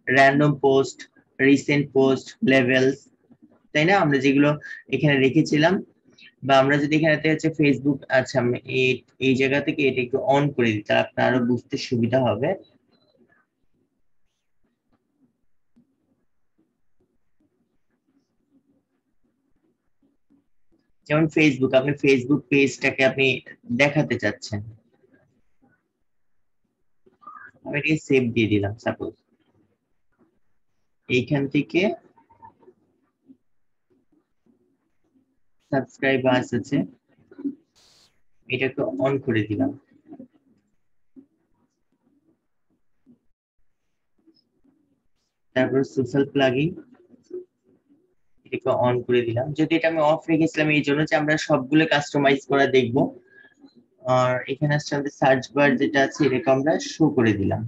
random post, recent post, levels, তাই না, আমরা যেগুলো এখানে রেখেছিলাম বা আমরা যদি এখানে হচ্ছে ফেসবুক, আচ্ছা আমি এই জায়গা থেকে এটা একটু অন করে দিই, তাহলে আপনার আরো বুঝতে সুবিধা হবে। যেমন ফেসবুক, আপনি ফেসবুক পেজটাকে আপনি দেখাতে চাচ্ছেন, আমি এটাকে সেভ দিয়ে দিলাম সাপোজ। এইখান থেকে সাবস্ক্রাইবার্স আছে, এটাকে অন করে দিলাম। তারপর সোশ্যাল প্লাগইন, এটাকে অন করে দিলাম। যদি এটা আমি অফ রেখেছিলাম এই জন্য যে আমরা সবগুলো কাস্টমাইজ করা দেখবো। আর এখানে আসছে আমাদের সার্চ বার যেটা আছে, এটাকে আমরা শো করে দিলাম।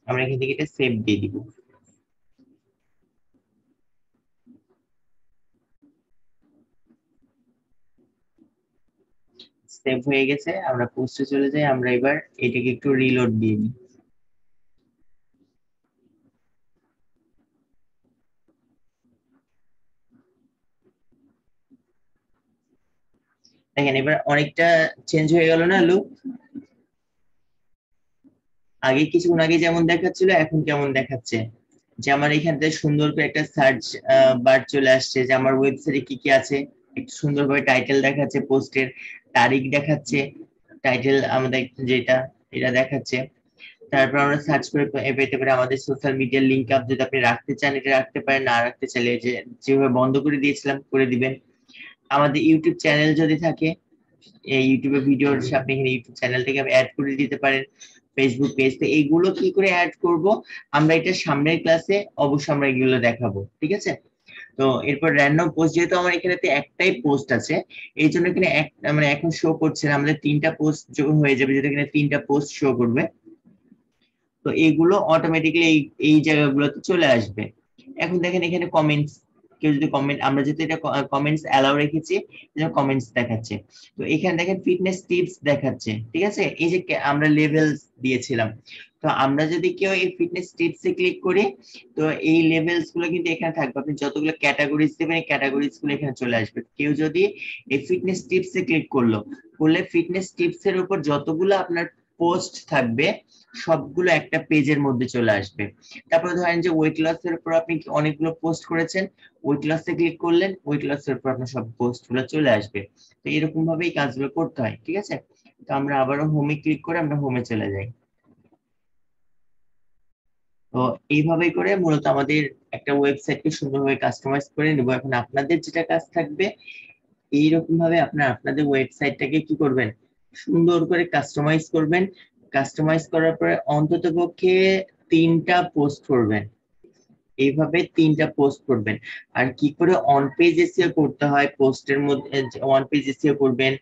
আমরা এখান থেকে এটা সেভ দিয়ে দিব। সেভ হয়ে গেছে, আমরা পোস্টে চলে যাই। আমরা এবার এটাকে একটু রিলোড দিয়ে নিই। দেখেন এবার অনেকটা চেঞ্জ হয়ে গেল না লুক? আগে কিছুক্ষণ আগে যেমন দেখাচ্ছিল এখন কেমন দেখাচ্ছে, যে আমার এখান থেকে সুন্দর করে একটা সার্চ বার চলে আসছে, যে আমার ওয়েবসাইটে কি কি আছে, একটু সুন্দরভাবে টাইটেল দেখাচ্ছে, পোস্টের তারিখ দেখাচ্ছে, টাইটেল আমাদের যেটা এটা দেখাচ্ছে। তারপর আমরা সার্চ করে পেতে পারি আমাদের সোশ্যাল মিডিয়ার লিংক আপ, যদি আপনি রাখতে চান এটা রাখতে পারেন, না রাখতে চাইলে যে যেভাবে বন্ধ করে দিয়েছিলাম করে দিবেন। আমাদের ইউটিউব চ্যানেল যদি থাকে, এই ইউটিউবে ভিডিও আপনি এখানে ইউটিউব চ্যানেলটাকে অ্যাড করে দিতে পারেন, ফেসবুক পেজ। তো এইগুলো কি করে অ্যাড করব আমরা এটা সামনের ক্লাসে অবশ্যই আমরা এগুলো দেখাবো, ঠিক আছে? তো এরপর র্যান্ডম পোস্ট, যেহেতু আমার এখানেতে একটাই পোস্ট আছে এই জন্য এখানে মানে এখন শো করছে না, আমাদের 3টা পোস্ট যখন হয়ে যাবে, যেটা এখানে 3টা পোস্ট শো করবে, তো এইগুলো অটোমেটিক্যালি এই জায়গাগুলোতে চলে আসবে। এখন দেখেন এখানে কমেন্টস, কেউ যদি কমেন্ট, আমরা যেহেতু এটা কমেন্টস অ্যালাউ রেখেছি, কমেন্টস দেখাচ্ছে। তো এখানে দেখেন ফিটনেস টিপস দেখাচ্ছে, ঠিক আছে? এই যে আমরা লেভেলস দিয়েছিলাম, তো আমরা যদি কেউ এই ফিটনেস টিপস এ ক্লিক করি, তো এই লেভেলস গুলো কিন্তু এখানে থাকবে। আপনি যতগুলো ক্যাটাগরিজ দেবেন এই ক্যাটাগরিজ গুলো এখানে চলে আসবে। কেউ যদি এই ফিটনেস টিপস এ ক্লিক করলে ফিটনেস টিপস এর উপর যতগুলো আপনার পোস্ট থাকবে সবগুলো একটা পেজের মধ্যে চলে আসবে। তারপরে ধরেন যে ওয়েট লস এর উপর আপনি অনেকগুলো পোস্ট করেছেন, ওয়েট লস এ ক্লিক করলেন, ওয়েট লস এর উপর আপনার সব পোস্ট গুলো চলে আসবে। তো এরকম ভাবেই কাজগুলো করতে হয়, ঠিক আছে? তো আমরা আবারও হোমে ক্লিক করে আমরা হোমে চলে যাই। তো এইভাবেই করে মূলত আমাদের একটা ওয়েবসাইটকে সুন্দরভাবে কাস্টমাইজ করে নেব। এখন আপনাদের যেটা কাজ থাকবে, এইরকম ভাবে আপনাদের ওয়েবসাইটটাকে কি করবেন, সুন্দর করে কাস্টমাইজ করবেন। কাস্টমাইজ করার পরে অন্তত পক্ষে 3টা পোস্ট করবেন, এইভাবে 3টা পোস্ট করবেন। আর কি করে অন পেজ এসইও করতে হয়, পোস্টের মধ্যে অন পেজ এসইও করবেন,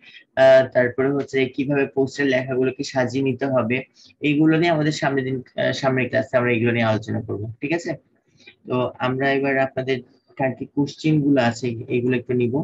তারপরে হচ্ছে কিভাবে পোস্টের লেখাগুলোকে সাজিয়ে নিতে হবে, এইগুলো নিয়ে আমাদের সামনের ক্লাসে আমরা এগুলো নিয়ে আলোচনা করব, ঠিক আছে? তো আমরা এবার আপনাদের কি কোশ্চেন গুলো আছে এগুলো একটু নিব।